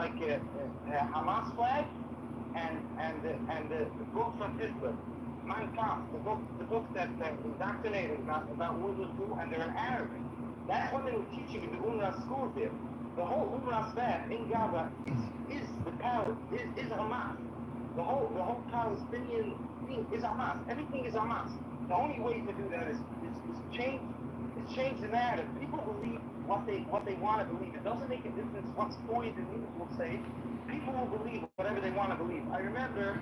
like a Hamas flag and the books of Hitler, Mein Kampf, the book that indoctrinated about World War II, and they're in Arabic. That's what they were teaching in the UNRWA schools there. The whole UNRWA staff in Gaza is Hamas. The whole Palestinian thing is Hamas. Everything is Hamas. The only way to do that is change the narrative. People believe what they want to believe. It doesn't make a difference what story the news will say. People will believe whatever they want to believe. I remember,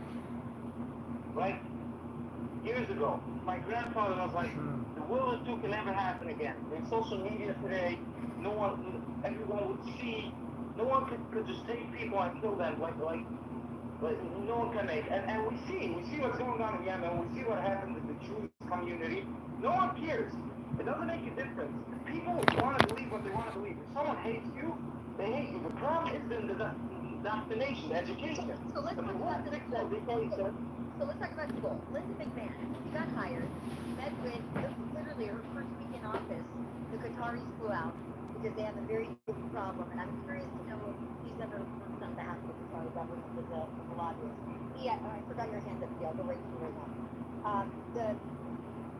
like, years ago, my grandfather was like, the World War II can never happen again. In social media today, everyone would see, no one could just take people and kill them like no one can make. And we see what's going on in Yemen. We see what happened to the Jewish community. No one cares. It doesn't make a difference. People want to believe what they want to believe. If someone hates you, they hate you. The problem is in the indoctrination, the education. So let's talk about this. So let's talk about school. Linda McMahon, she got hired. She met with, literally her first week in office, the Qataris flew out because they have a very big problem. And I'm curious to know if he's ever worked on behalf of the Qatari government as a lobbyist. I forgot your hand up, I'll go right to you right now.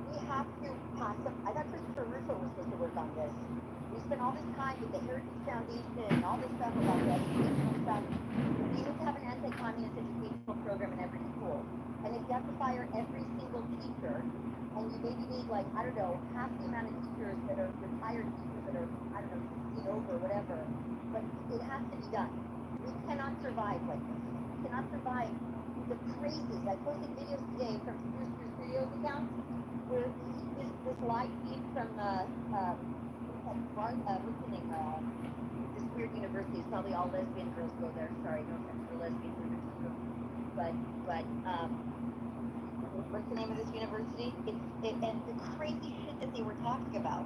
We have to pass some. I thought Christopher Russo was supposed to work on this. We spent all this time with the Heritage Foundation and all this stuff about the educational stuff. We need to have an anti-communist educational program in every school. And if you have to fire every single teacher, and you maybe need, like, I don't know, half the amount of teachers that are retired teachers that are, I don't know, 16 over or whatever, but it has to be done. We cannot survive like this. We cannot survive the crazies. I posted videos today from Bruce Studios account where this live feed from what's the name? This weird university. It's probably all lesbian girls go there. Sorry, no offense for lesbians in this room. But what's the name of this university? And the crazy shit that they were talking about.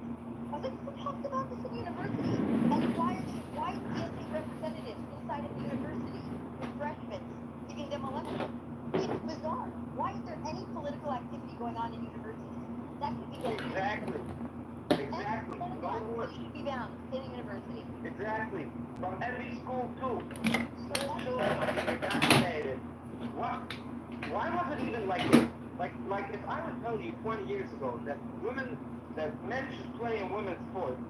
I was like, who talks about this in university? And why is DSA representatives inside of the university with freshmen giving them a lecture? It's bizarre. Why is there any political activity going on in universities? That could be Exactly. Should be bound in a university. Exactly. From every school too. School children are being indoctrinated. Why was it even like this? Like if I would tell you 20 years ago that men should play in women's sports,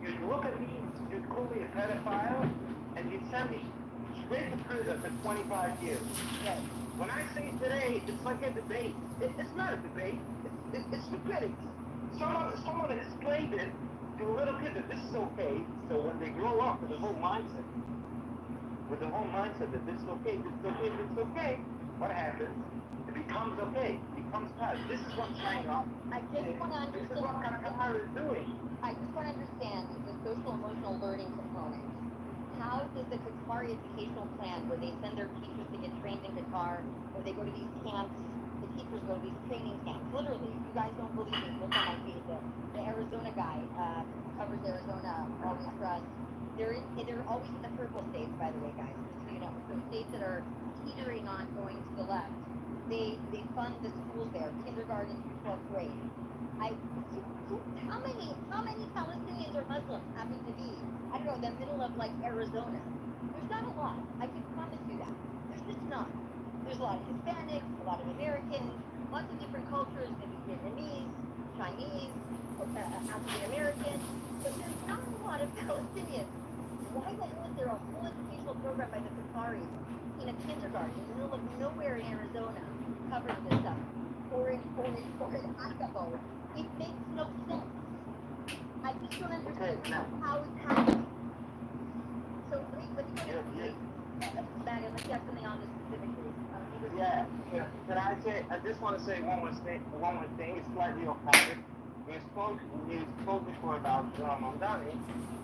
you'd look at me, you'd call me a pedophile, and you'd send me straight to prison for 25 years. Yes. When I say today, it's like a debate. It's not a debate. It's stupidity. Someone explained it to a little kid that this is okay. So when they grow up with the whole mindset that this is okay, what happens? It becomes okay. It becomes part. This is what China. I just want to understand. This is what Qatar is doing. I just want to understand the social emotional learning component. How does the Qatari educational plan, where they send their teachers to get trained in Qatar, or they go to these camps, the teachers go to these training camps? Literally, if you guys don't believe me, look on my feed. The Arizona guy covers Arizona always for us. They're always in the purple states, by the way, guys. So you know, so states that are teetering on going to the left. They fund the schools there, kindergarten through 12th grade. How many Palestinians or Muslims happen to be, I don't know, in the middle of like Arizona? There's not a lot. I can promise you that. There's just not. There's a lot of Hispanics, a lot of Americans, lots of different cultures, maybe Vietnamese, Chinese, African American, but there's not a lot of Palestinians. Why the hell is there a whole educational program by the Qataris in a kindergarten in the middle of nowhere in Arizona covering this stuff? Or in Idaho? It makes no sense. I just don't understand how it's happening. So let me go to Bag, unless you have something on this specifically. Yeah. Can I say? I just want to say one more thing. It's slightly off topic. We spoke before about Mamdani.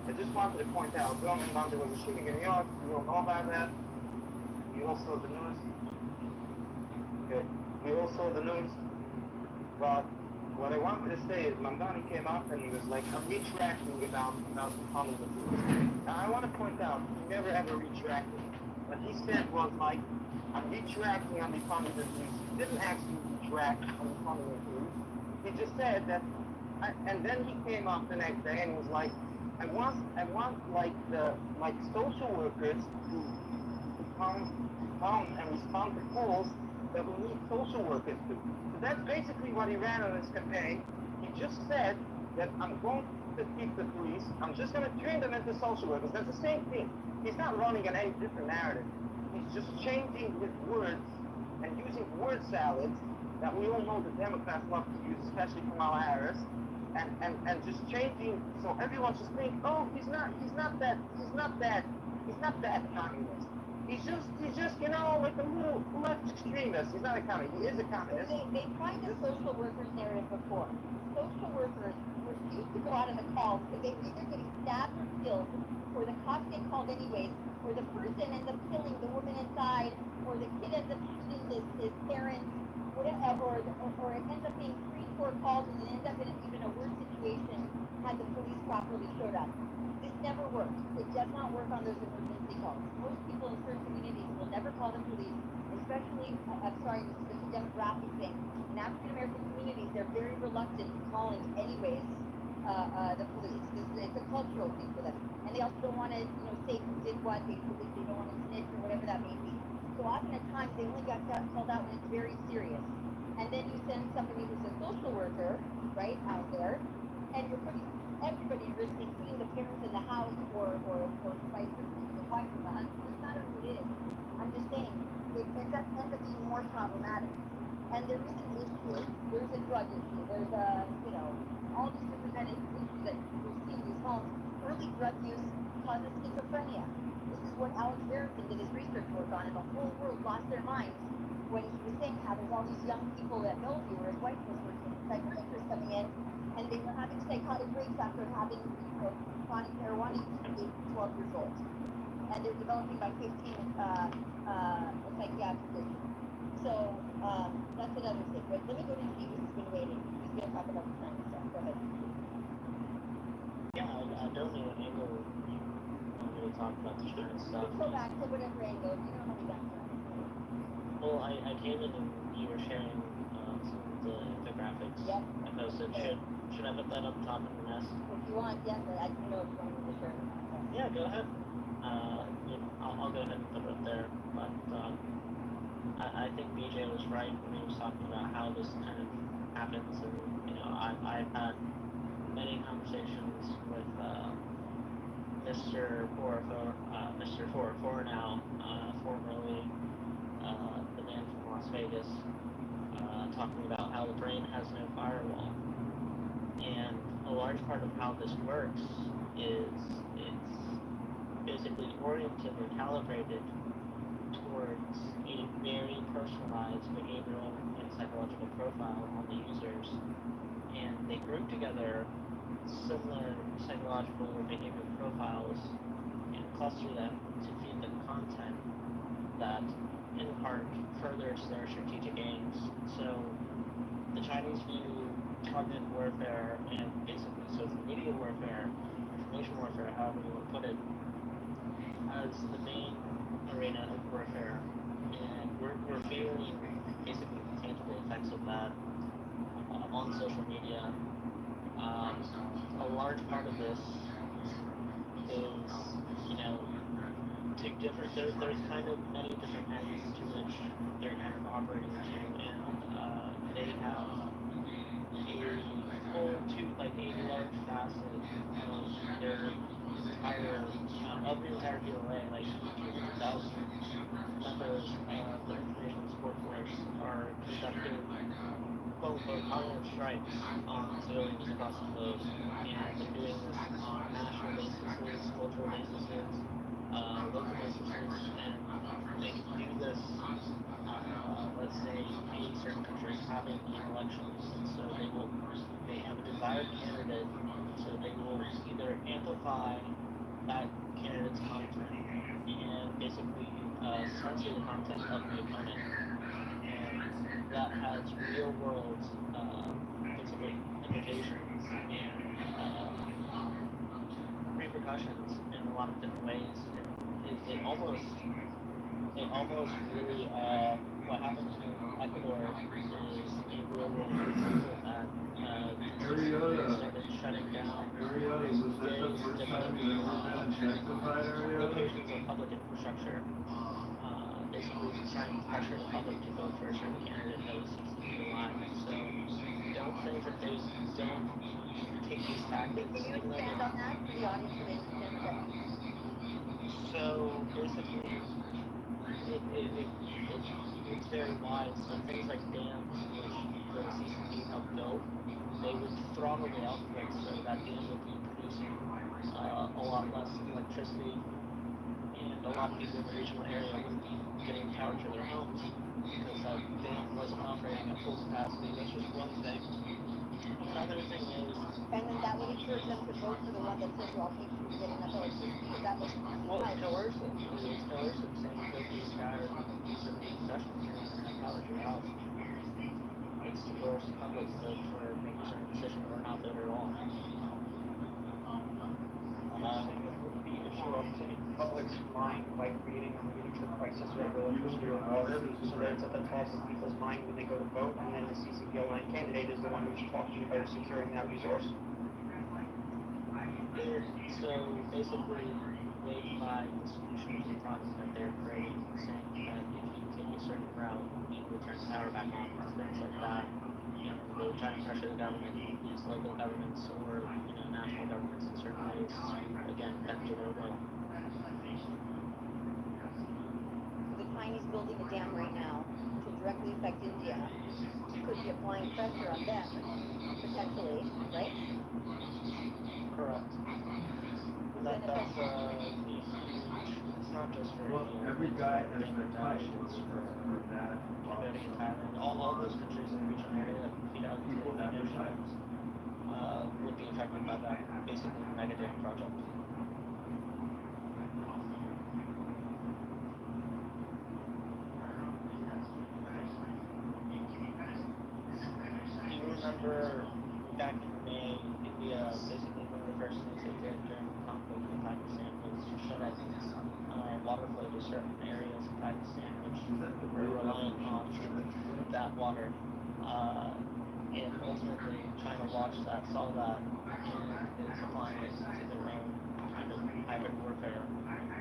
I just wanted to point out, there was a shooting in New York. You don't know about that. You all saw the news. Okay. We all saw the news. But what I wanted to say is Mamdani came up and he was like, I'm retracting about becoming the Jews. Now I want to point out, he never ever retracted. What he said was like, I'm retracting on becoming the Jews. He didn't actually retract on becoming the Jews. He just said that, and then he came up the next day and was like, I want like social workers to come and respond to calls that we need social workers to. So that's basically what he ran on his campaign. He just said that I'm going to keep the police. I'm just going to turn them into social workers. That's the same thing. He's not running on any different narrative. He's just changing his words and using word salads that we all know the Democrats love to use, especially Kamala Harris, and just changing so everyone just think, oh, he's not that communist. He's just like a little left extremist. He's not a communist. He is a communist. They tried the social workers narrative before. Social workers refused to go out on the calls because they were either getting stabbed or killed, or the cops get called anyways, or the person ends up killing the woman inside, or the kid ends up shooting his parents, whatever, or it ends up being 3-4 calls and it ends up in even a worse situation had the police properly showed up. This never works. It does not work on those emergency calls. Most people in certain communities will never call the police, especially, I'm sorry, this is a demographic thing. In African American communities, they're very reluctant to calling anyways the police. It's a cultural thing for them. And they also don't want to, say who did what. They don't want to snitch or whatever that may be. So often at times they only got called out when it's very serious. And then you send somebody who's a social worker, right, out there, and you're putting everybody at risk, including the parents in the house or vice versa, the wife or the husband. It doesn't matter who it is. I'm just saying, it ends up being more problematic. And there is an issue. There's a drug issue. There's all these different kind of issues that we see in these homes. Early drug use causes schizophrenia. This is what Alex Harrison did his research work on, and the whole world lost their minds when he was saying how there's all these young people at Millview where his wife was working, psychiatrists coming in, and they were having psychotic breaks after having chronic marijuana use at 12 years old. And they're developing by 15 a psychiatric issue. So that's another thing. But let me go to Steve, who's been waiting. He's going to talk about the kind of stuff. Go ahead. Yeah, I don't know what angle you want me to talk about the China stuff. Go back to whatever angle. You know how we got to. Well, I came in and you were sharing some of the infographics. Yep. I posted. Should I put that up top in the nest? If you want, yes, I do know if you want me to share it. Yeah, go ahead. I'll go ahead and put it up there. But I think BJ was right when he was talking about how this kind of happens. And, I've had many conversations with Mr. Mr. 4 now, formerly the man from Las Vegas, talking about how the brain has no firewall. And a large part of how this works is it's basically oriented or calibrated towards a very personalized behavioral and psychological profile on the users. And they group together similar psychological or behavioral profiles and cluster them to feed them content that in part furthers their strategic aims. So the Chinese view targeted warfare and basically social media warfare, information warfare, however you want to put it, as the main arena of warfare. And we're feeling basically the tangible effects of that on social media. A large part of this is, there's kind of many different ends to which they're kind of operating to, and they have a large facet of their entire DOA, like 200,000 members of the information support force are conducting quote-unquote violent strikes on civilians across the globe, and they're doing this on national bases, cultural bases, local bases, and they can do this, let's say, in certain countries having elections, and so they have a desired candidate, so they will either amplify that candidate's content and basically censor the content of the opponent. And that has real world basically implications and repercussions in a lot of different ways. It almost it almost really, what happens in Ecuador is a real world example that, started shutting down various different, locations of public infrastructure, basically trying to pressure the public to vote for a certain candidate that was succeeding in line. So don't think that they don't take these tactics. Can you even though expand they- on that for the audience who didn't understand what that means? So basically, it's very wide. So things like dams, which the CCP helped build, they would throttle the output so that dam would be producing a lot less electricity, and a lot of people in the regional area wouldn't be getting power to their homes because that dam wasn't operating at full capacity. That's just one thing. Another thing is, And then that would encourage them to vote for the one that says, well, I'll pay for you to get enough electricity, because that was, well, it's coercive. It's coercive, saying go to this guy or these are the concessions here and have power to your house. It's to coerce the public to vote for make a certain decision or not vote at all. The issue of the public's mind by creating a major crisis over electricity or water, so that it's at the top of people's mind when they go to vote, and then the CCP aligned candidate is the one who's talking about securing that resource. So basically, they provide the solution to the problem that they're creating, saying that if you take a certain route, you will turn power back on, or things like that. They would try to pressure the government, use local governments or national governments in certain ways to, again, bend to their will. the Chinese building a dam right now to directly affect India, could be applying pressure on them, potentially, right? Correct. That's it's not just for Well, India. every guy has It's been Bangladesh, touched it's for that. Cambodia, Thailand, all those countries in the regional area that feed out to People the Indian advertise. ocean, would be affected by that, basically mega dam project. Do you remember back in May, India, basically one of the first things they did during the conflict in Pakistan was to shut off water flow to certain areas of Pakistan, which were relying on that water. And ultimately, China watched that, saw that, and is applying it to their own kind of hybrid warfare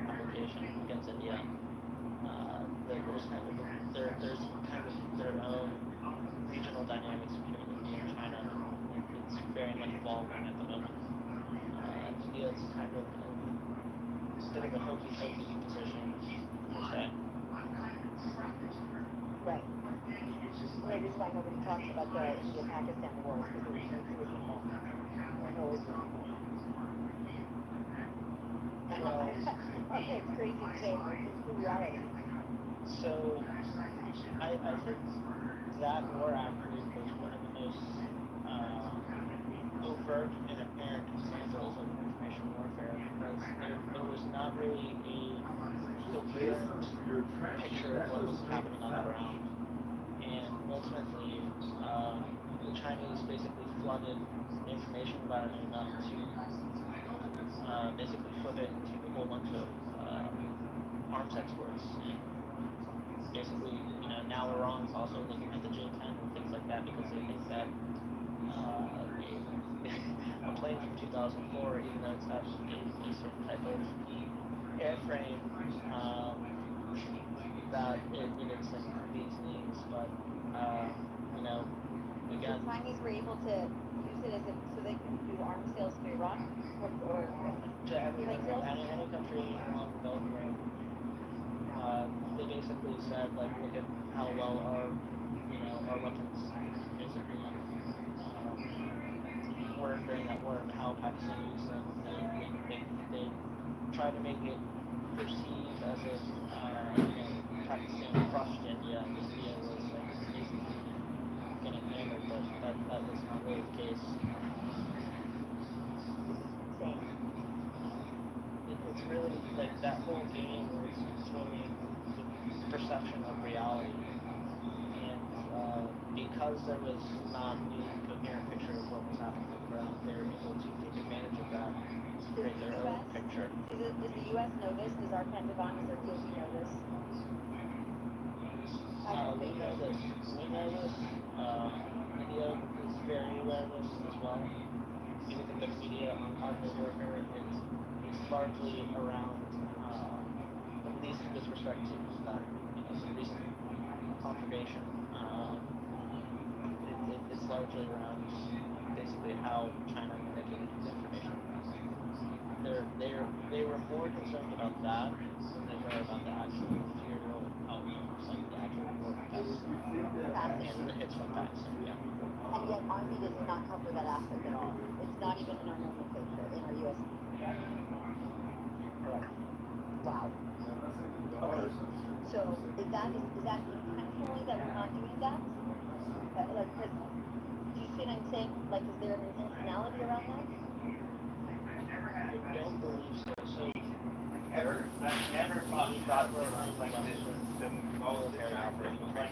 application against India. There's kind of their own regional dynamics between India and China. It's very much evolving at the moment. India is kind of instead of a hokey-pokey position, per se. Right. The reason why nobody talks about the India-Pakistan war is because there's no Jewish people. Or no Islam. Okay, it's crazy to say, but it's the reality. So, I think that war actually was one of the most overt and apparent examples of information warfare because there was not really a coherent picture of what was happening on the ground. And ultimately, the Chinese basically flooded information about it enough to basically flip it into a whole bunch of arms exports. And basically, now Iran's also looking at the J-10 and things like that because they think that a plane from 2004, even though it's has a certain type of airframe, that it isn't these needs, but again, The Chinese were able to use it as so they can do arms sales to Iran or to everyone, any country along the Belt and Road. They basically said, like, look at how well our weapons basically were during that war and how Pakistan used them. They try to make it perceived as if Pakistan crushed India and India was like basically getting hammered, but that was not really the case. It's really like that whole game was swimming the perception of reality, and because there was not a coherent picture of what was happening on the ground, they were able to take advantage of that to create their own picture. Does the U.S. know this? Does our Pentagon, does our DOD know this? this, we know this, media is very aware of this as well. If you look at the media on cognitive warfare, it's largely around, at least with respect to some recent confrontation, it's largely around basically how China manipulated information. They were more concerned about that than they were about the actual material outcomes, like the actual war tests and the hits from Pakistan. Yeah. And yet Army does not cover that aspect at all. It's not even in our nomenclature, in our U.S. Correct. Wow. Okay. So is that intentionally that we're not doing that? Like, 'cause, do you see what I'm saying? Like, is there an intentionality around that? I don't believe so. So Never thought were like this the military operation. Have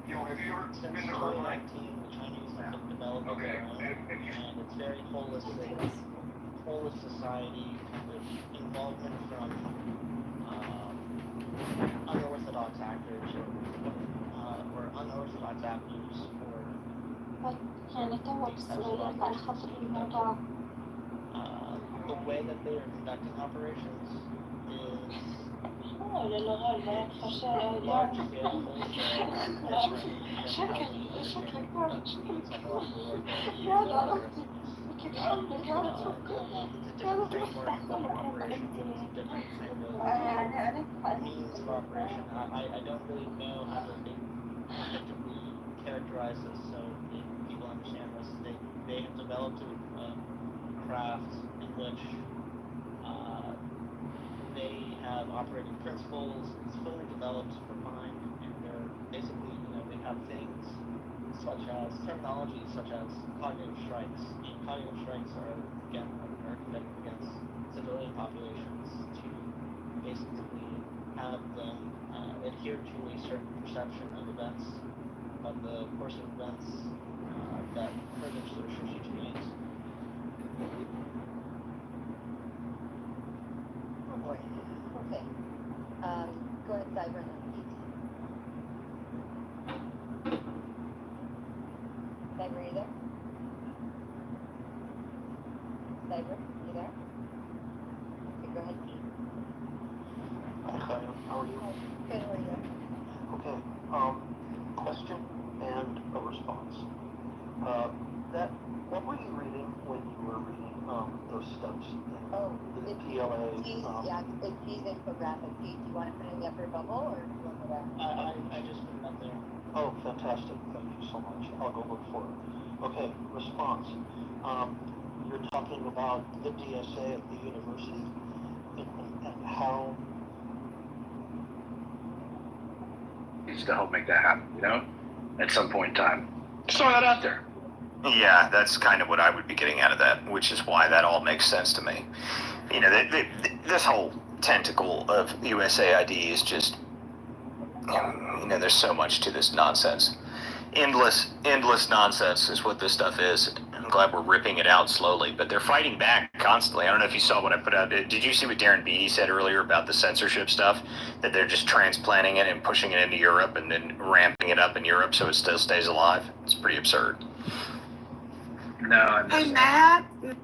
you ever since been to 2019, the Chinese have been developing their own, and it's very holistic society, kind of involvement from unorthodox actors or unorthodox avenues for يعني تو بصير على خاطر الموضوع the way that they are conducting operations is large scale, شكل كبار كيف حلك يا رب different framework of operations, different kind of means of operation. I don't really know how to effectively characterize this so that people understand this. They have developed a craft in which they have operating principles. It's fully developed, refined, and they're basically, they have things such as terminology such as cognitive strikes. And cognitive strikes are conducted against civilian populations to basically have them adhere to a certain perception of events, of the course of events that furthers their strategic aims. Oh boy. Okay. Go ahead, Cyber, and then Pete. Cyber, are you there? Cyber, you there? Okay, go ahead, Pete. Hi, how are you? Good, how are you? Okay, question and a response. What were you reading when you were reading those steps? Oh, the it's PLA. it's G's infographic. Pete, do you want to put it in the upper bubble, or do you want to go back? I just put it up there. Oh, fantastic. Thank you so much. I'll go look for it. Okay, response. You're talking about the DSA at the university and how needs to help make that happen, at some point in time. Just throw that out there. Yeah, that's kind of what I would be getting out of that, which is why that all makes sense to me. This whole tentacle of USAID is just, there's so much to this nonsense. Endless nonsense is what this stuff is. I'm glad we're ripping it out slowly, but they're fighting back constantly. I don't know if you saw what I put out. Did you see what Darren Beattie said earlier about the censorship stuff? That they're just transplanting it and pushing it into Europe and then ramping it up in Europe so it still stays alive? It's pretty absurd. No, I missed Hey that. Matt,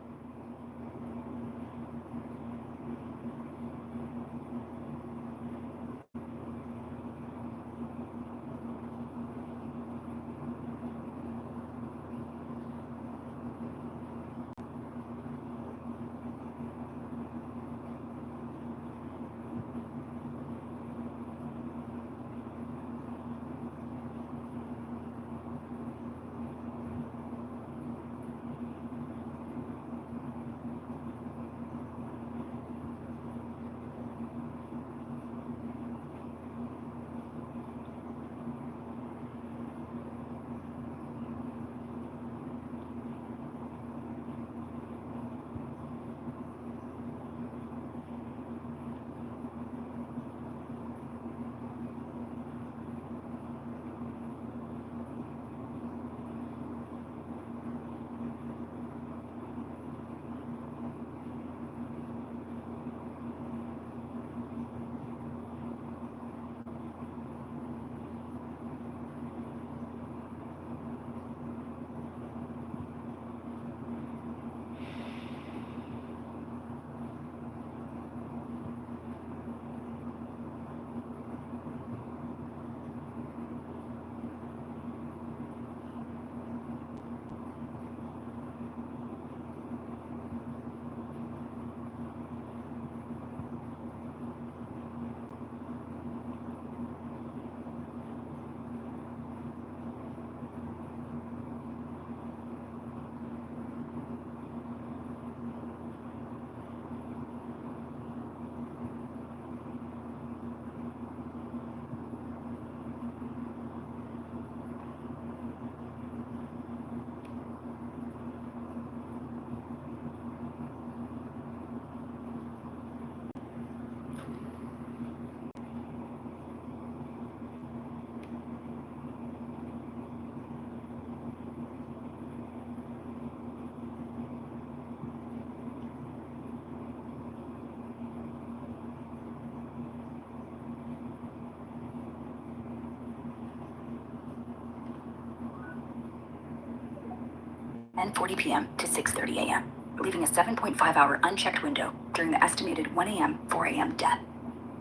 10:40 p.m. to 6:30 a.m., leaving a 7.5-hour unchecked window during the estimated 1 a.m., 4 a.m. death.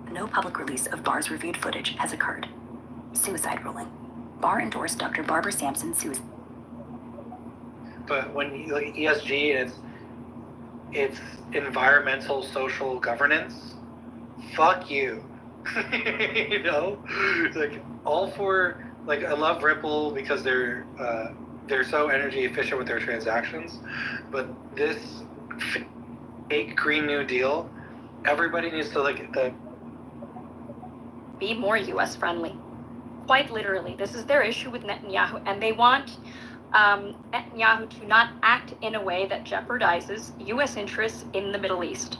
No public release of Barr's reviewed footage has occurred. Suicide ruling. Barr endorsed Dr. Barbara Sampson's suicide. But when you look at ESG, it's environmental social governance. Fuck you. You know, like all for like I love Ripple because they're so energy efficient with their transactions, but this fake Green New Deal, everybody needs to look at the. Be more U.S. friendly. Quite literally, this is their issue with Netanyahu, and they want Netanyahu to not act in a way that jeopardizes U.S. interests in the Middle East.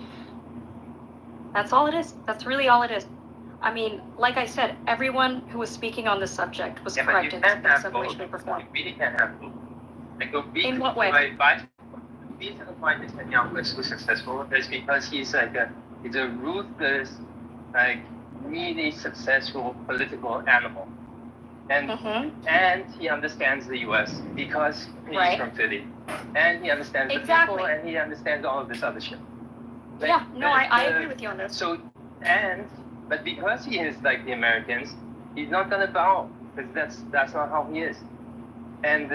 That's all it is. That's really all it is. I mean, like I said, everyone who was speaking on this subject was correct in some way, shape, or form. We can't have both. Like, In what way? The reason why Netanyahu is so successful is because he's a ruthless, like really successful political animal. And and he understands the U.S. because he's from Philly, and he understands the people, and he understands all of this other shit. Like, yeah, no, I agree with you on this. So, but because he is like the Americans, he's not gonna bow because that's not how he is. And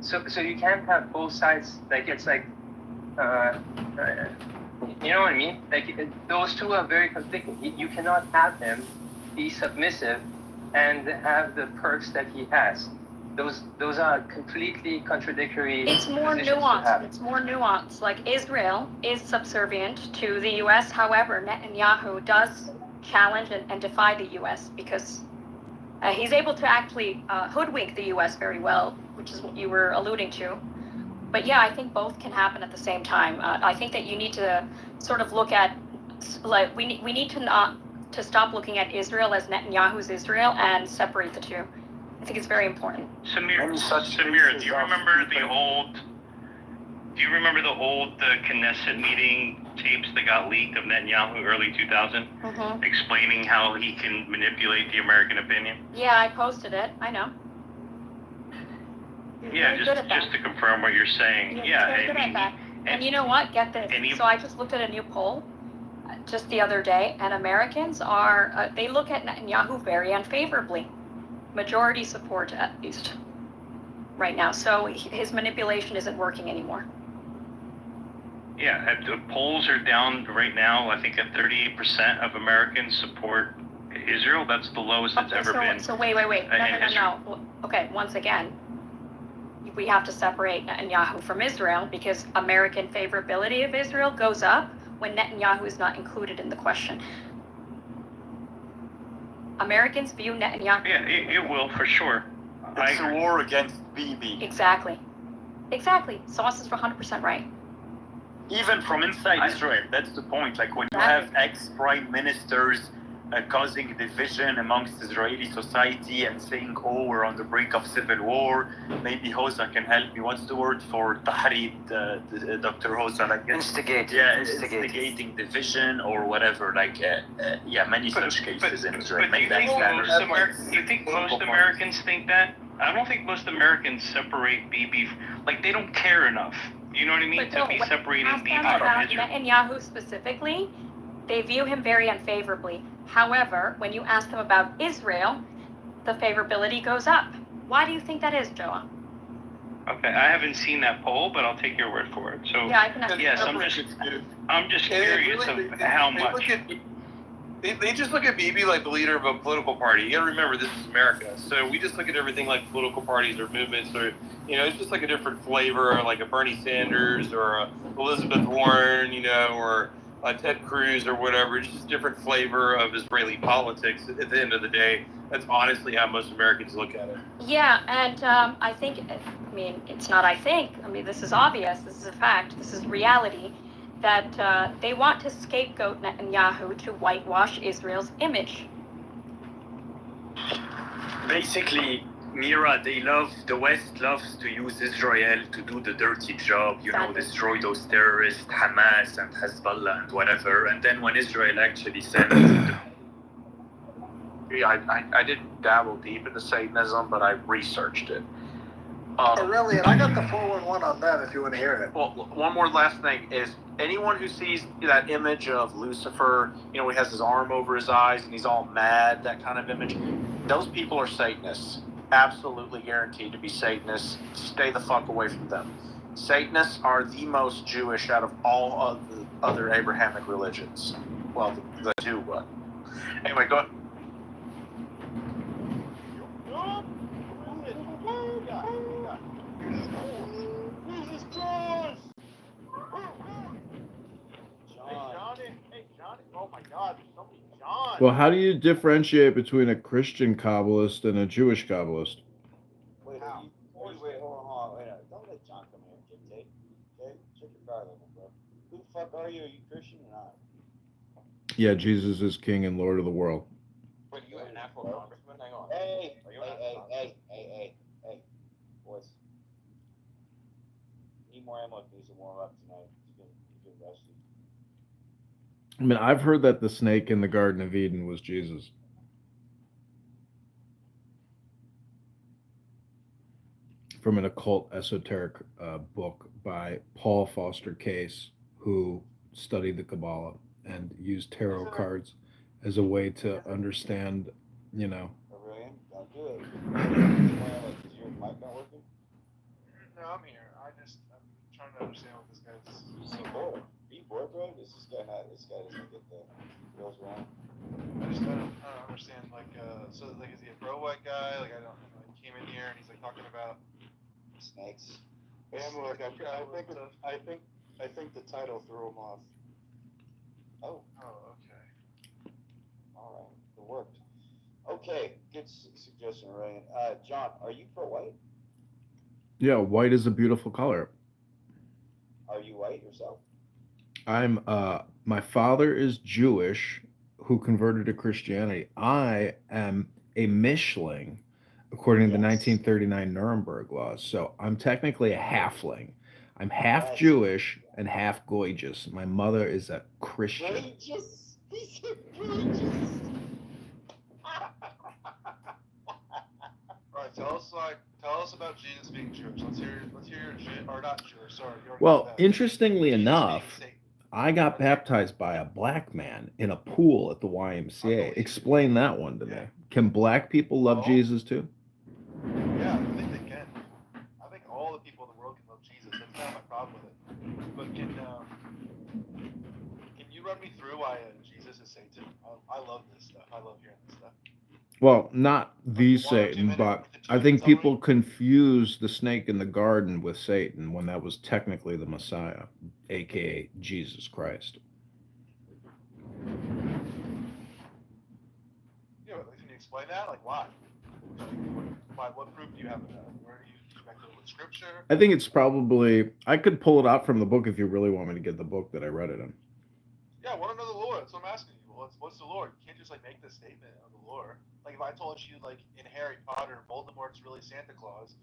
so you can't have both sides. Like it's like, you know what I mean? Like those two are very conflicting. You cannot have him be submissive and have the perks that he has. Those are completely contradictory. It's more nuanced. It's more nuanced. Like Israel is subservient to the U.S. However, Netanyahu does challenge and defy the U.S. because he's able to actually hoodwink the U.S. very well, which is what you were alluding to. But yeah, I think both can happen at the same time. I think that you need to sort of look at, like, we need to stop looking at Israel as Netanyahu's Israel and separate the two. I think it's very important. Samir, do you remember the old Knesset meeting tapes that got leaked of Netanyahu early 2000, explaining how he can manipulate the American opinion? Yeah, I posted it. I know. Yeah, just to confirm what you're saying. And you know what? Get this. So I just looked at a new poll just the other day, and Americans are, they look at Netanyahu very unfavorably. Majority support, at least, right now. So his manipulation isn't working anymore. Yeah, the polls are down right now, I think at 38% of Americans support Israel. That's the lowest it's ever been. So wait. No. Okay, once again, we have to separate Netanyahu from Israel because American favorability of Israel goes up when Netanyahu is not included in the question. Americans view Netanyahu. Yeah, it will for sure. It's a war against Bibi. Exactly. Sauce is 100% right. Even from inside Israel, that's the point. Like when you have ex-prime ministers causing division amongst Israeli society and saying, oh, we're on the brink of civil war. Maybe Hosa can help me. What's the word for tahrid, Dr. Hosa? Like instigating division or whatever. Like, many such cases in Israel. But you think most Americans think that? I don't think most Americans separate Bibi. Like, they don't care enough. You know what I mean? To be separating Bibi from Israel. Netanyahu specifically, they view him very unfavorably. However, when you ask them about Israel, the favorability goes up. Why do you think that is, Joa? Okay, I haven't seen that poll, but I'll take your word for it. So yeah, I can yes, I'm just curious of how much. They just look at Bibi like the leader of a political party. You gotta remember, this is America. So we just look at everything like political parties or movements or, it's just like a different flavor, like a Bernie Sanders or a Elizabeth Warren, or Ted Cruz or whatever. It's just a different flavor of Israeli politics at the end of the day. That's honestly how most Americans look at it. Yeah, and I think, this is obvious, this is a fact, this is reality, that they want to scapegoat Netanyahu to whitewash Israel's image. Basically, Mira, the West loves to use Israel to do the dirty job, destroy those terrorists, Hamas and Hezbollah and whatever. And then when Israel actually sends... I didn't dabble deep into Satanism, but I researched it. Really, and I got the 411 on that if you want to hear it. Well, one more last thing is anyone who sees that image of Lucifer, he has his arm over his eyes and he's all mad, that kind of image, those people are Satanists. Absolutely guaranteed to be Satanists. Stay the fuck away from them. Satanists are the most Jewish out of all of the other Abrahamic religions. Well, the two, but anyway, go ahead. Jesus Christ! John, oh my God, there's so many John. Well, how do you differentiate between a Christian Kabbalist and a Jewish Kabbalist? Wait, hold on, wait. Don't let John come here and dictate. Okay, check your guard level, bro. Who the fuck are you? Are you Christian or not? Yeah, Jesus is King and Lord of the world. Wait, are you an actual congressman? Hang on. Hey, boys. Need more ammo to warm up tonight. He's been rusty. I mean, I've heard that the snake in the Garden of Eden was Jesus. From an occult esoteric book by Paul Foster Case, who studied the Kabbalah and used tarot cards as a way to understand, Oh, really? Don't do it. Is your mic not working? No, I'm here. I'm trying to understand what this guy's. Be bored, bro. This guy doesn't get the girls wrong. I don't understand. So is he a pro white guy? Like, I don't. He came in here and he's like talking about snakes. Yeah, look, I think the title threw him off. Oh, okay. All right, it worked. Okay, good suggestion, Ryan. John, are you pro-white? Yeah, white is a beautiful color. Are you white yourself? I'm my father is Jewish who converted to Christianity. I am a Mischling according to the 1939 Nuremberg laws. So I'm technically a halfling. I'm half Jewish and half Goygious. My mother is a Christian. Goygious? He said Goygious. All right, tell us about Jesus being Jewish. Let's hear your or not Jewish. Sorry. Well, interestingly enough, I got baptized by a black man in a pool at the YMCA. Explain that one to me. Can black people love Jesus too? Yeah, I think they can. I think all the people in the world can love Jesus. That's not my problem with it. But can you run me through why Jesus is Satan? I love this stuff. I love hearing this stuff. Well, not the Satan, but I think people confuse the snake in the garden with Satan when that was technically the Messiah, aka Jesus Christ. Yeah, can you explain that? Like, why? What proof do you have of that? Where do you connect it with Scripture? I think it's probably, I could pull it out from the book if you really want me to get the book that I read it in. Yeah, I want to know the lore. That's what I'm asking you. What's the lore? You can't just make this statement of the lore. Like if I told you in Harry Potter, Voldemort's really Santa Claus.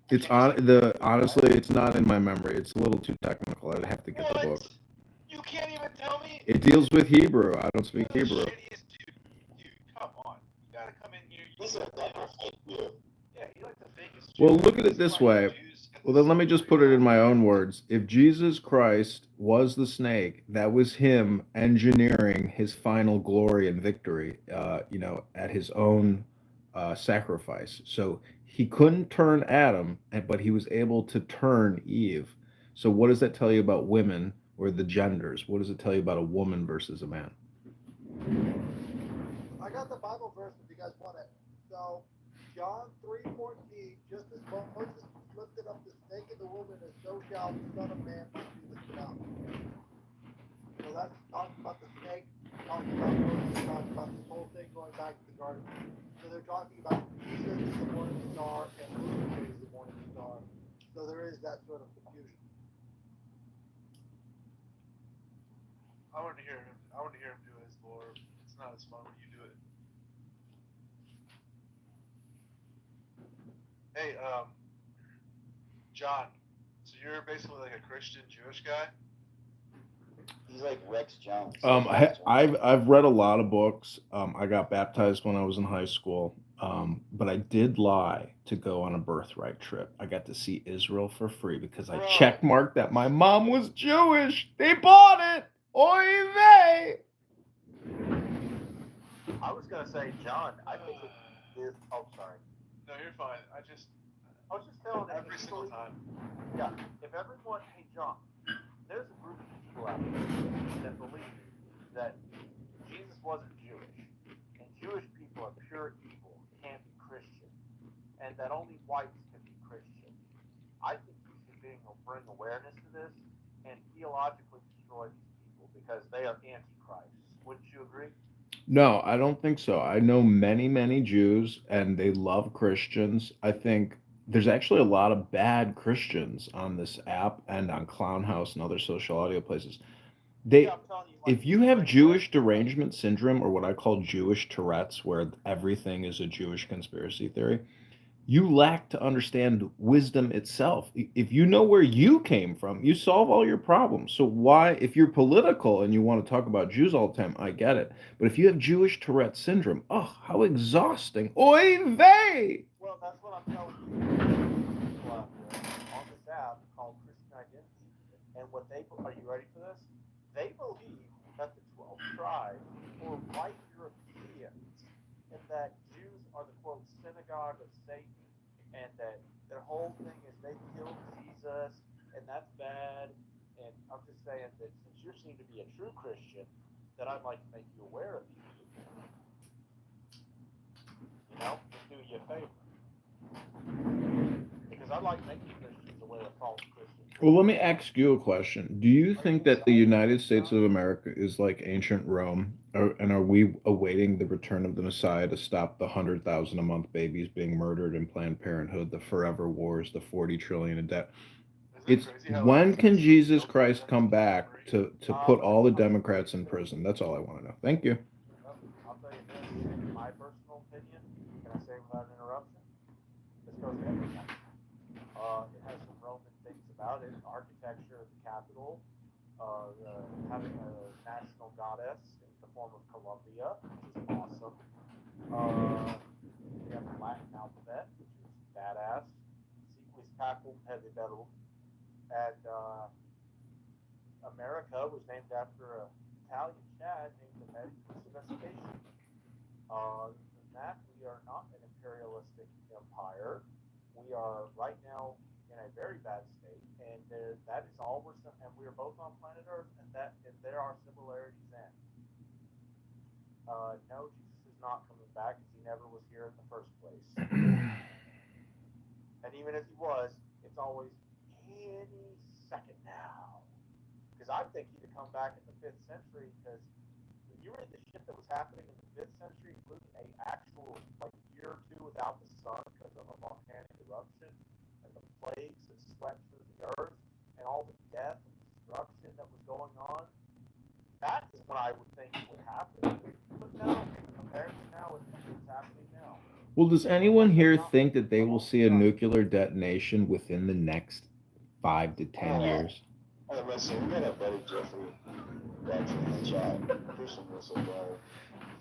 It's honestly, it's not in my memory. It's a little too technical. I'd have to get the book. You can't even tell me. It deals with Hebrew. I don't speak Hebrew. Dude, come on. You gotta come in here. Yeah, you like the fakest. Well, look at it this way. Well, then let me just put it in my own words. If Jesus Christ was the snake, that was him engineering his final glory and victory, at his own sacrifice. So he couldn't turn Adam, but he was able to turn Eve. So what does that tell you about women or the genders? What does it tell you about a woman versus a man? I got the Bible verse if you guys want it. So, John 3:14, just as Moses lifted up the snake in the wilderness, so shall the Son of Man be lifted up. So that's talking about the snake, talking about Moses, talking about this whole thing going back to the garden. So they're talking about Jesus is the morning star and Lucifer is the morning star. So there is that sort of confusion. I want to hear him do his lore. It's not as fun when you do it. Hey, John. So you're basically like a Christian Jewish guy? He's like Rex Jones. I've read a lot of books. I got baptized when I was in high school, but I did lie to go on a birthright trip. I got to see Israel for free because I checkmarked that my mom was Jewish. They bought it. Oy vey. I was gonna say, John, I think it is. Oh, sorry. No, you're fine. I was just telling every single time. Yeah, if everyone, hey John, there's a group of people out there that believe that Jesus wasn't Jewish, and Jewish people are pure evil, can't be Christian, and that only whites can be Christian. I think you should bring awareness to this and theologically destroy these people because they are antichrist. Wouldn't you agree? No, I don't think so. I know many, many Jews, and they love Christians. I think there's actually a lot of bad Christians on this app and on Clown House and other social audio places. If you have Jewish derangement syndrome, or what I call Jewish Tourette's, where everything is a Jewish conspiracy theory, you lack to understand wisdom itself. If you know where you came from, you solve all your problems. So why, if you're political and you want to talk about Jews all the time, I get it. But if you have Jewish Tourette syndrome, oh, how exhausting. Oy vey! Well, that's what I'm telling you. People out there on this app called Christian Identity, and what they, are you ready for this? They believe that the 12 tribes were white Europeans, and that Jews are the quote synagogue of Satan, and that their whole thing is they killed Jesus, and that's bad. And I'm just saying that since you seem to be a true Christian, that I'd like to make you aware of these people. You know, just do you a favor. Because I'd like to make you Christians aware of false Christians. Well, let me ask you a question. Do you think that the United States of America is like ancient Rome, and are we awaiting the return of the Messiah to stop the 100,000 a month babies being murdered in Planned Parenthood, the forever wars, the 40 trillion in debt? It's when can Jesus Christ come back to put all the Democrats in prison? That's all I want to know. Thank you. I'll tell you this, in my personal opinion, can I say without interruption? This goes to everything. It has some Roman things about it. Architecture of the Capitol, having a national goddess in the form of Columbia, which is awesome. We have the Latin alphabet, which is badass. Sequis Papum Heavibellum. And America was named after an Italian Chad named the Medici Investigation. Other than that, we are not an imperialistic empire. We are right now in a very bad state, and that is all and we are both on planet Earth, and there are similarities in. No, Jesus is not coming back because he never was here in the first place. And even if he was, it's always any second now. Because I think he'd come back in the 5th century, because when you read the shit that was happening in the 5th century, including a actual year or two without the sun because of a volcanic eruption, and the plagues that swept through the earth, and all the death and destruction that was going on, that is what I would think would happen. But no, apparently now it's happening now. Well, does anyone here think that they will see a nuclear detonation within the next 5 to 10 years? Hey, listen, we got our buddy Jeffrey back in the chat. Christian whistleblower.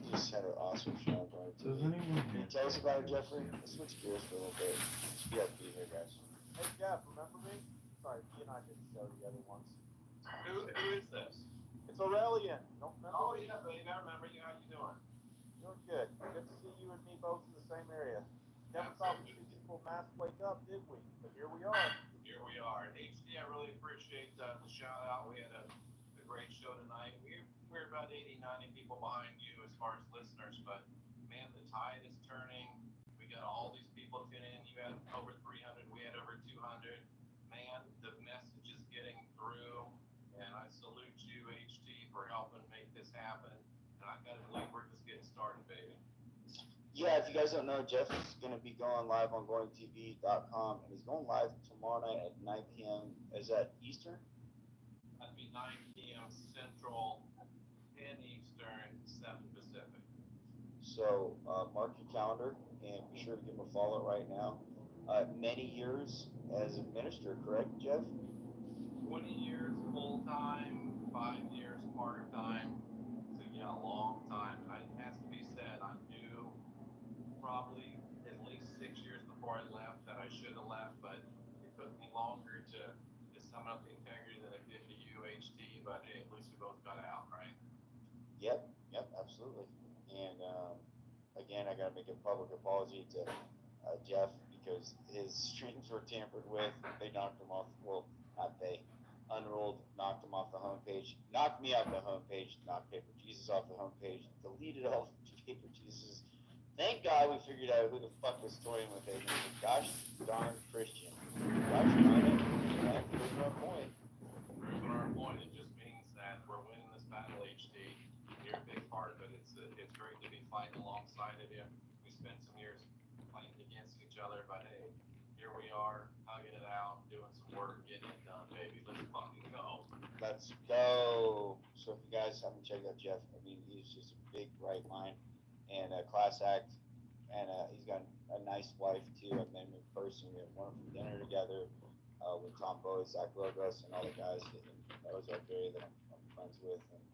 He just had an awesome show. Does anyone? Can you tell us about it, Jeffrey? Let's switch gears for a little bit. VIP here, guys. Hey, Jeff, remember me? Sorry, he and I did the show together once. Who is this? It's Aurelian. Don't remember? Oh, yeah, baby, I remember you. How you doing? Doing good. Good to see you and me both in the same area. Never thought we'd see people mass wake up, did we? But here we are. Here we are. HD, I really appreciate the shout out. We had a great show tonight. We're about 80, 90 people behind you as far as listeners, but man, the tide is turning. We got all these people tuning in. You had over 300. We had over 200. Man, the message is getting through, and I salute you, HD, for helping make this happen. And I gotta believe we're just getting started, baby. Yeah, if you guys don't know, Jeff is going to be going live on goingtv.com, and he's going live tomorrow night at 9 p.m. Is that Eastern? That'd be 9 p.m. Central, 10 Eastern, 7 Pacific. So mark your calendar and be sure to give him a follow right now. Many years as a minister, correct, Jeff? 20 years full time, 5 5 years part-time. So yeah, a long time. And it has to be said, I knew probably at least 6 years before I left that I should have left, but it took me longer to sum up the integrity than it did to UHT, but hey, at least we both got out, right? Yep, absolutely. And again, I got to make a public apology to Jeff because his streams were tampered with. They knocked him off. Well, not they. Unrolled, knocked him off the homepage, knocked me off the homepage, knocked Paper Jesus off the homepage, deleted all Paper Jesus. Thank God we figured out who the fuck was toying with it. Gosh darn Christian. Gosh darn it. Yeah, proves our point. Proves our point. It just means that we're winning this battle, HT. You're a big part of it. It's great to be fighting alongside of you. We spent some years fighting against each other, but hey, here we are, hugging it out, doing some work, getting it done, baby. Let's fucking go. Let's go. So if you guys haven't checked out Jeff, I mean, he's just a big, bright mind and a class act. And he's got a nice wife, too. I've met him in person. We had one for dinner together with Tom Bowie, Zach Logos, and all the guys that knows out there that I'm friends with. And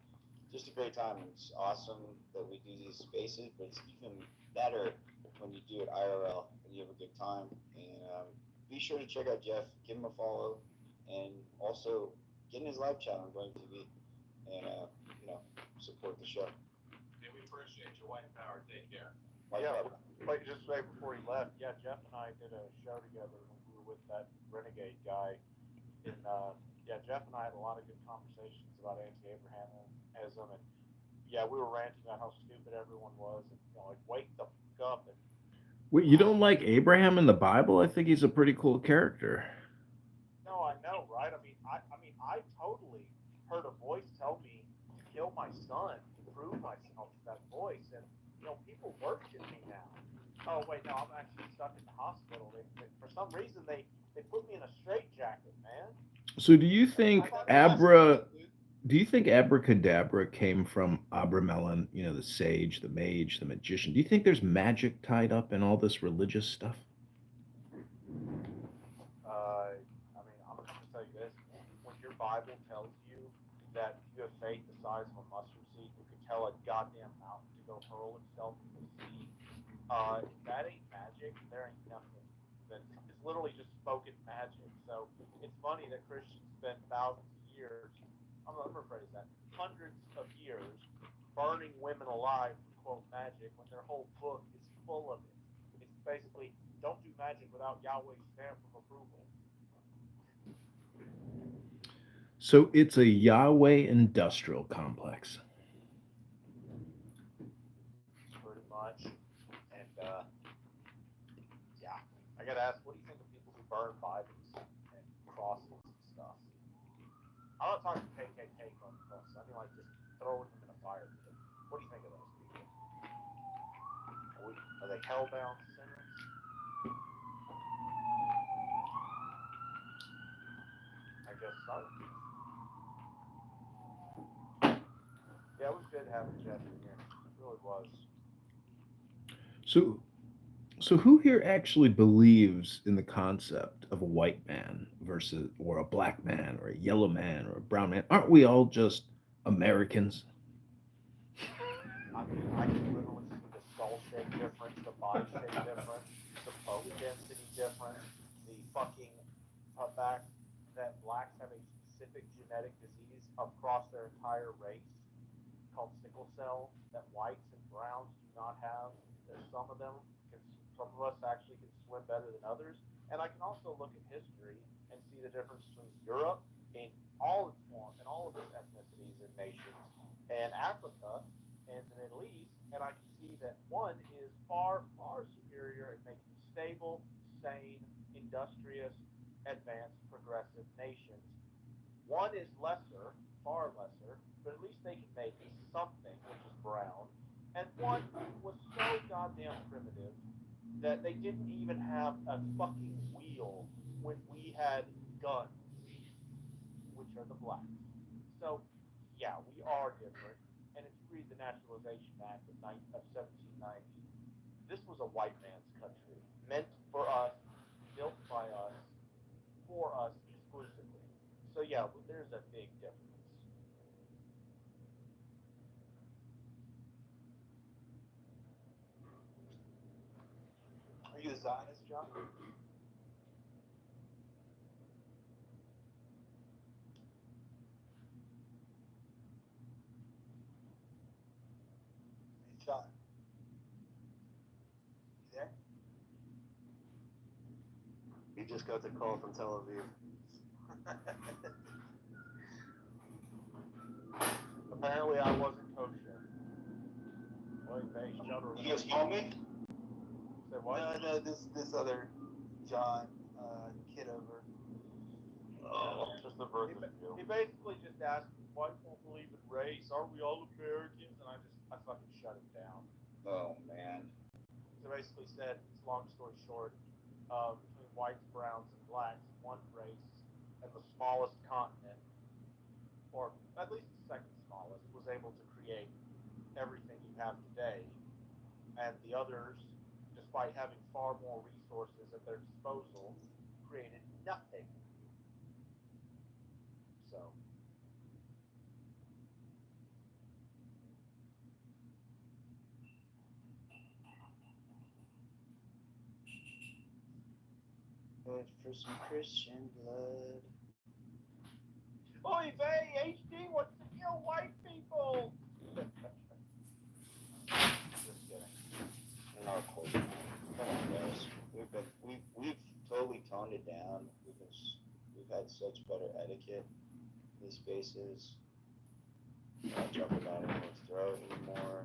just a great time. It's awesome that we do these spaces, but it's even better when you do it IRL and you have a good time. And be sure to check out Jeff, give him a follow, and also get in his live chat on Going TV and support the show. And we appreciate your white power. Take care. Like just right before he left, Jeff and I did a show together when we were with that renegade guy. And Jeff and I had a lot of good conversations about anti-Abrahamism, and we were ranting about how stupid everyone was, and like wake the fuck up. And Wait, you don't like Abraham in the Bible? I think he's a pretty cool character. no, I know, right? I mean, I totally heard a voice tell me to kill my son, to prove myself to that voice, and people worship me now. Oh wait, no, I'm actually stuck in the hospital. They for some reason they put me in a straitjacket, man. So do you think abracadabra came from Abramelin, the sage, the mage, the magician? Do you think there's magic tied up in all this religious stuff? I mean, I'm just gonna tell you this: when your Bible tells you that you have faith the size of a mustard seed, you can tell a goddamn mountain to go hurl itself into the sea. That ain't magic. There ain't nothing. It's literally just spoken magic. So it's funny that Christians spend thousands of years, I'm gonna rephrase that, hundreds of years burning women alive for quote magic when their whole book is full of it. It's basically don't do magic without Yahweh's stamp of approval. So it's a Yahweh industrial complex. Pretty much. And I gotta ask, what do you think of people who burn Bibles and crosses and stuff? I'm not talking KKK folks. I mean, like just throwing them in a fire pit. What do you think of those people? Are they hellbound sinners? I guess so. Yeah, it was good having Jeff in here. It really was. So who here actually believes in the concept of a white man or a black man or a yellow man or a brown man? Aren't we all just Americans? I mean, I can literally see the skull shape difference, the body shape difference, the bone density difference, the fucking fact that blacks have a specific genetic disease across their entire race called sickle cell that whites and browns do not have. There's some of us actually can swim better than others. And I can also look at history and see the difference between Europe in all its forms and all of its ethnicities and nations and Africa and the Middle East, and I can see that one is far, far superior at making stable, sane, industrious, advanced, progressive nations. One is lesser, far lesser, but at least they can make something, which is brown. And one was so goddamn primitive that they didn't even have a fucking wheel when we had guns, which are the blacks. So, yeah, we are different. And if you read the Naturalization Act of 1790, this was a white man's country, meant for us, built by us, for us exclusively. So, yeah, there's a big difference. Zionist, John? Hey, John. You there? He just got the call from Tel Aviv. Apparently, I wasn't kosher. You just called me? Say what? No, this other John, Kitover. Oh, just the birth of you. He basically just asked, why don't believe in race? Aren't we all Americans? And I fucking shut him down. Oh, man. So basically said, long story short, between whites, browns, and blacks, one race and the smallest continent, or at least the second smallest, was able to create everything you have today. And the others, despite having far more resources at their disposal, created nothing. So. Good for some Christian blood. Oy vey, HD wants to kill white people! Just kidding. No, cool. Come on, guys. We've totally toned it down. We've had such better etiquette in these spaces. Not jumping down anyone's throat anymore.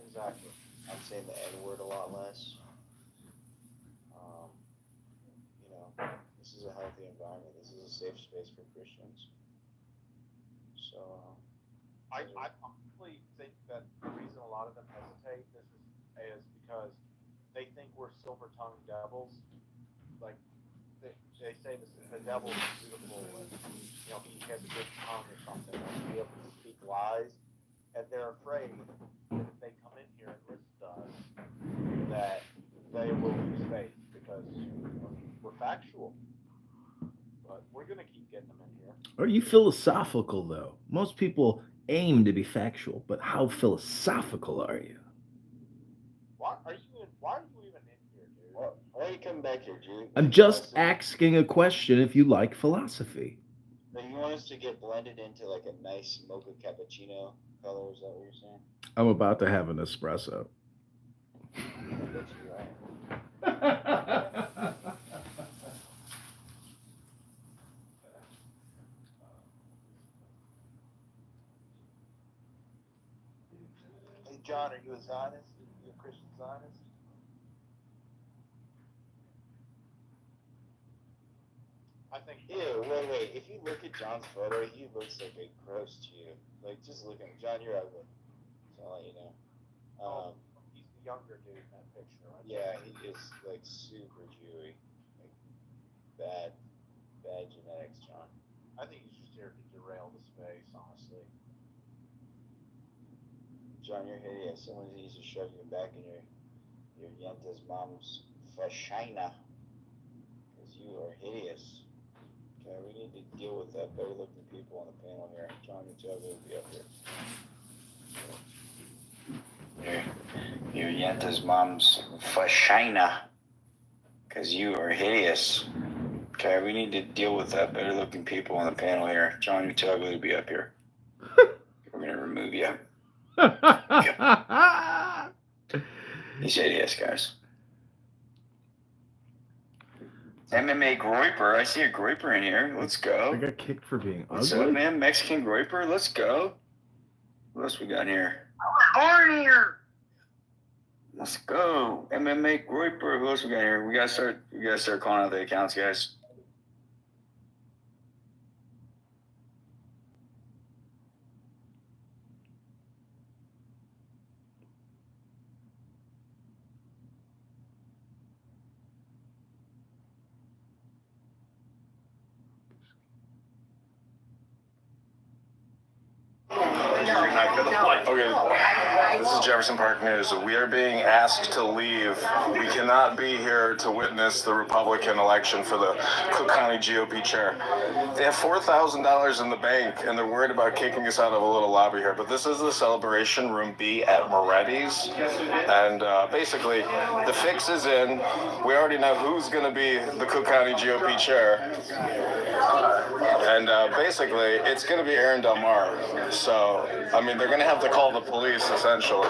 Exactly. I'm saying the N word a lot less. This is a healthy environment. This is a safe space for Christians. So, I honestly think that the reason a lot of them hesitate is because they think we're silver-tongued devils. Like they say the devil is beautiful, and he has a good tongue or something, and be able to speak lies, and they're afraid that if they come in here and listen to us, that they will lose faith because we're factual. But we're gonna keep getting them in here. Are you philosophical, though? Most people aim to be factual, but how philosophical are you? Why are you even in here, dude? Why are you coming back here, Jude? I'm just asking a question if you like philosophy. So you want us to get blended into like a nice mocha cappuccino color? Is that what you're saying? I'm about to have an espresso. I bet you are. Hey, John, are you a Zionist? Are you a Christian Zionist? I think. Ew, wait. If you look at John's photo, he looks like a gross Jew. Like, just look at him. John, you're ugly. So I'll let you know. He's the younger dude in that picture, right? Yeah, he is, like, super Jewy. Like, bad genetics, John. I think he's just here to derail the space, honestly. John, you're hideous. Someone needs to shove you back in your Yenta's mom's vagina. Because you are hideous. Okay, we need to deal with that better looking people on the panel here. John, your tail will be up here. Your Yenta's mom's vagina. Because you are hideous. Okay, we need to deal with that better looking people on the panel here. John, your tail will be up here. We're going to remove you. He's hideous, guys. MMA Groiper. I see a Groiper in here. Let's go. I got kicked for being What's ugly? up, man? Mexican Groiper. Let's go. What else we got here? Born here. Let's go. MMA Groiper. Who else we got here? We gotta start calling out the accounts, guys. Okay, this is Jefferson Park News. We are being asked to leave. We cannot be here to witness the Republican election for the Cook County GOP chair. They have $4,000 in the bank, and they're worried about kicking us out of a little lobby here. But this is the Celebration Room B at Moretti's, and basically, the fix is in. We already know who's going to be the Cook County GOP chair, and basically, it's going to be Aaron Del Mar. So, I mean, they're going to have to call the police, essentially.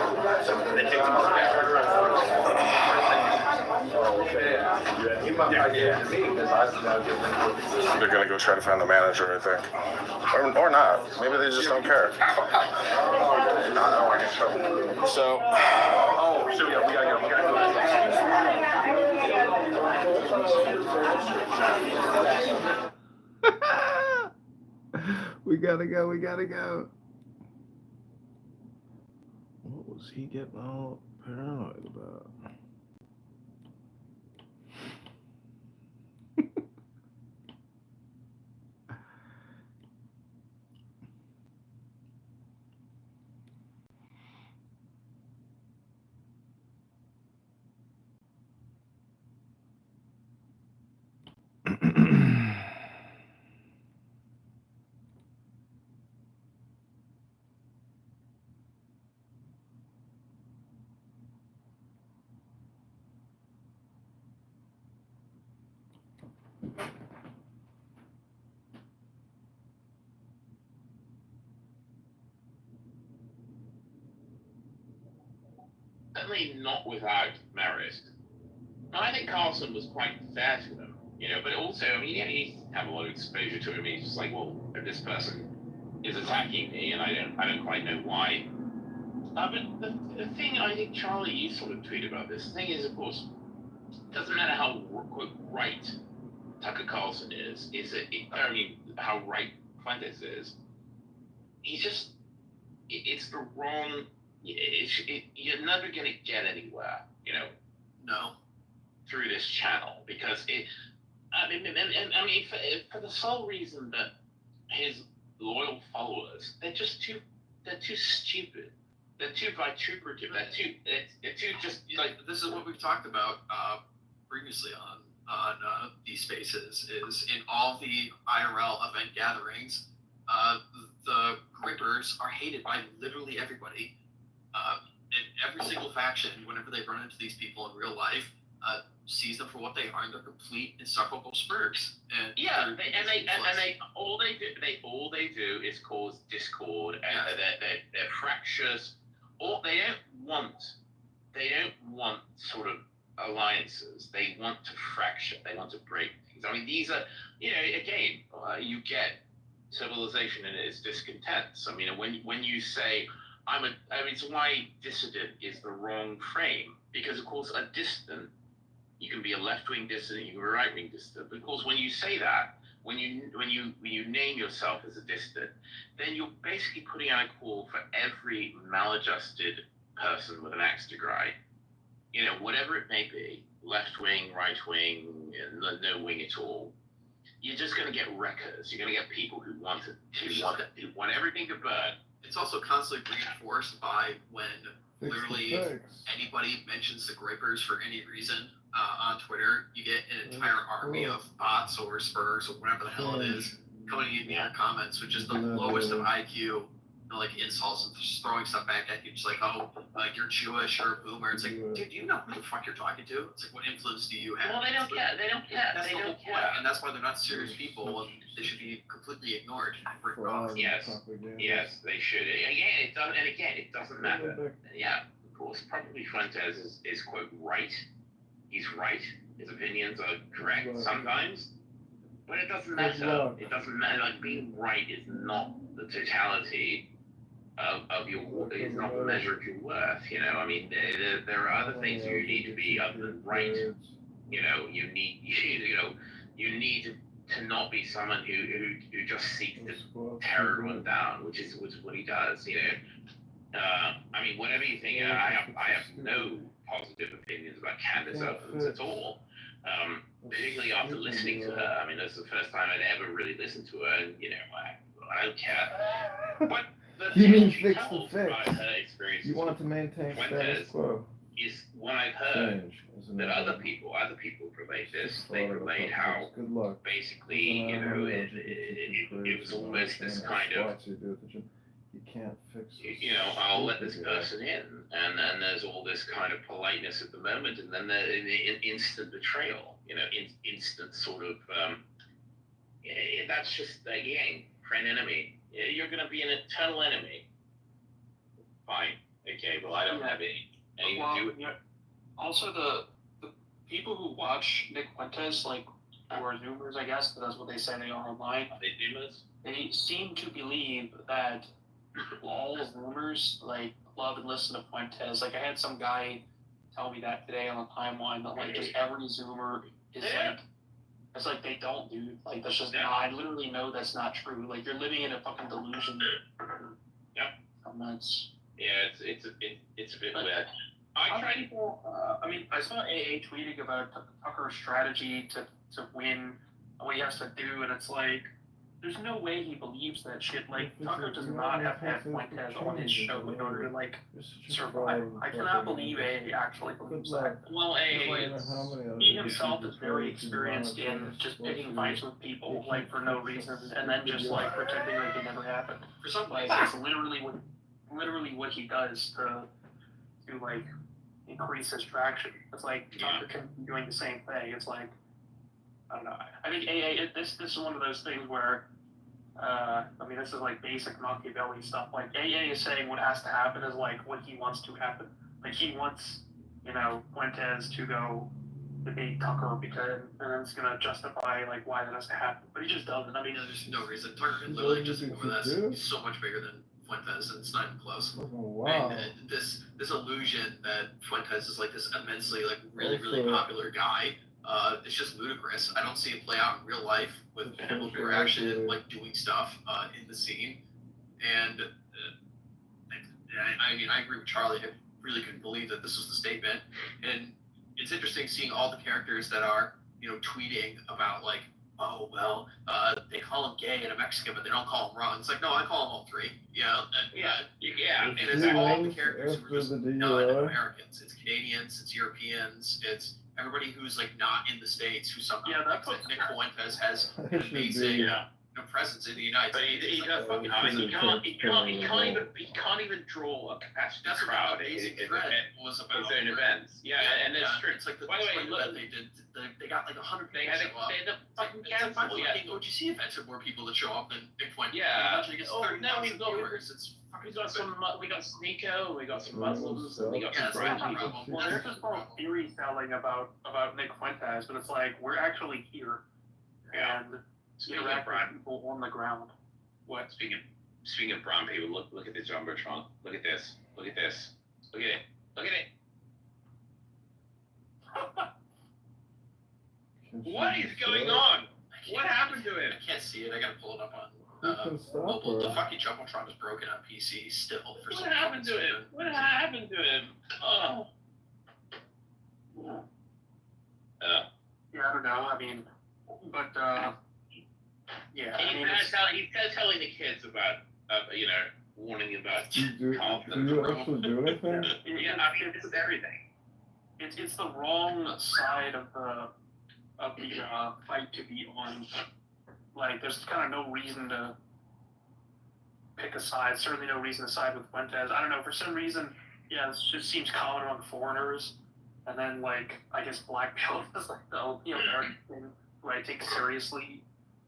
They're going to go try to find the manager, I think. Or not. Maybe they just don't care. So, we gotta go. What was he getting all paranoid about? Certainly not without merit. I think Carlson was quite fair to them, but also, I mean, he needs to have a lot of exposure to him. He's just like, well, this person is attacking me, and I don't quite know why. But the thing, I think, Charlie, you sort of tweeted about this. The thing is, of course, it doesn't matter how, quote, right Tucker Carlson is how right Fuentes is. He's just, it's the wrong, you're never going to get anywhere, no, through this channel, because for the sole reason that his loyal followers, they're too stupid. They're too vituperative. They're too just like. This is what we've talked about previously on these spaces. Is in all the IRL event gatherings, the grippers are hated by literally everybody. In every single faction, whenever they run into these people in real life, sees them for what they are, and they're complete insufferable spurgs. And all they do is cause discord, and they're fractious. Or they don't want sort of alliances. They want to fracture. They want to break things. I mean, these are, again, you get civilization and its discontents. I mean, when you say, it's why dissident is the wrong frame, because of course a dissident, you can be a left-wing dissident, you can be a right-wing dissident. But of course, when you say that, when you name yourself as a dissident, then you're basically putting out a call for every maladjusted person with an axe to grind. Whatever it may be, left-wing, right-wing, no wing at all. You're just going to get wreckers. You're going to get people who want everything to burn. It's also constantly reinforced by when literally anybody mentions the grippers for any reason on Twitter, you get an entire army of bots or spurs or whatever the hell it is coming in your comments, which is the lowest of IQ, like insults and just throwing stuff back at you, just like, you're Jewish, you're a boomer. It's like, dude, do you know who the fuck you're talking to? It's like, what influence do you have? Well, they don't care. That's the whole point, and that's why they're not serious people, and they should be completely ignored. Yes, they should. Again, it doesn't matter. Yeah, of course, probably Fuentes is quote right. He's right. His opinions are correct sometimes, but it doesn't matter. It doesn't matter. Like, being right is not the totality of your worth. Is not the measure of your worth. I mean, there are other things you need to be other than right. You need to not be someone who just seeks to tear everyone down, which is what he does. I mean, whatever you think, I have no positive opinions about Candace Owens at all. Particularly after listening to her. I mean, that's the first time I'd ever really listened to her, and I don't care. But You tale mean she fix the tells fix. about her experiences You want with to maintain status Fuentes quo. is when I've heard Change is that another. other people relate this. Just They thought of relate it, how good luck. basically, Doesn't you matter how know, many it was almost this kind of, squats you do at the gym. You can't fix it. you know, I'll let this person in, and there's all this kind of politeness at the moment, and then the instant betrayal, you know, instant sort of, that's just, again, friend enemy. You're going to be an eternal enemy. Fine. Okay, well, I don't have anything to do with it. Also, the people who watch Nick Fuentes, like, who are Zoomers, I guess, but that's what they say they are online. Are they Zoomers? They seem to believe that all Zoomers, like, love and listen to Fuentes. Like, I had some guy tell me that today on the timeline that, like, just every Zoomer is, like, it's like they don't, dude. Like, that's just not, I literally know that's not true. Like, you're living in a fucking delusion. Yep. I'm nuts. Yeah, it's a bit weird. I saw AA tweeting about Tucker's strategy to win, what he has to do, and it's like, there's no way he believes that shit. Like, Tucker does not have to have Fuentes on his show in order to, like, survive. I cannot believe AA actually believes that. Well, He himself is very experienced in just picking fights with people, like, for no reason, and then just, like, pretending like it never happened. For some guys, it's literally what he does to like, increase his traction. It's like Tucker can be doing the same thing. It's like, I don't know. I think AA, this is one of those things where, this is like basic Machiavelli stuff. Like, AA is saying what has to happen is like what he wants to happen. Like, he wants, you know, Fuentes to go debate Tucker because, and then it's gonna justify like why that has to happen. But he just doesn't. I mean, there's no reason. Tucker can literally just ignore that. He's so much bigger than Fuentes, and it's not even close. Wow. And this illusion that Fuentes is like this immensely like really popular guy, it's just ludicrous. I don't see it play out in real life with people who are actually like doing stuff in the scene. And I agree with Charlie. I really couldn't believe that this was the statement. And it's interesting seeing all the characters that are, you know, tweeting about like, oh, well, they call him gay and a Mexican, but they don't call him wrong. It's like, no, I call him all three. And it's all the characters who are just non-Americans. It's Canadians, it's Europeans, it's everybody who's like not in the States who somehow thinks that Nick Fuentes has an amazing presence in the United States. He can't even draw a capacity crowd. Amazing thread was about his own events. Yeah, and it's true. It's like the by the way, look, that they did. They got like 100 people. They had a fucking cancel. Would you see events of more people that show up than Nick Fuentes? Yeah. Now we've got viewers. It's we got Sneeko, we got some Muslims, and we got some that's brown no people. problem. Well, there's this whole theory selling about Nick Fuentes, but it's like, we're actually here. Yeah. And Speaking of interacting brown, with people on the ground. what? Speaking of brown people, look at the jumbotron. Look at this. Look at this. Look at it. Look at it. What is going on? What happened to it? I can't see it. I gotta pull it up on mobile. The fucking jumbotron is broken on PC still. For What happened to him? What happened to him? Oh. Yeah, I don't know. I mean, but yeah. He's telling the kids about, warning about confidence. Do you actually do anything? Yeah, I mean, this is everything. It's the wrong side of the fight to be on. Like, there's kind of no reason to pick a side. Certainly no reason to side with Fuentes. I don't know, for some reason, yeah, this just seems common among foreigners. And then, like, I guess black people is like the American thing who I take seriously.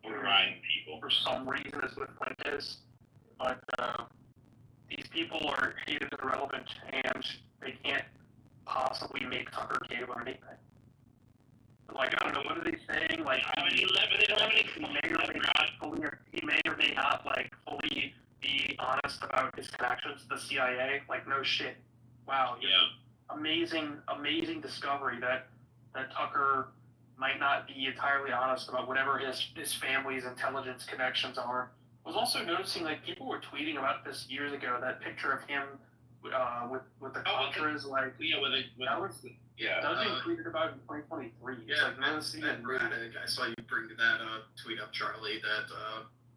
Right, people. For some reason, is with Fuentes. But these people are hated and irrelevant, and they can't possibly make Tucker gay or anything. Like, I don't know, what are they saying? Like, he may or may not, like, fully be honest about his connections to the CIA. Like, no shit. Wow. Yeah. Amazing discovery that Tucker might not be entirely honest about whatever his family's intelligence connections are. I was also noticing, like, people were tweeting about this years ago, that picture of him with the Contras, like, that was being tweeted about in 2023. Yeah, it's like, noticing and Brad, I saw you bring that tweet up, Charlie, that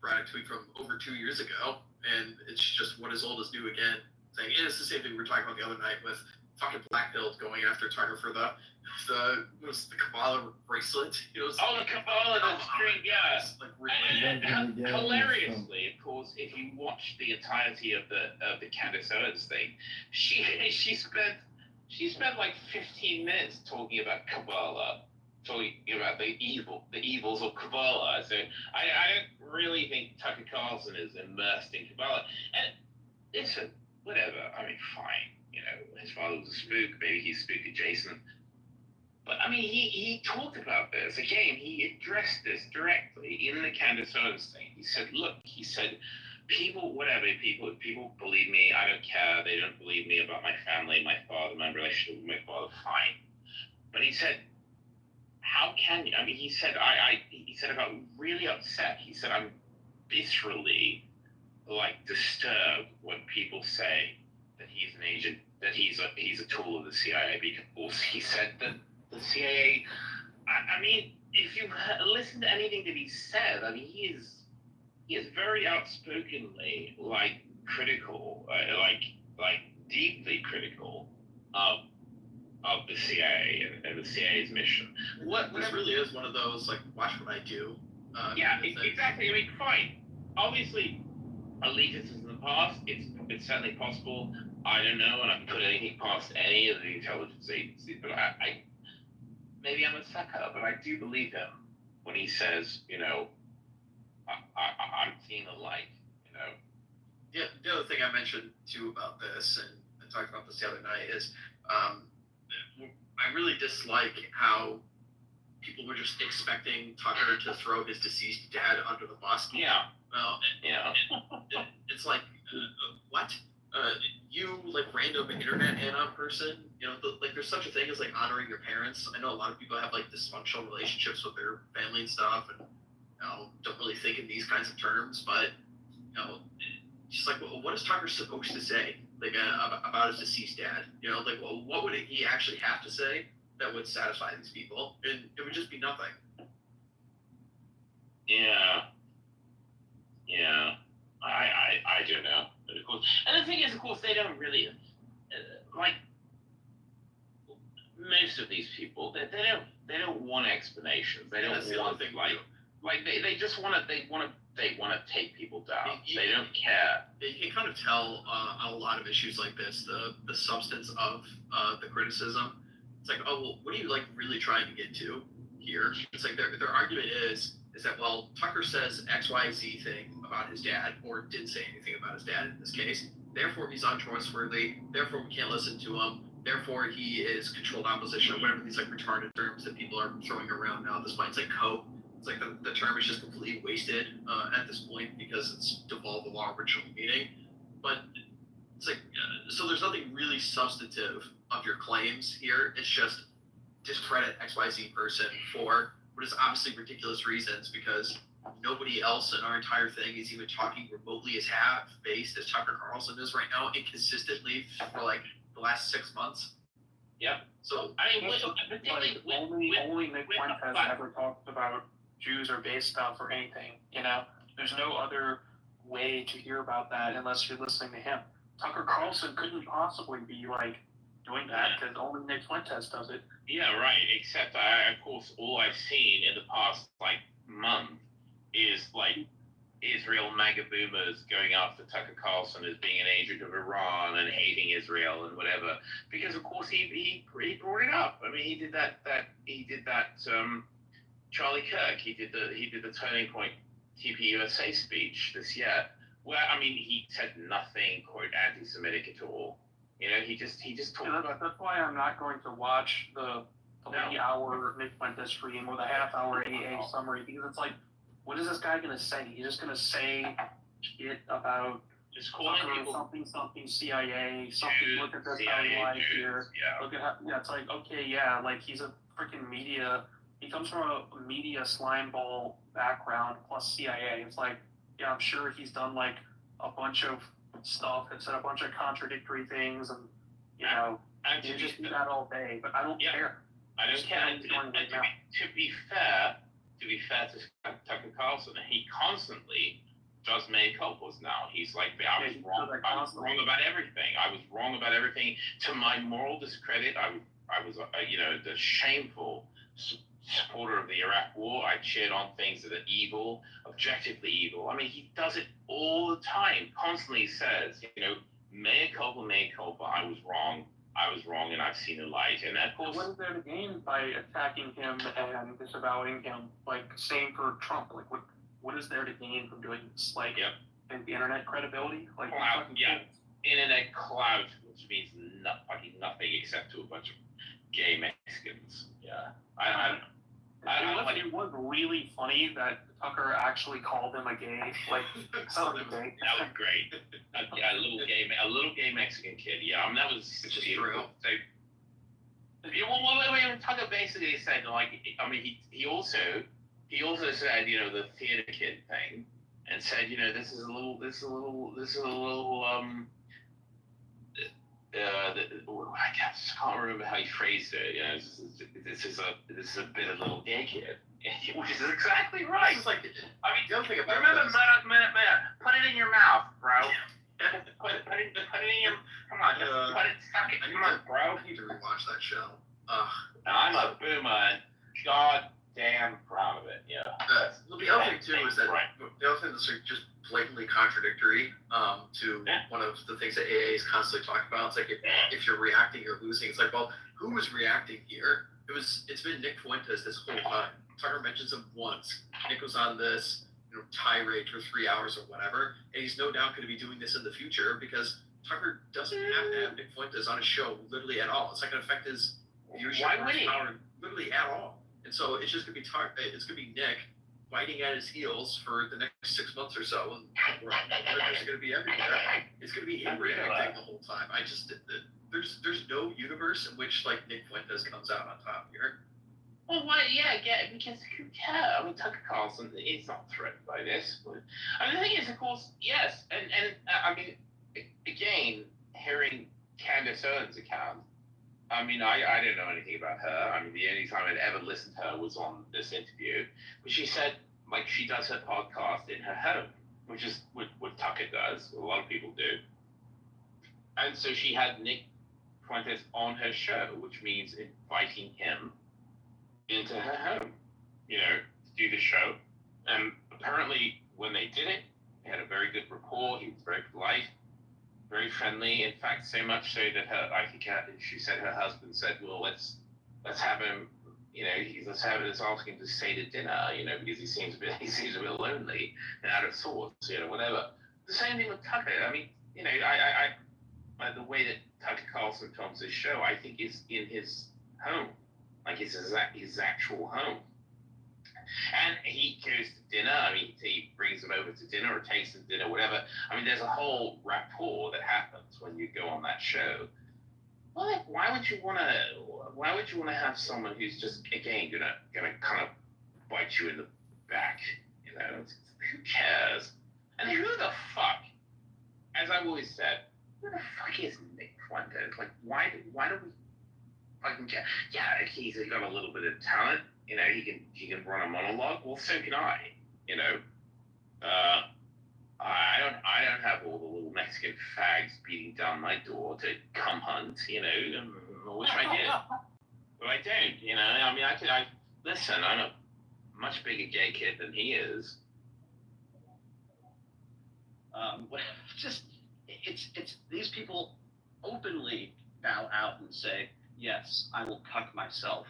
Brad tweet from over 2 years ago, and it's just what is old is new again thing. And it's the same thing we were talking about the other night with fucking Black Hill going after Tucker for the Kabbalah bracelet. You know, the Kabbalah, the string, yeah. Like, really, Hilariously, of course, if you watch the entirety of the Candace Owens thing, she spent like 15 minutes talking about Kabbalah, talking about the evils of Kabbalah. So I don't really think Tucker Carlson is immersed in Kabbalah. And listen, whatever. I mean, fine. You know, his father was a spook. Maybe he's spook adjacent. But I mean, he talked about this again. He addressed this directly in the Candace Owens thing. He said, "Look," he said, "people believe me. I don't care. They don't believe me about my family, my father, my relationship with my father. Fine." But he said, "How can you?" I mean, he said, he said, "I got really upset." He said, "I'm viscerally like disturbed when people say that he's an agent, that he's a tool of the CIA." Because he said that the CIA, I mean, if you listen to anything that he said, I mean, he is very outspokenly like critical, like deeply critical of the CIA and the CIA's mission. This really is one of those like watch what I do. Yeah, exactly. I mean, fine. Obviously, allegiances in the past, it's certainly possible. I don't know, and I can put anything past any of the intelligence agencies, but I maybe I'm a sucker, but I do believe him when he says, you know, I'm seeing the light, you know. Yeah, the other thing I mentioned too about this, and I talked about this the other night, is I really dislike how people were just expecting Tucker to throw his deceased dad under the bus. Yeah. Well, it's like, what? You, like, random internet anon person, you know, like, there's such a thing as, like, honoring your parents. I know a lot of people have, like, dysfunctional relationships with their family and stuff, and, you know, don't really think in these kinds of terms, but, you know, just like, well, what is Tucker supposed to say, like, about his deceased dad? You know, like, well, what would he actually have to say that would satisfy these people? And it would just be nothing. Yeah. I don't know. But of course, and the thing is, of course, they don't really like most of these people. They don't want explanations. They don't want they just want to take people down. They don't care. You can kind of tell on a lot of issues like this the substance of the criticism. It's like, oh well, what are you like really trying to get to here? It's like their argument is that, well, Tucker says XYZ thing about his dad, or didn't say anything about his dad in this case, therefore he's untrustworthy, therefore we can't listen to him, therefore he is controlled opposition, or whatever these like retarded terms that people are throwing around now at this point. It's like cope. It's like the term is just completely wasted at this point because it's devolved of our original meaning. But it's like, so there's nothing really substantive of your claims here. It's just discredit XYZ person for what is obviously ridiculous reasons, because nobody else in our entire thing is even talking remotely as half-based as Tucker Carlson is right now, and consistently for like the last 6 months. Yeah. So I mean, only Nick Fuentes ever talked about Jews or base stuff or anything. You know, there's no other way to hear about that unless you're listening to him. Tucker Carlson couldn't possibly be like doing that because only Nick Fuentes does it. Yeah, right. Except of course, all I've seen in the past like month is like Israel MAGA boomers going after Tucker Carlson as being an agent of Iran and hating Israel and whatever. Because of course he brought it up. I mean, he did that Charlie Kirk. He did the Turning Point TPUSA speech this year, where I mean he said nothing quote anti-Semitic at all. You know, he just talked about. That's why I'm not going to watch the 3-hour Nick Fuentes stream or the half-hour AA summary, because it's like, what is this guy gonna say? He's just gonna say shit about just calling people something CIA, something. Look at this how he lied here. Look at how. Yeah, it's like, okay, yeah, like he's a freaking media. He comes from a media slime ball background plus CIA. It's like, yeah, I'm sure he's done like a bunch of stuff and said a bunch of contradictory things, and you know, you just do that all day. But I don't care. I don't care. And to be fair to Tucker Carlson, he constantly does mea culpas now. He's like, I was wrong about everything. I was wrong about everything. To my moral discredit, I was the shameful supporter of the Iraq War. I cheered on things that are evil, objectively evil. I mean, he does it all the time. Constantly says, mea culpa, I was wrong, and I've seen the light. And of course, what is there to gain by attacking him and disavowing him? Like, same for Trump. Like, what is there to gain from doing this? Like, the internet credibility? Like, clout, internet clout, which means fucking nothing except to a bunch of gay Mexicans. Yeah, it was really funny that Tucker actually called him a gay. Like, that was great. A little gay Mexican kid. Yeah, I mean, that was just true. Tucker basically said, like, I mean, he also said, the theater kid thing, and said, this is a little I can't remember how he phrased it. This is a bit of little gay kid, which is exactly right. It's like, I mean, don't think about it. Remember, put it in your mouth, bro. put it in your. Come on, just put it. Stuck it. Come on, bro. I need to rewatch that show. I'm a boomer and goddamn proud of it. Yeah. The other thing too is that the other thing that's just blatantly contradictory to one of the things that AA is constantly talking about. It's like if you're reacting, you're losing. It's like, well, who was reacting here? It's been Nick Fuentes this whole time. Tucker mentions him once. Nick was on this tirade for 3 hours or whatever, and he's no doubt going to be doing this in the future because Tucker doesn't have to have Nick Fuentes on his show literally at all. It's not going to affect his viewership or his power literally at all. And so it's just going to be it's going to be Nick biting at his heels for the next 6 months or so, and it's going to be everywhere. It's going to be him reacting the whole time. There's no universe in which like Nick Fuentes comes out on top here. Well, why? Yeah, because who cares? I mean, Tucker Carlson is not threatened by this. But, I mean, the thing is, of course, yes, and I mean, again, hearing Candace Owens' account. I mean, I didn't know anything about her. I mean, the only time I'd ever listened to her was on this interview. But she said, like, she does her podcast in her home, which is what Tucker does. A lot of people do. And so she had Nick Fuentes on her show, which means inviting him into her home, to do the show. And apparently, when they did it, they had a very good rapport. He was very polite, very friendly. In fact, so much so that she said her husband said, "Well, let's have him. Let's ask him to stay to dinner. Because he seems a bit lonely and out of sorts. Whatever." The same thing with Tucker. I mean, the way that Tucker Carlson films his show, I think is in his home. Like his actual home. And he goes to dinner. I mean, he brings him over to dinner or takes him to dinner, whatever. I mean, there's a whole rapport that happens when you go on that show. Well, why would you want to have someone who's just again gonna kind of bite you in the back? Who cares? And who the fuck? As I've always said, who the fuck is Nick Fuentes? Like, why do we? He's got a little bit of talent. He can run a monologue. Well, so can I. I don't have all the little Mexican fags beating down my door to come hunt. I wish I did, but I don't. I mean, I listen. I'm a much bigger gay kid than he is. It's these people openly bow out and say, yes, I will cuck myself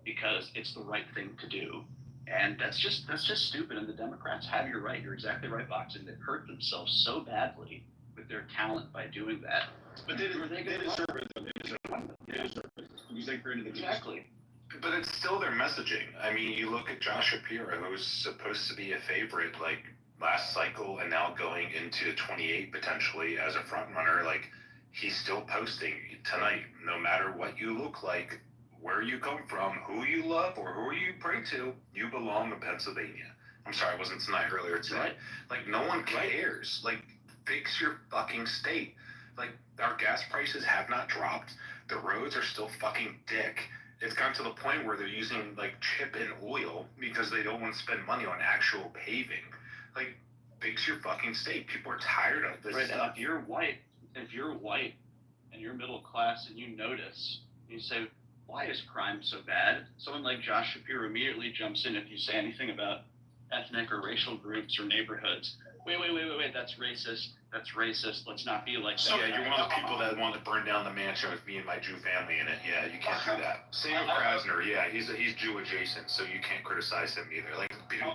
because it's the right thing to do. And that's just stupid. And the Democrats have your right. You're exactly right, Box. And they hurt themselves so badly with their talent by doing that. But they deserve it. They deserve it. Because they created the Exactly. But it's still their messaging. I mean, you look at Josh Shapiro, who was supposed to be a favorite, like, last cycle and now going into 28 potentially as a front runner, like, he's still posting tonight, no matter what you look like, where you come from, who you love, or who you pray to, you belong to Pennsylvania. I'm sorry, it wasn't tonight, earlier today. Right. Like, no one cares. Like, fix your fucking state. Like, our gas prices have not dropped. The roads are still fucking dick. It's gotten to the point where they're using, like, chip and oil because they don't want to spend money on actual paving. Like, fix your fucking state. People are tired of this Right, and stuff. if you're white and you're middle class and you notice, you say, why is crime so bad? Someone like Josh Shapiro immediately jumps in if you say anything about ethnic or racial groups or neighborhoods. Wait, that's racist. Let's not be like that. So, yeah, you're one of the people that want to burn down the mansion with me and my Jew family in it. Yeah, you can't do that. Same with Krasner. Yeah, he's Jew adjacent, so you can't criticize him either. Like, people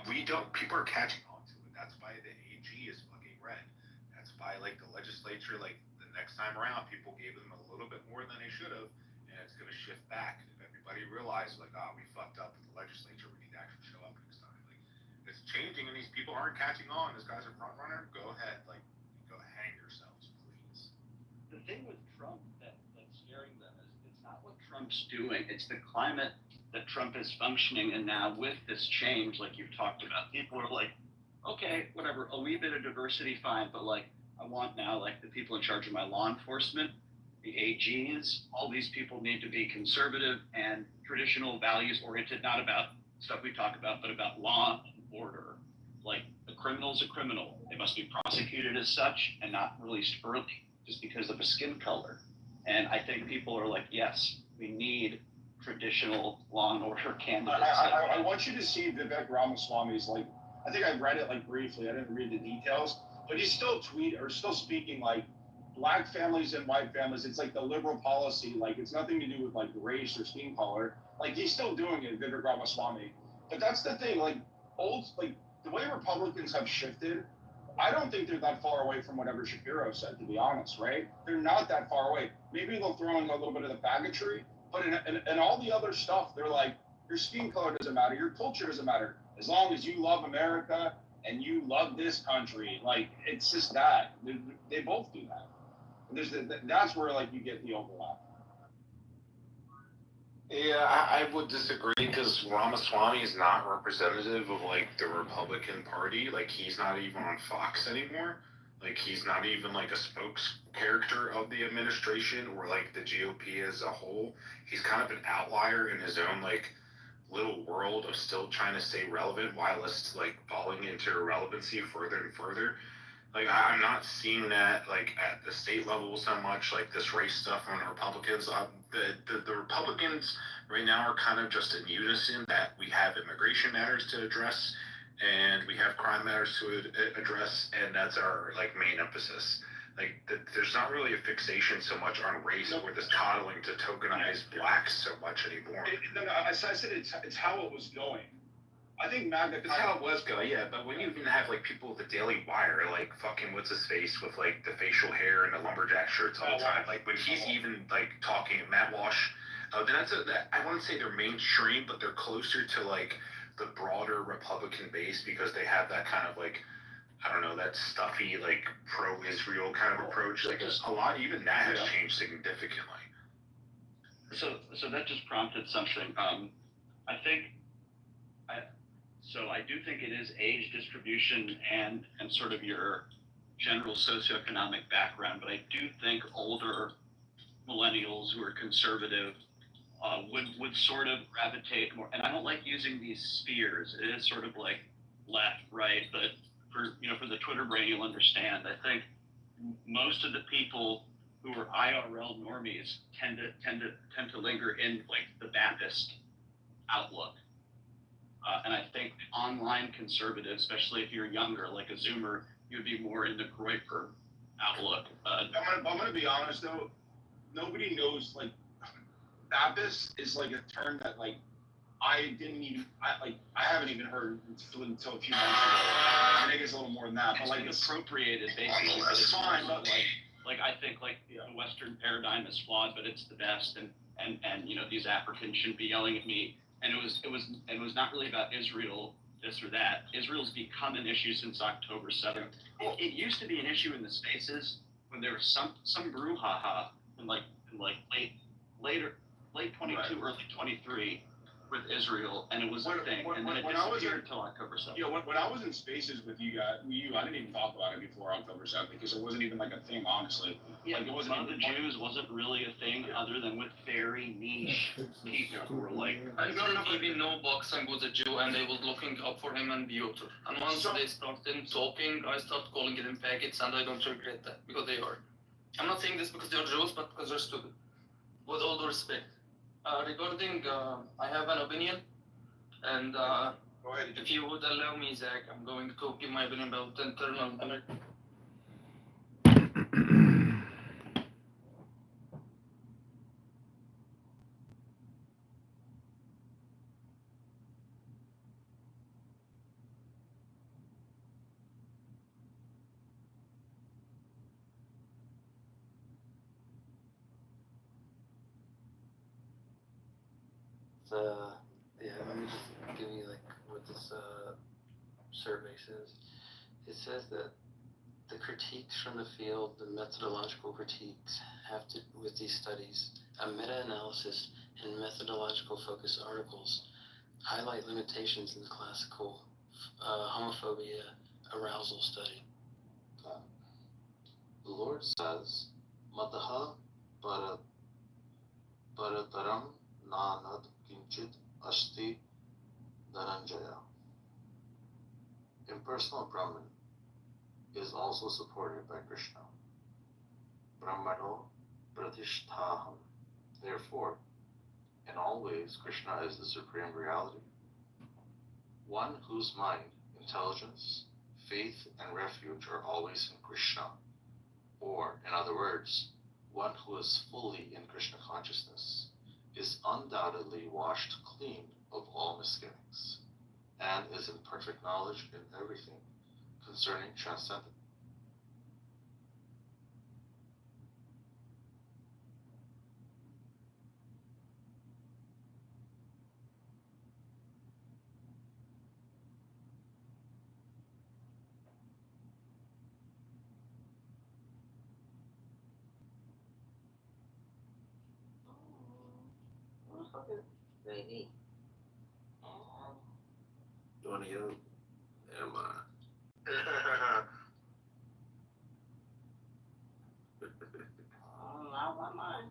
are catching on to it. That's why the AG is fucking red. That's why, like, the legislature, like, the next time around, people gave them a little bit more than they should have, and it's going to shift back. If everybody realizes, like, we fucked up with the legislature, we need to actually show up next time. Like, it's changing, and these people aren't catching on. This guy's a front runner. Go ahead, like, go hang yourselves, please. The thing with Trump that's scaring them is it's not what Trump's doing, it's the climate that Trump is functioning in now with this change, like you've talked about. People are like, okay, whatever, a wee bit of diversity, fine, but like, I want now, like, the people in charge of my law enforcement, the AGs, all these people need to be conservative and traditional values oriented, not about stuff we talk about, but about law and order. Like, a criminal's a criminal. They must be prosecuted as such and not released early just because of a skin color. And I think people are like, yes, we need traditional law and order candidates. I want you to see Vivek Ramaswamy's, like, I think I read it like briefly. I didn't read the details, but he's still speaking like black families and white families. It's like the liberal policy. Like, it's nothing to do with like race or skin color. Like, he's still doing it, Vivek Ramaswamy. But that's the thing. Like, the way Republicans have shifted, I don't think they're that far away from whatever Shapiro said, to be honest, right? They're not that far away. Maybe they'll throw in a little bit of the faggotry, but in all the other stuff, they're like, your skin color doesn't matter, your culture doesn't matter, as long as you love America and you love this country. Like, it's just that. They both do that. That's where, like, you get the overlap. Yeah, I would disagree because Ramaswamy is not representative of like the Republican Party. Like, he's not even on Fox anymore. Like, he's not even like a spokes character of the administration or like the GOP as a whole. He's kind of an outlier in his own like little world of still trying to stay relevant while it's like falling into irrelevancy further and further. Like, I'm not seeing that like at the state level so much, like this race stuff on the Republicans. The Republicans right now are kind of just in unison that we have immigration matters to address and we have crime matters to address, and that's our like main emphasis. Like, there's not really a fixation so much on race or this coddling to tokenize blacks so much anymore. I said it's how it was going. I think MAGA. It's how it was going, yeah. But when you even have like people with the Daily Wire, like fucking what's his face with like the facial hair and the lumberjack shirts all the time, like when he's even like talking Matt Walsh, then I wouldn't say they're mainstream, but they're closer to like the broader Republican base because they have that kind of like, I don't know, that stuffy like pro-Israel kind of approach. Like, a lot, even that has changed significantly. So that just prompted something. I do think it is age distribution and sort of your general socioeconomic background, but I do think older millennials who are conservative would sort of gravitate more. And I don't like using these spheres. It is sort of like left, right, but for the Twitter brain, you'll understand. I think most of the people who are IRL normies tend to linger in like the Baptist outlook. And I think online conservatives, especially if you're younger, like a Zoomer, you'd be more in the Groyper outlook. I'm gonna be honest though, nobody knows, like, Baptist is like a term that like I haven't even heard until a few months ago. I think it's a little more than that, but like it's appropriated basically. That's fine, but like I think like the Western paradigm is flawed, but it's the best, and these Africans shouldn't be yelling at me. And it was not really about Israel, this or that. Israel's become an issue since October 7th. It used to be an issue in the spaces when there was some brouhaha in late 22, early 23, with Israel, and it was a thing, and then it when I was disappeared until October 7th. Yeah, when I was in spaces with you guys, I didn't even talk about it before October 7th because it wasn't even like a thing, honestly. Yeah, Like it wasn't among the Jews wasn't really a thing other than with very niche people who were like, I don't even know Boxing was a Jew, and I was looking up for him on YouTube. And once they started talking, I started calling them faggots, and I don't regret that, because they are. I'm not saying this because they are Jews, but because they're stupid. With all due respect. Regarding, I have an opinion, and if you would allow me, Zach, I'm going to give my opinion about internal. Let me just give you like what this survey says. It says that the critiques from the field, the methodological critiques, have to with these studies, a meta-analysis and methodological focus articles highlight limitations in the classical homophobia arousal study. The Lord says, Mataha Barataram Nanad Kinchit Asti Dhananjaya. Impersonal Brahman is also supported by Krishna. Brahmano Pratishtaham. Therefore, in all ways, Krishna is the supreme reality. One whose mind, intelligence, faith, and refuge are always in Krishna. Or, in other words, one who is fully in Krishna consciousness is undoubtedly washed clean of all misgivings and is in perfect knowledge in everything concerning transcendence. Baby. Johnny O. Emma. Not my mind.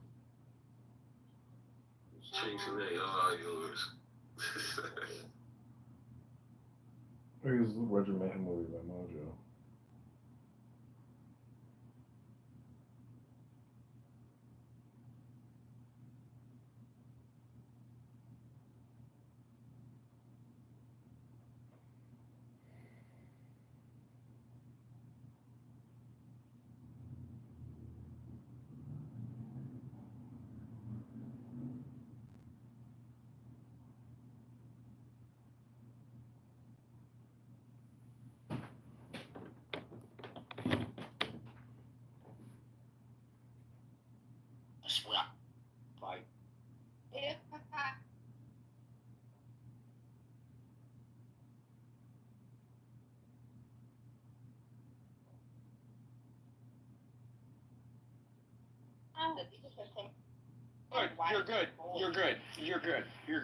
Chasing they are yours. I think it's the Roger Mayhem movie by Mojo. Bye. Good. You're good. You're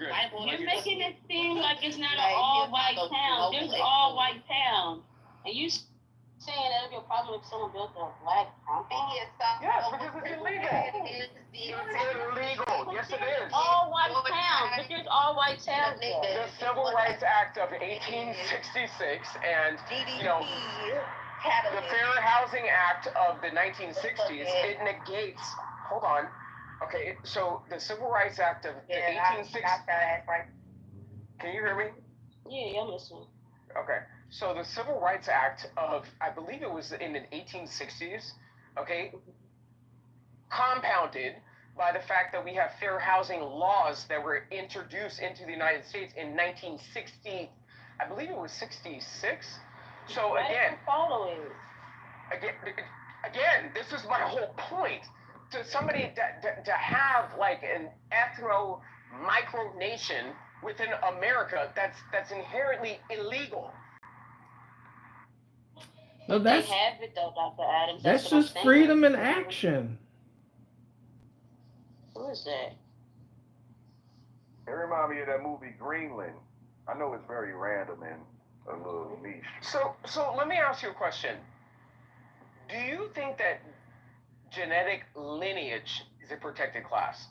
making it seem like it's not an all-white town. There's all-white town. And you saying that would be a problem if someone built a black compound? Yes, because it's illegal. It's illegal. Yes, it is. All-white town. But there's all-white town. The Civil Rights Act of 1866 and, the Fair Housing Act of the 1960s, it negates, hold on. Okay, so the Civil Rights Act of the 1860s. Can you hear me? Yeah, I'm listening. Okay, so the Civil Rights Act of, I believe it was in the 1860s, okay, compounded by the fact that we have fair housing laws that were introduced into the United States in 1960, I believe it was 66. So again, this is my whole point. To somebody to have like an ethno micronation within America, that's inherently illegal. No, that's they have it though, Dr. Adams. That's just freedom in action. Who is that? It reminds me of that movie Greenland. I know it's very random and a little niche. So let me ask you a question. Do you think that genetic lineage is a protected class?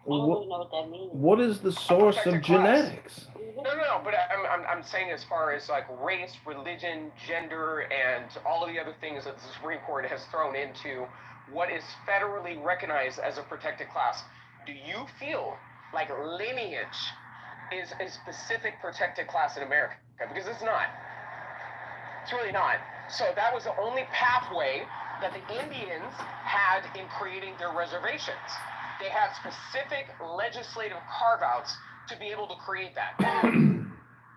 I don't really know what that means. What is the source of genetics? No, but I'm saying as far as like race, religion, gender, and all of the other things that the Supreme Court has thrown into what is federally recognized as a protected class. Do you feel like lineage is a specific protected class in America? Because it's not. It's really not. So that was the only pathway that the Indians had in creating their reservations. They had specific legislative carve-outs to be able to create that.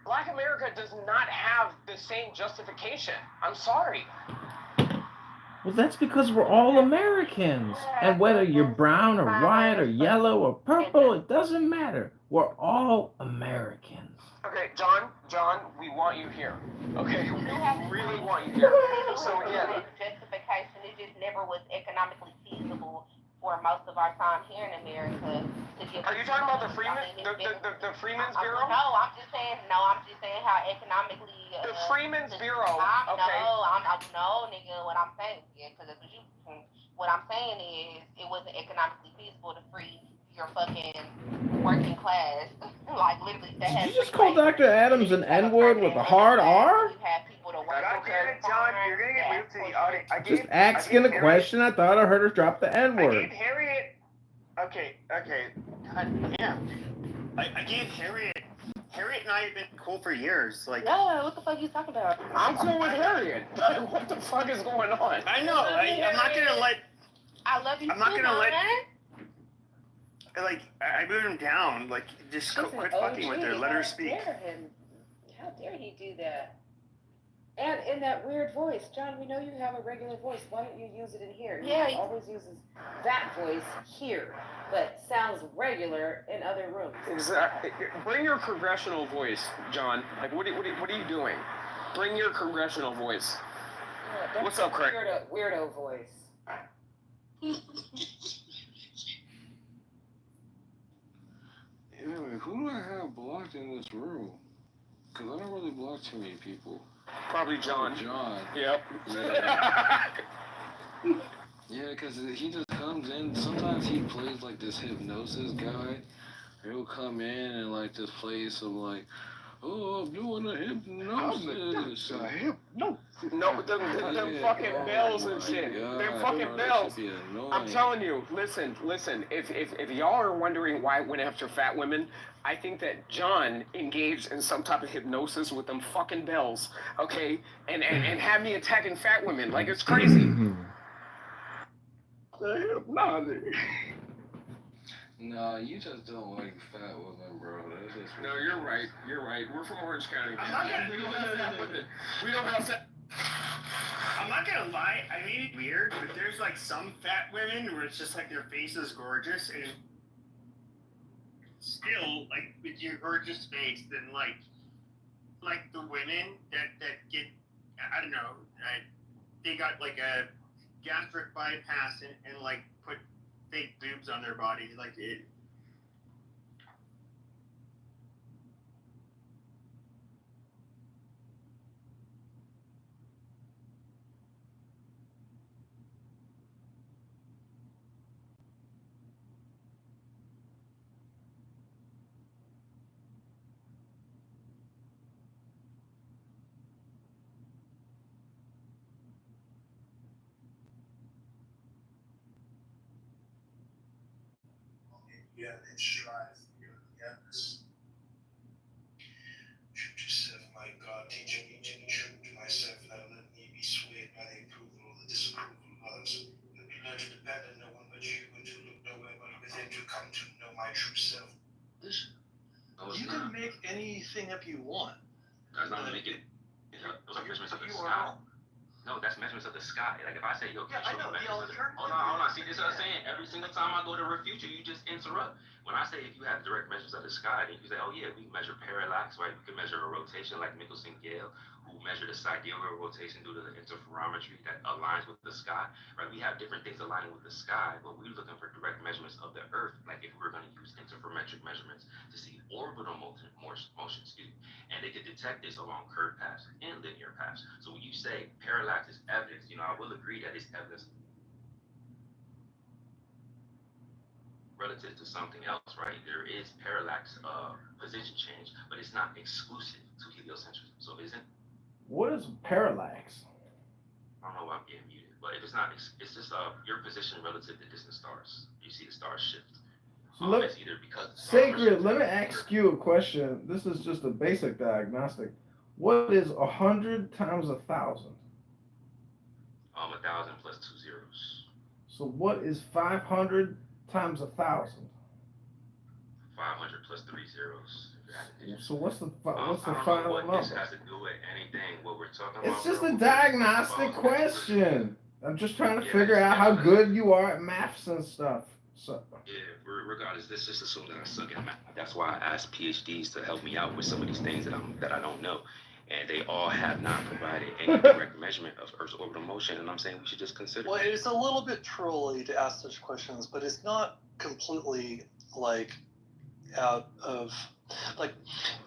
Black America does not have the same justification. I'm sorry. Well, that's because we're all Americans. And whether you're brown or white or yellow or purple, it doesn't matter. We're all Americans. Okay, John, we want you here. Okay, we really want you here. So again, Justification, it just never was economically feasible for most of our time here in America to give. Are you talking about the Freeman's Bureau? No, I'm just saying how economically. The Freeman's Bureau. Okay. No, nigga. What I'm saying, what I'm saying is, it wasn't economically feasible to free your fucking working class. Like literally, they had. Did you just call Dr. Adams an N-word with a hard R? You have people to work. Okay, John, you're gonna get moved to the audience. Just asking a question. I thought I heard her drop the I N-word. gave Harriet. Okay. God damn. I gave Harriet. Harriet and I have been cool for years. Like. No, what the fuck are you talking about? I'm cool with Harriet. What the fuck is going on? I know. I'm not gonna let. I love you. I'm not gonna let. Man. Like, I moved him down. Like, just quit fucking with her. Let her speak. How dare he do that? And in that weird voice. John, we know you have a regular voice. Why don't you use it in here? Yeah. He always uses that voice here, but sounds regular in other rooms. Exactly. Bring your congressional voice, John. Like, what are you doing? Bring your congressional voice. Yeah, what's up, Craig? Weirdo voice. Anyway, who do I have blocked in this room? Because I don't really block too many people. Probably John. John. Yep. Yeah, because he just comes in. Sometimes he plays like this hypnosis guy. He'll come in and like just play some like, oh, I'm doing a hypnosis. No, them fucking bells and shit. Them fucking bells. I'm telling you, listen. If y'all are wondering why I went after fat women, I think that John engaged in some type of hypnosis with them fucking bells, okay? And had me attacking fat women. Like, it's crazy. Hypnotic. Nah, you just don't like fat women, bro. That's just No, you're right. We're from Orange County. We don't have sex. I'm not gonna lie, I mean it's weird, but there's like some fat women where it's just like their face is gorgeous and still like with your gorgeous face, then like the women that get, I don't know, they got like a gastric bypass and like put fake boobs on their body, like it. Yeah, it strives yes. Truth yourself, my God, teaching me to the truth to myself, not let me be swayed by the approval or the disapproval of others. Let me learn to depend on no one but you and to look nowhere but within to come to know my true self. Listen, you can make anything up you want. That's not making it. Those are measurements of the sky. No, that's measurements of the sky. Like if I say, yo, yeah, I know. Hold on. See, this is what I'm saying. Every single time I go to refute you, you just interrupt. When I say if you have direct measurements of the sky, then you say, oh yeah, we can measure parallax, right? We can measure a rotation like Michelson-Gale, who measure the sidereal rotation due to the interferometry that aligns with the sky, right? We have different things aligning with the sky, but we're looking for direct measurements of the Earth, like if we were going to use interferometric measurements to see orbital motion, and they could detect this along curved paths and linear paths. So when you say parallax is evidence, I will agree that it's evidence relative to something else, right? There is parallax position change, but it's not exclusive to heliocentrism. So isn't? What is parallax? I don't know why I'm getting muted, but if it's not, it's just your position relative to distant stars. You see the stars shift. So It's either because Sacred, let me ask you a question. This is just a basic diagnostic. What is 100 times 1,000? 1,000 plus 2 zeros. So what is 500 times 1,000? 500 plus 3 zeros. So what's the I don't final know what number? this has to do with anything. What we're talking about. It's just bro. a diagnostic question. I'm just trying to Yeah, figure out how good you are at maths and stuff. So. Yeah, regardless, let's just assume that I suck at math. That's why I asked PhDs to help me out with some of these things that I don't know. And they all have not provided any direct measurement of Earth's orbital motion, and I'm saying we should just consider Well, it. it's a little bit trolly to ask such questions, but it's not completely like out of like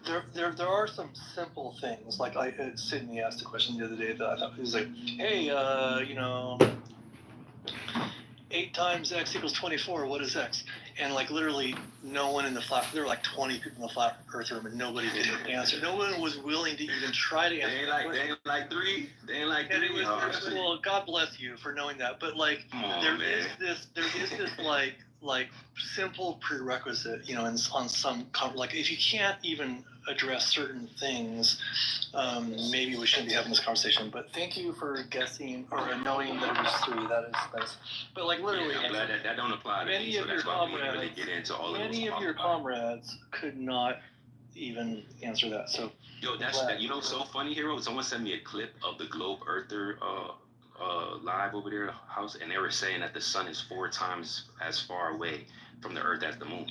there are some simple things. Like Sydney asked a question the other day that I thought, he was like, hey, 8 times x equals 24, what is x? And like literally no one in the flat, there were like 20 people in the flat earth room and nobody did answer. No one was willing to even try to answer. They ain't like three. And it was, well, God bless you for knowing that. But like there is this like simple prerequisite, on some, like if you can't even address certain things, maybe we shouldn't be having this conversation. But thank you for guessing or knowing that it was 3. That is nice. But like literally, I'm glad that don't apply to me, so that's why we didn't really get into all of those. Many of your comrades could not even answer that. So yo, that's so funny, Hero. Someone sent me a clip of the Globe Earther live over there house, and they were saying that the sun is 4 times as far away from the Earth as the moon.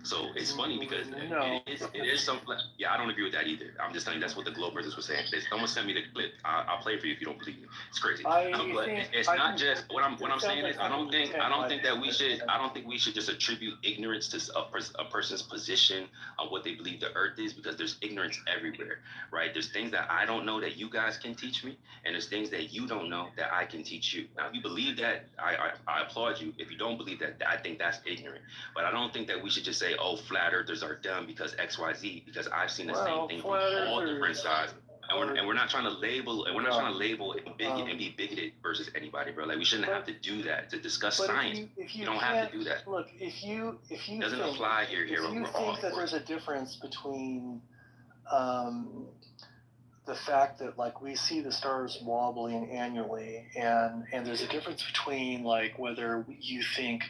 So it's funny because it is some. Yeah, I don't agree with that either. I'm just telling you that's what the Globe Earthers were saying. Someone sent me the clip. I'll play it for you if you don't believe me. It's crazy. But it's not just what I'm saying is I don't think we should just attribute ignorance to a person's position on what they believe the Earth is, because there's ignorance everywhere, right? There's things that I don't know that you guys can teach me, and there's things that you don't know that I can teach you. Now, if you believe that, I applaud you. If you don't believe that, I think that's ignorant. But I don't think that we should just say, oh, flat earthers are dumb because XYZ, because I've seen the same thing from all different sides. And we're not trying to label and be bigoted versus anybody, bro. Like we shouldn't have to do that to discuss science. You don't have to do that. Look, if you doesn't apply here, Hero. If you think that there's a difference between the fact that like we see the stars wobbling annually, and there's a difference between like whether you think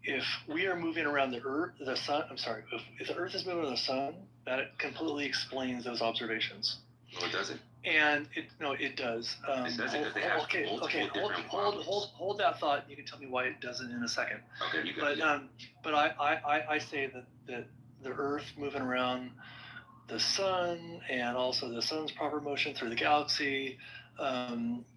if we are moving around the sun, if the Earth is moving around the sun, that completely explains those observations. No, it doesn't. And it does. It doesn't because they have hold that thought. You can tell me why it doesn't in a second. Okay, you got it. But I say that the Earth moving around the sun and also the sun's proper motion through the galaxy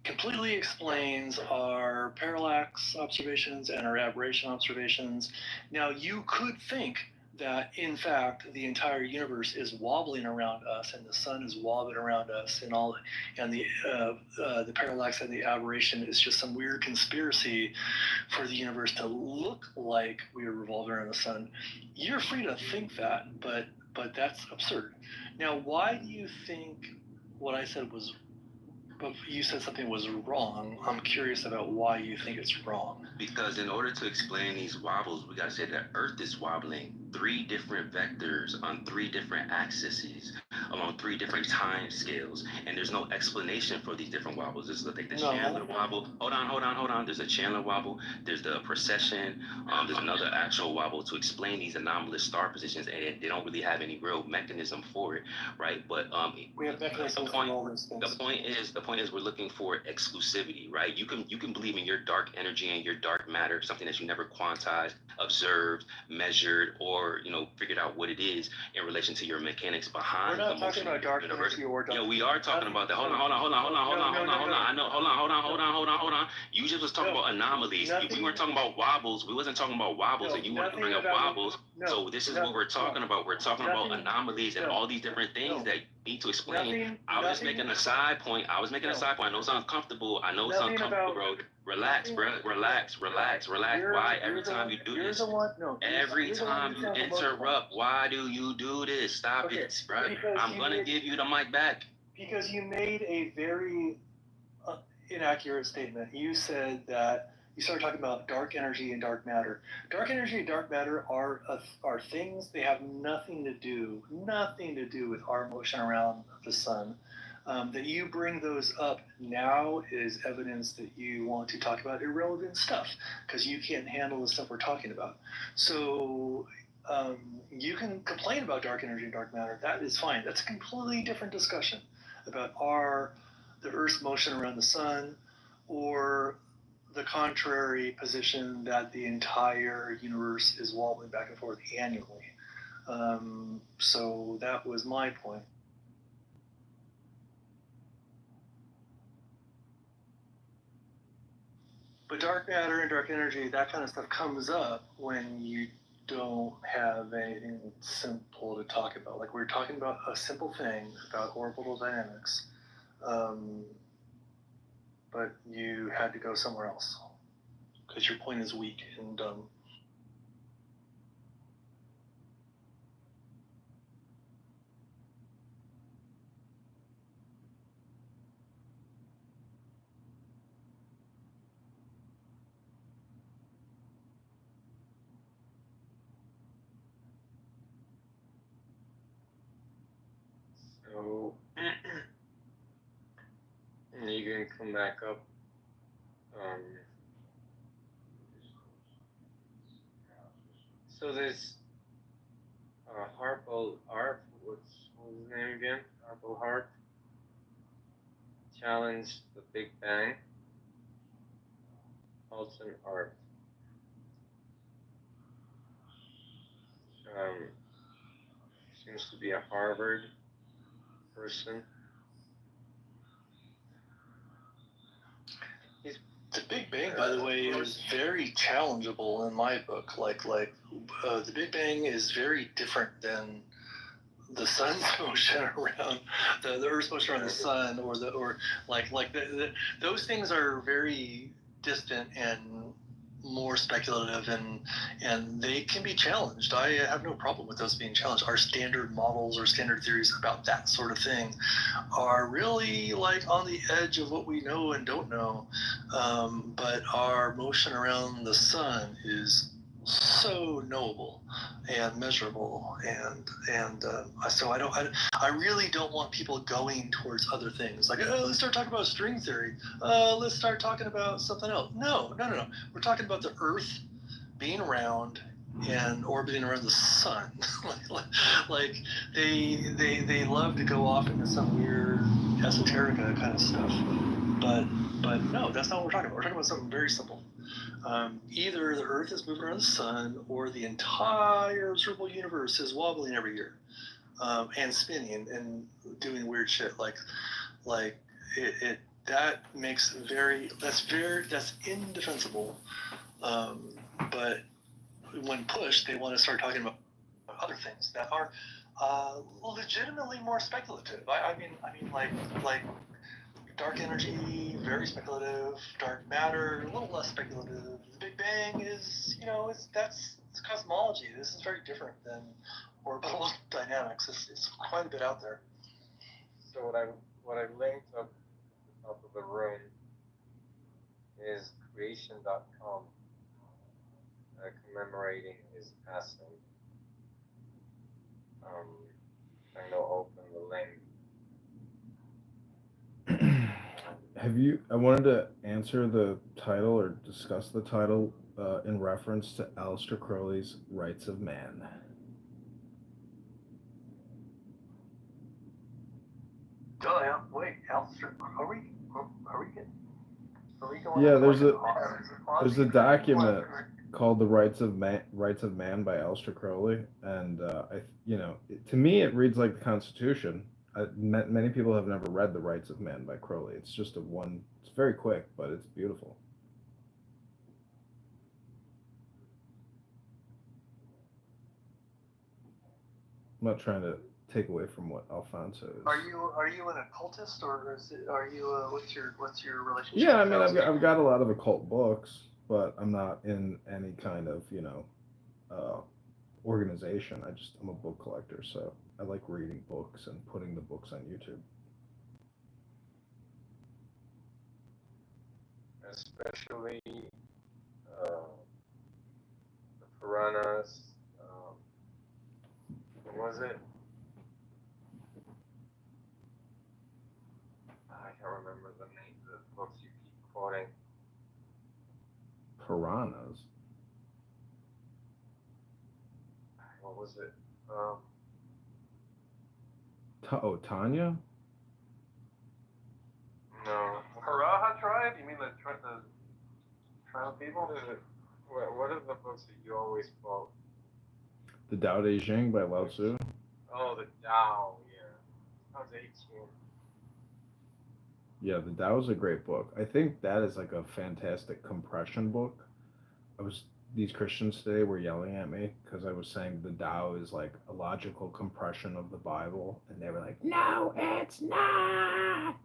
completely explains our parallax observations and our aberration observations. Now, you could think that, in fact, the entire universe is wobbling around us, and the sun is wobbling around us, and the parallax and the aberration is just some weird conspiracy for the universe to look like we are revolving around the sun. You're free to think that, but that's absurd. Now, why do you think what I said was? But you said something was wrong. I'm curious about why you think it's wrong. Because in order to explain these wobbles, we gotta say that Earth is wobbling 3 different vectors on 3 different axes along 3 different time scales, and there's no explanation for these different wobbles. There's like the Chandler wobble. Hold on. There's a Chandler wobble. There's the precession. There's another actual wobble to explain these anomalous star positions, and they don't really have any real mechanism for it, right? But we have mechanisms for all those things. The point point is we're looking for exclusivity, right? You can believe in your dark energy and your dark matter, something that you never quantized, observed, measured, or figured out what it is in relation to your mechanics behind We're not the talking motion about of the dark universe. energy or dark. Yeah, we are talking about that. Hold on. You just was talking about anomalies. We weren't talking about wobbles. We wasn't talking about wobbles, and you wanted to bring up wobbles. So this is what we're talking about. We're talking about anomalies and all these different things that you need to explain. I was just making a side point. I know it's uncomfortable. I know it's uncomfortable, bro. Relax, bro. Relax. Why every time you do this? Every time you interrupt, why do you do this? Stop it, bro. I'm gonna give you the mic back. Because you made a very inaccurate statement. You said that you started talking about dark energy and dark matter. Dark energy and dark matter are things. They have nothing to do with our motion around the sun. That you bring those up now is evidence that you want to talk about irrelevant stuff because you can't handle the stuff we're talking about. So you can complain about dark energy and dark matter. That is fine. That's a completely different discussion about the Earth's motion around the sun, or the contrary position that the entire universe is wobbling back and forth annually. So that was my point. But dark matter and dark energy, that kind of stuff comes up when you don't have anything simple to talk about. Like we're talking about a simple thing about orbital dynamics, but you had to go somewhere else because your point is weak and dumb. So you can come back up. So this Harpo Harp, what's his name again? Harpo Harp challenged the Big Bang. Alton Art. Seems to be a Harvard person. The Big Bang, by the way, is very challengeable in my book. The Big Bang is very different than the sun's motion around the Earth's motion around the sun, those things are very distant and more speculative, and they can be challenged. I have no problem with those being challenged. Our standard models or standard theories about that sort of thing are really on the edge of what we know and don't know. But our motion around the sun is so knowable and measurable, and so I really don't want people going towards other things let's start talking about string theory, let's start talking about something else. No, we're talking about the Earth being round and orbiting around the sun. They love to go off into some weird esoterica kind of stuff, but no, that's not what we're talking about. We're talking about something very simple. Either the Earth is moving around the sun, or the entire observable universe is wobbling every year, and spinning and doing weird shit. That's indefensible. But when pushed, they want to start talking about other things that are legitimately more speculative. I mean, dark energy, very speculative. Dark matter, a little less speculative. The Big Bang is, that's cosmology. This is very different than orbital dynamics. It's quite a bit out there. So what I linked up at the top of the room is creation.com, commemorating his passing. I'm gonna open the link. I wanted to answer the title or discuss the title in reference to Aleister Crowley's Rights of Man. Wait, Aleister Crowley? Are we getting? Are we going? Yeah, into there's like there's a document called "The Rights of Man" by Aleister Crowley, and to me it reads like the Constitution. Many people have never read "The Rights of Man" by Crowley. It's just It's very quick, but it's beautiful. I'm not trying to take away from what Alfonso is. Are you an occultist, or are you what's your relationship? Yeah, I mean, I've got a lot of occult books, but I'm not in any kind of organization. I'm a book collector, so I like reading books and putting the books on YouTube. Especially the Puranas. What was it? I can't remember the name of the books you keep quoting. Piranhas. What was it? Tanya? No. Haraha tribe? You mean the tribal people? What are the books that you always quote? The Tao Te Ching by Lao Tzu. Oh, the Tao, yeah. Tao Te Ching. Yeah, the Tao is a great book. I think that is like a fantastic compression book. These Christians today were yelling at me because I was saying the Tao is like a logical compression of the Bible, and they were like, "No, it's not."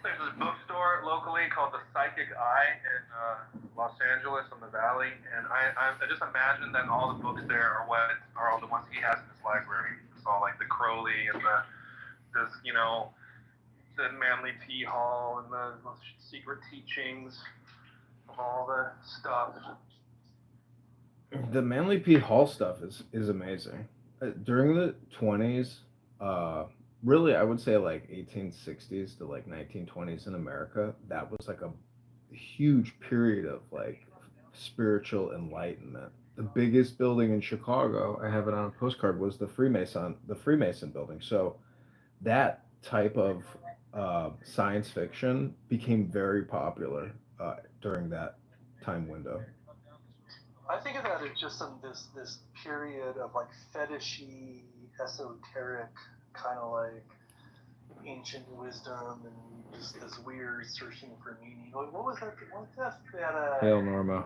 There's a bookstore locally called the Psychic Eye in Los Angeles in the Valley, and I just imagine that all the books there are all the ones he has in his library. It's all like the Crowley and the Manly P. Hall and the secret teachings of all the stuff. The Manly P. Hall stuff is amazing. During the 20s, really, I would say like 1860s to like 1920s in America, that was like a huge period of like spiritual enlightenment. The biggest building in Chicago, I have it on a postcard, was the Freemason building. So that type of science fiction became very popular during that time window. I think of that as just this period of like fetishy, esoteric, kind of like ancient wisdom and just this weird searching for meaning. Like, what was that? Hail Norma.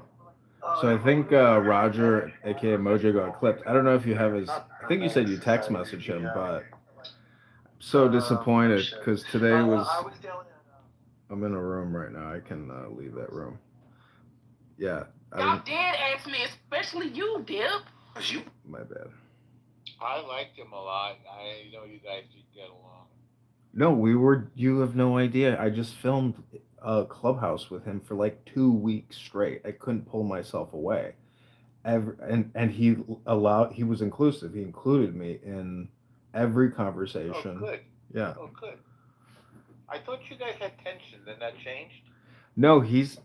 So I think Roger, aka Mojo, got clipped. I don't know if you have his. I think you said you text messaged him, but I'm so disappointed because today was. I'm in a room right now. I can leave that room. Yeah. Y'all did ask me, especially you, Dip. My bad. I liked him a lot. I know you guys did get along. No, you have no idea. I just filmed a Clubhouse with him for like 2 weeks straight. I couldn't pull myself away. And he was inclusive. He included me in every conversation. Oh, good. Yeah. Oh, good. I thought you guys had tension. Then that changed? No, he's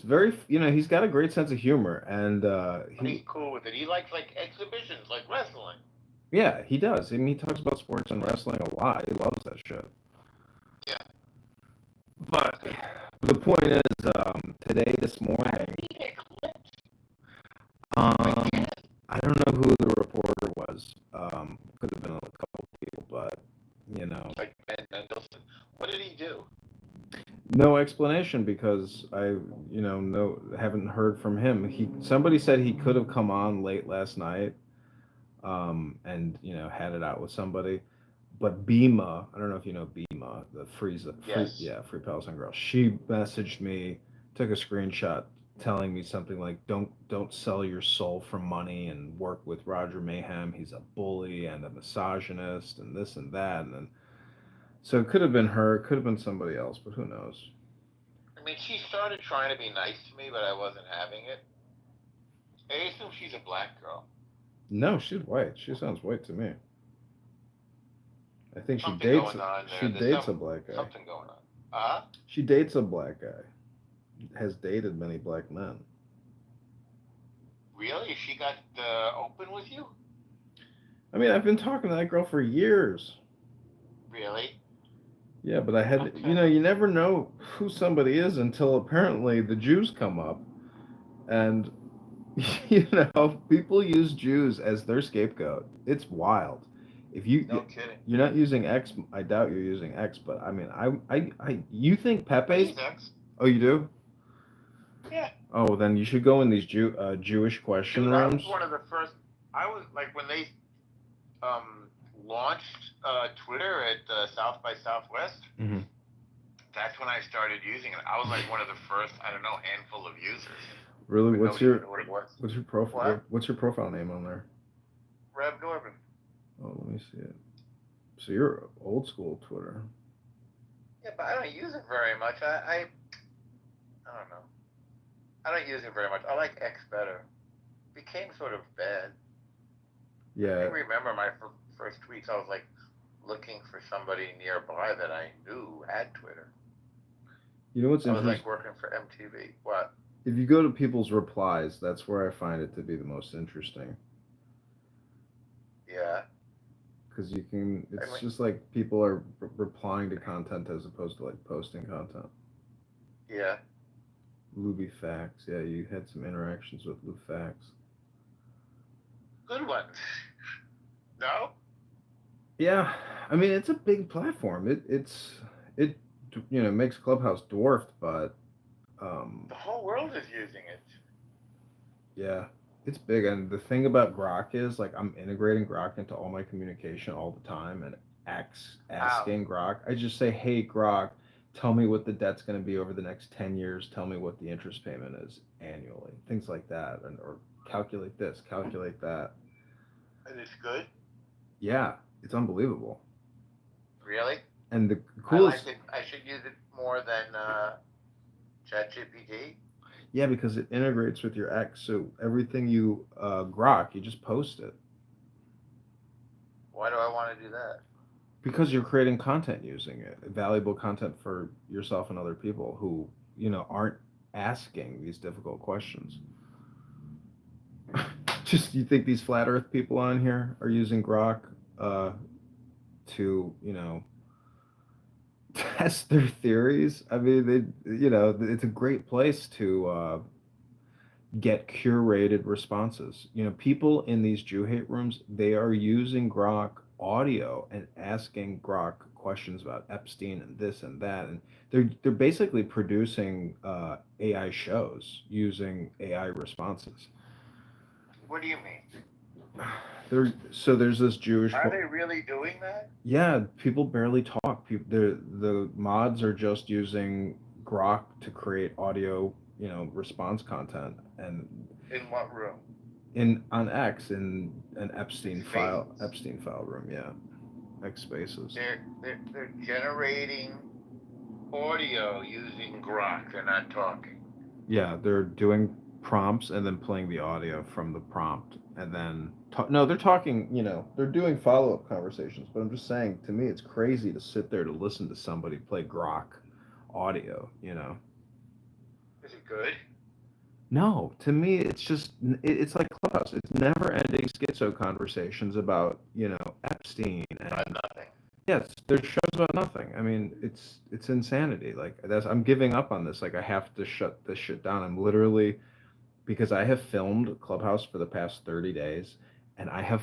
very, he's got a great sense of humor, and he's cool with it. He likes like exhibitions, like wrestling. Yeah, he does. I mean, he talks about sports and wrestling a lot. He loves that shit. Yeah. But the point is, this morning, I don't know who the reporter was. Could have been a couple people, but Like Ben Mendelsohn. What did he do? no explanation because I, haven't heard from him. Somebody said he could have come on late last night, and had it out with somebody. But Bima, I don't know if you know Bima, the Free Palestine girl. She messaged me, took a screenshot, telling me something like, "Don't sell your soul for money and work with Roger Mayhem. He's a bully and a misogynist and this and that." And then, so it could have been her, it could have been somebody else, but who knows? I mean, she started trying to be nice to me, but I wasn't having it. I assume she's a black girl. No, she's white. She sounds white to me. I think Something she dates going on there. she There's dates a black guy. Something going on. She dates a black guy. Has dated many black men. Really? She got open with you? I mean, I've been talking to that girl for years. Really? Yeah, but I had, you never know who somebody is until apparently the Jews come up, and people use Jews as their scapegoat. It's wild. If No kidding. you're not using X, I doubt you're using X, but I mean, you think I Pepe's? use X. Oh, you do? Yeah. Oh, then you should go in these Jewish question Dude, I was rooms. one of the first. I was like when they launched Twitter at South by Southwest. Hmm. That's when I started using it. I was like one of the first, I don't know, handful of users. Really, But what's nobody your knew what it was. what's your profile? What? What's your profile name on there? Rev Norman. Oh, let me see it. So you're old school Twitter. Yeah, but I don't use it very much. I don't know. I don't use it very much. I like X better. Became sort of bad. Yeah. I remember my first tweets. I was like looking for somebody nearby that I knew had Twitter. You know what's I was interesting? like working for MTV. What? If you go to people's replies, that's where I find it to be the most interesting. Yeah. Because you can, it's I mean, just like people are replying to content as opposed to like posting content. yeah. Luby Facts, yeah, you had some interactions with Lou Facts. Good ones. No? Yeah, I mean it's a big platform. It makes Clubhouse dwarfed, but The whole world is using it. yeah, it's big. And the thing about Grok is like I'm integrating Grok into all my communication all the time, and asking Grok. I just say, hey Grok, tell me what the debt's going to be over the next 10 years. Tell me what the interest payment is annually. Things like that, and or calculate this, calculate that. And it's good? Yeah, it's unbelievable. Really? And the coolest. I should use it more than ChatGPT. Yeah, because it integrates with your X, so everything you Grok, you just post it. Why do I want to do that? Because you're creating content using it, valuable content for yourself and other people who aren't asking these difficult questions. Just you think these flat Earth people on here are using Grok to test their theories? I mean, it's a great place to get curated responses. People in these Jew hate rooms, they are using Grok audio and asking Grok questions about Epstein and this and that, and they're basically producing AI shows using AI responses. What do you mean? There's this Jewish. Are they really doing that? Yeah, people barely talk. The mods are just using Grok to create audio, response content. And in what room? On X, in an Epstein file room, yeah. X Spaces. They're generating audio using Grok. They're not talking. Yeah, they're doing prompts and then playing the audio from the prompt and then no, they're talking, they're doing follow-up conversations, but I'm just saying, to me it's crazy to sit there to listen to somebody play Grok audio. Is it good? No, to me it's just it's like Clubhouse. It's never ending schizo conversations about Epstein and nothing. Yes, there's shows about nothing. I mean, it's insanity. Like I'm giving up on this. Like I have to shut this shit down. I'm literally, because I have filmed Clubhouse for the past 30 days, and I have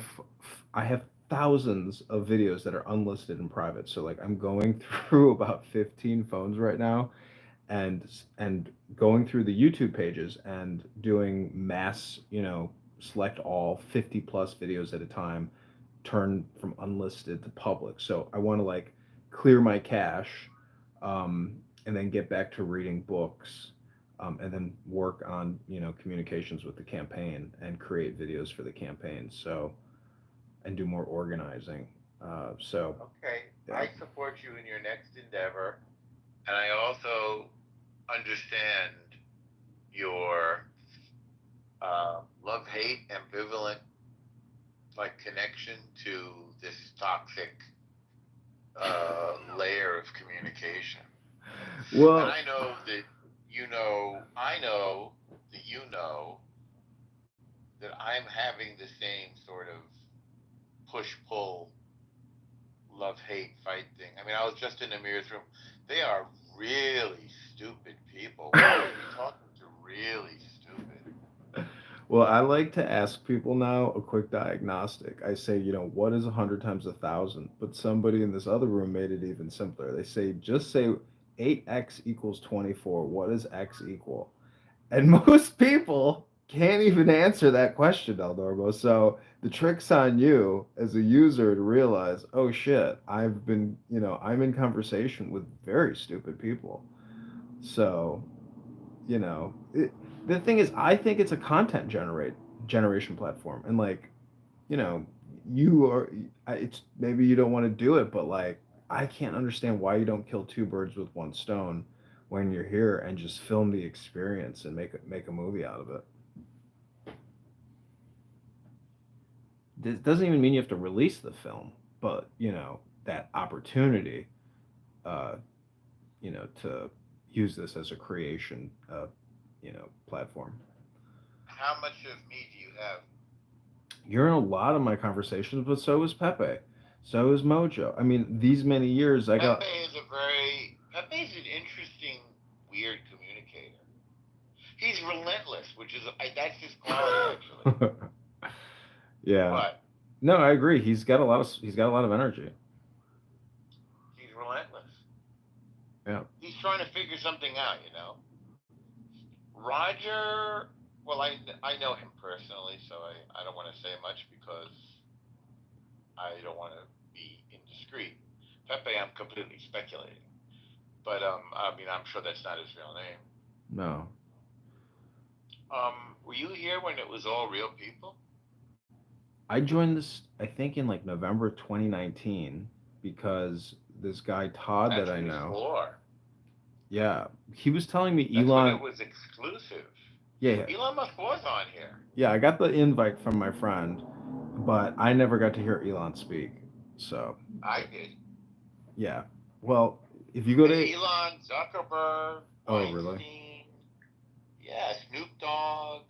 thousands of videos that are unlisted and private. So like I'm going through about 15 phones right now, and going through the YouTube pages and doing mass, select all 50 plus videos at a time, turn from unlisted to public. So I want to like clear my cache, and then get back to reading books, and then work on communications with the campaign and create videos for the campaign. So, and do more organizing. Okay, yeah. I support you in your next endeavor, and I also understand your love-hate, ambivalent connection to this toxic layer of communication. Well, and I know that I know that that I'm having the same sort of push-pull love-hate fight thing. I mean, I was just in Amir's room. They are really stupid people. Why are you talking to really stupid? Well, I like to ask people now a quick diagnostic. I say, what is 100 times 1,000? But somebody in this other room made it even simpler. They say, just say 8x equals 24. What does x equal? And most people can't even answer that question, El Normo. So the trick's on you as a user to realize, oh shit, I'm in conversation with very stupid people. So, the thing is, I think it's a content generation platform, and like, you know, it's maybe you don't want to do it, but like, I can't understand why you don't kill two birds with one stone when you're here and just film the experience and make a movie out of it. This doesn't even mean you have to release the film, but that opportunity, uh, to use this as a creation, platform. How much of me do you have? You're in a lot of my conversations, but so is Pepe. So is Mojo. I mean, these many years I got. Pepe's an interesting, weird communicator. He's relentless, which is that's his quality actually. Yeah. But No, I agree. He's got a lot of energy. he's relentless. Yeah. He's trying to figure something out, Roger, well, I know him personally, so I don't want to say much because I don't want to be indiscreet. Pepe, I'm completely speculating. But, I mean, I'm sure that's not his real name. No. Were you here when it was all real people? I joined this, I think, in like November 2019 because this guy Todd That's that I know. Before. Yeah, he was telling me That's Elon. when it was exclusive. Yeah. Elon Musk was on here. Yeah, I got the invite from my friend, but I never got to hear Elon speak. So. I did. Yeah. Well, if you go to Elon, Zuckerberg, Oh, really? Yeah, Snoop Dogg.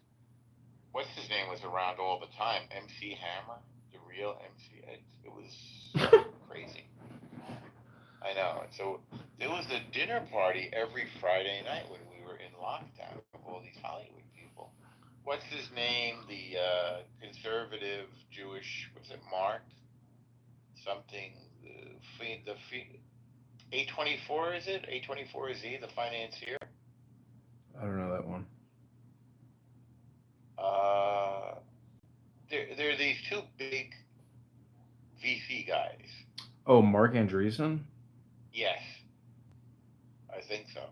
What's his name was around all the time? MC Hammer, the real MC. It was crazy. I know. So there was a dinner party every Friday night when we were in lockdown of all these Hollywood people. What's his name? The conservative Jewish, was it Mark? Something. The A24 is it? A24Z, the financier. I don't know that one. There are these two big VC guys. Oh, Mark Andreessen? Yes, I think so.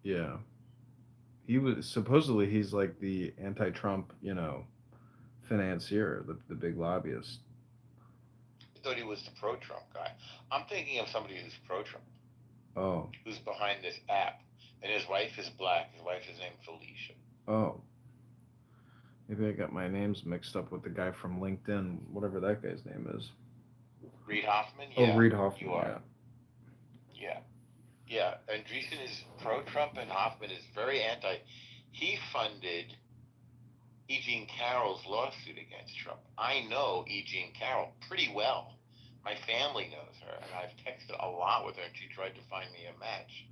Yeah. He's like the anti-Trump, financier, the big lobbyist. I thought he was the pro-Trump guy. I'm thinking of somebody who's pro-Trump. Oh. Who's behind this app. And his wife is black. His wife is named Felicia. Oh. Maybe I got my names mixed up with the guy from LinkedIn, whatever that guy's name is. Reid Hoffman? Yeah. Oh, Reid Hoffman, you are. Yeah. Yeah. Andreessen is pro-Trump and Hoffman is very anti. He funded E. Jean Carroll's lawsuit against Trump. I know E. Jean Carroll pretty well. My family knows her, and I've texted a lot with her, and she tried to find me a match.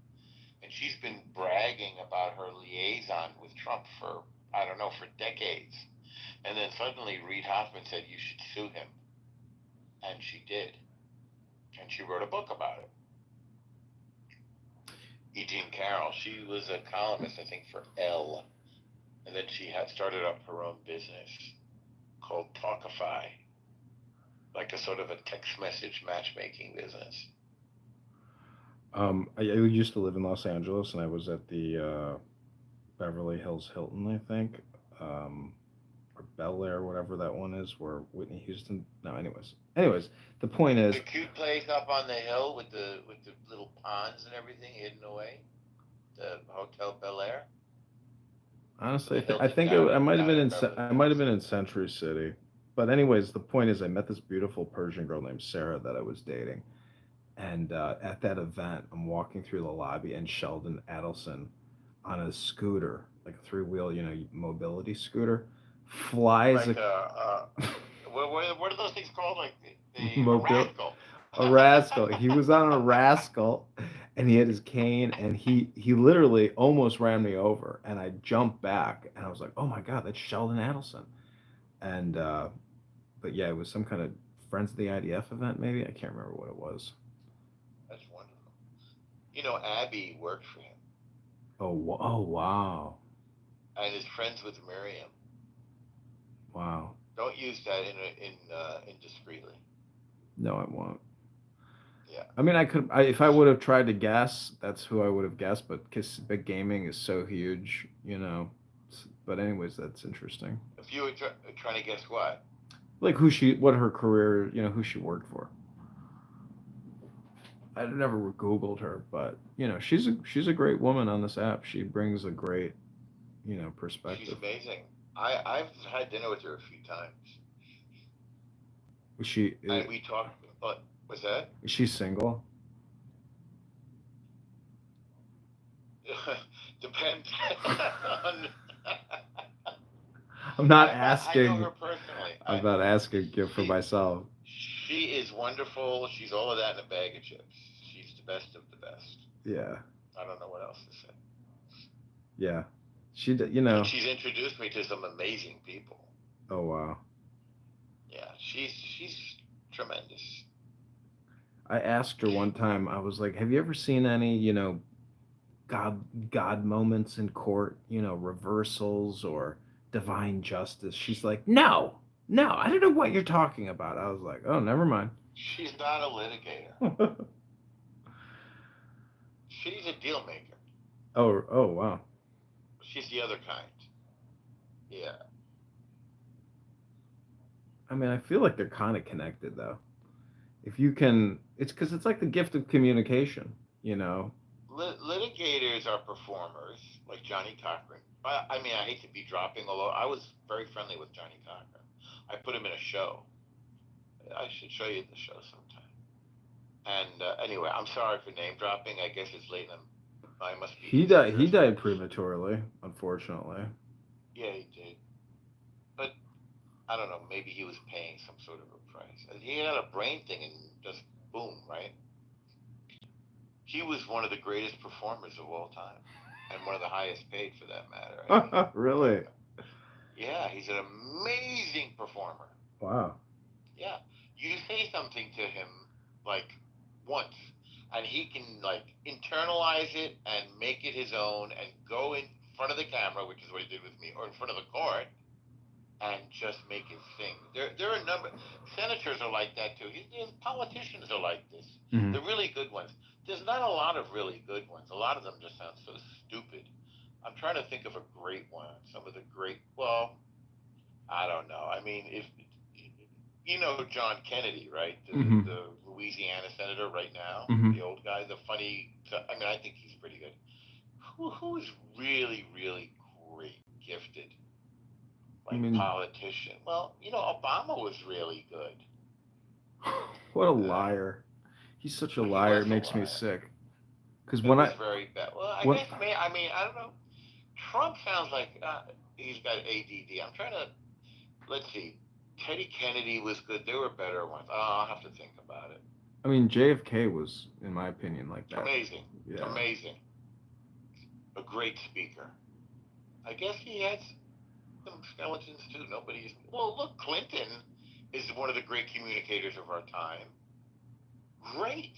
And she's been bragging about her liaison with Trump for, I don't know, for decades. And then suddenly Reid Hoffman said, you should sue him. And she did. And she wrote a book about it. E. Jean Carroll, she was a columnist, I think, for Elle. And then she had started up her own business called Talkify. Like a sort of a text message matchmaking business. I used to live in Los Angeles, and I was at the Beverly Hills Hilton, I think, or Bel Air, whatever that one is, where Whitney Houston. No, anyways, the point is the cute place up on the hill with the little ponds and everything hidden away, the Hotel Bel Air. Honestly, I think I might have been in Century City, but anyways, the point is, I met this beautiful Persian girl named Sarah that I was dating. And at that event, I'm walking through the lobby, and Sheldon Adelson, on a scooter, like a three-wheel, mobility scooter, flies. Like what are those things called? Like the Mobile. rascal. A rascal. He was on a rascal, and he had his cane, and he literally almost ran me over, and I jumped back, and I was like, oh my god, that's Sheldon Adelson. And but yeah, it was some kind of Friends of the IDF event, maybe. I can't remember what it was. That's wonderful. You know, Abby worked for him, Oh wow, and is friends with Miriam. wow. Don't use that indiscreetly. No, I won't. Yeah. I mean, if I would have tried to guess, that's who I would have guessed. But because big gaming is so huge, you know. But anyways, that's interesting. If you were trying to guess what? Like what her career, you know, who she worked for. I never Googled her, but you know, she's a great woman on this app. She brings a great, you know, perspective. She's amazing. I've had dinner with her a few times. And we talked. But what's that? Is she single? Depends. I'm not asking. I know her personally. I'm not asking for myself. She is wonderful. She's all of that in a bag of chips. She's the best of the best. Yeah. I don't know what else to say. Yeah. You know. And she's introduced me to some amazing people. Oh wow. Yeah, she's tremendous. I asked her one time. I was like, "Have you ever seen any, you know, God moments in court? You know, reversals or divine justice?" She's like, "No, I don't know what you're talking about." I was like, "Oh, never mind." She's not a litigator. She's a deal maker. Oh wow. She's the other kind. Yeah. I mean, I feel like they're kind of connected though. If you can, it's because it's like the gift of communication, you know. Litigators are performers, like Johnny Cochran. I mean, I hate to be dropping, although I was very friendly with Johnny Cochran. I put him in a show. I should show you the show sometime. And anyway, I'm sorry for name dropping. I guess it's late. I must be. He died prematurely, unfortunately. Yeah, he did. But I don't know. Maybe he was paying some sort of a price. He had a brain thing and just boom, right? He was one of the greatest performers of all time, and one of the highest paid for that matter. I mean, really? Yeah, he's an amazing performer. Wow. Yeah, you say something to him like once, and he can like internalize it and make it his own, and go in front of the camera, which is what he did with me, or in front of the court, and just make it sing. There are a number. Senators are like that too. Politicians are like this. Mm-hmm. The really good ones. There's not a lot of really good ones. A lot of them just sound so stupid. I'm trying to think of a great one. Some of the great. Well, I don't know. I mean, if you know John Kennedy, right? The Louisiana senator right now, the old guy, the funny. I mean, I think he's pretty good. Who is really, really great, gifted? Like politician. Well, you know, Obama was really good. What a liar. He's such a liar. It makes me sick. Because when I very bad. Well, I guess I mean I don't know. Trump sounds like he's got ADD. I'm trying to. Let's see. Teddy Kennedy was good. There were better ones. I'll have to think about it. I mean, JFK was, in my opinion, like that. Amazing. Yeah. Amazing. A great speaker. I guess he had some skeletons too. Nobody's. Well, look, Clinton is one of the great communicators of our time. Great.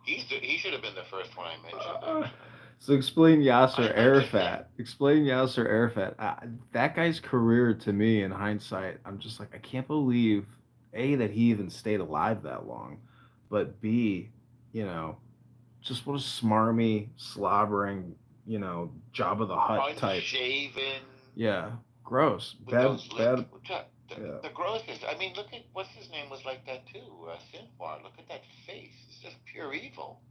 He should have been the first one I mentioned. So explain Yasser Arafat. Explain Yasser Arafat. That guy's career, to me, in hindsight, I'm just like, I can't believe, A, that he even stayed alive that long, but B, you know, just what a smarmy, slobbering, you know, Jabba the Hutt type. Unshaven. Yeah. Gross. Bad. The grossest. I mean, look at what's his name was like that too. Sinwar. Look at that face. It's just pure evil.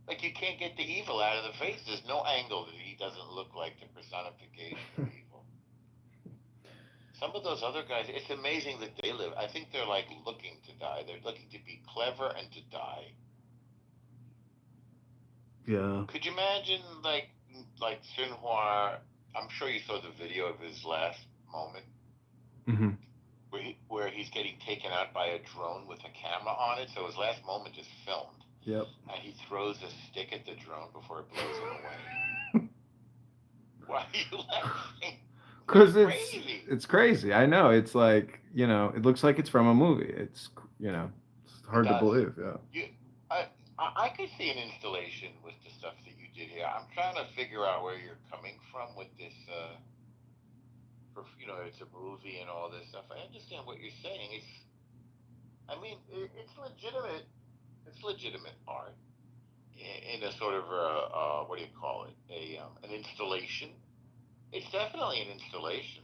Like you can't get the evil out of the face. There's no angle that he doesn't look like the personification of evil. Some of those other guys, it's amazing that they live. I think they're like looking to die. They're looking to be clever and to die. Yeah. Could you imagine like Sinwar? I'm sure you saw the video of his last moment. Mm-hmm. Where he he's getting taken out by a drone with a camera on it, so his last moment is filmed. Yep. And he throws a stick at the drone before it blows him away. Why are you laughing? Because it's crazy. I know. It's like, you know, it looks like it's from a movie. It's, you know, it's hard to believe. Yeah. I could see an installation with the stuff that you did here. I'm trying to figure out where you're coming from with this. You know, it's a movie and all this stuff. I understand what you're saying. It's legitimate. It's legitimate art in a sort of what do you call it? An installation. It's definitely an installation.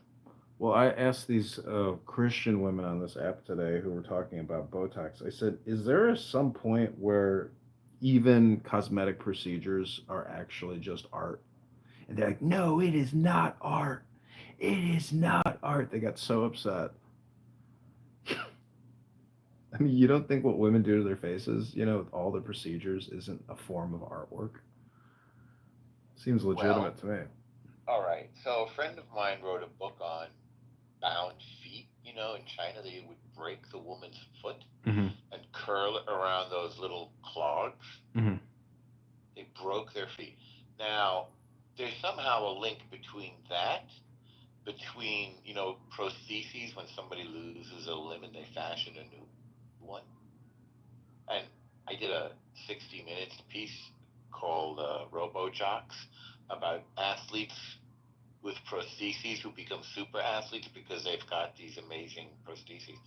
Well, I asked these Christian women on this app today who were talking about Botox. I said, is there some point where even cosmetic procedures are actually just art? And they're like, no, it is not art. It is not art. They got so upset. I mean, you don't think what women do to their faces, you know, with all the procedures isn't a form of artwork? Seems legitimate to me. All right. So a friend of mine wrote a book on bound feet. You know, in China, they would break the woman's foot and curl it around those little clogs. They broke their feet. Now, there's somehow a link between that, you know, prostheses, when somebody loses a limb and they fashion a new one. And I did a 60 Minutes piece called Robo-Jocks about athletes with prostheses who become super athletes because they've got these amazing prostheses.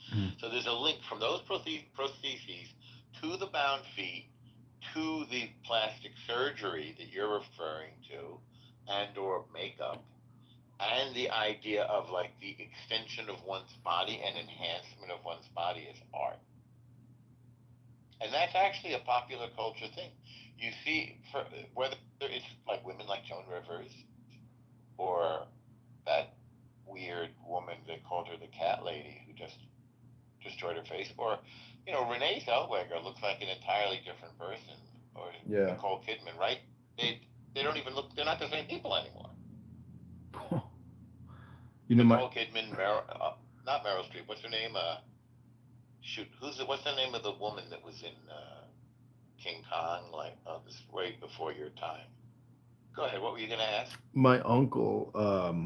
So there's a link from those prostheses to the bound feet to the plastic surgery that you're referring to, and or makeup, and the idea of like the extension of one's body and enhancement of one's body as art. And that's actually a popular culture thing. You see, whether it's like women like Joan Rivers, or that weird woman that called her the cat lady who just destroyed her face, or, you know, Renee Zellweger looks like an entirely different person, or Nicole Kidman, right? They don't even look, they're not the same people anymore. You know, Nicole Kidman, not Meryl Streep, what's her name? What's the name of the woman that was in King Kong, like, this way before your time? Go ahead, what were you going to ask? my uncle,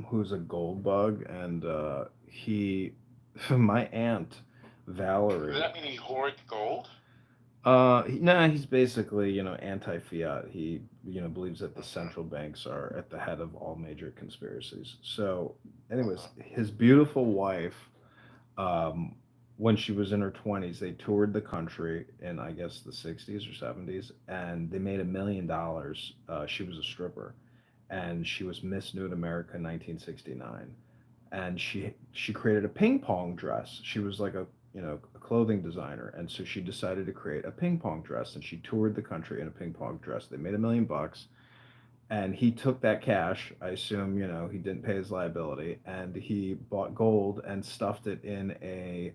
who's a gold bug, and my aunt Valerie. Does that mean he hoards gold? He's basically, you know, anti-fiat. He, you know, believes that the central banks are at the head of all major conspiracies. So, anyways, his beautiful wife, when she was in her 20s, they toured the country in, I guess, the 60s or 70s, and they made $1 million. She was a stripper, and she was Miss Nude America in 1969. And she created a ping pong dress. She was like a clothing designer, and so she decided to create a ping pong dress, and she toured the country in a ping pong dress. They made $1 million, and he took that cash. I assume, you know, he didn't pay his liability, and he bought gold and stuffed it in a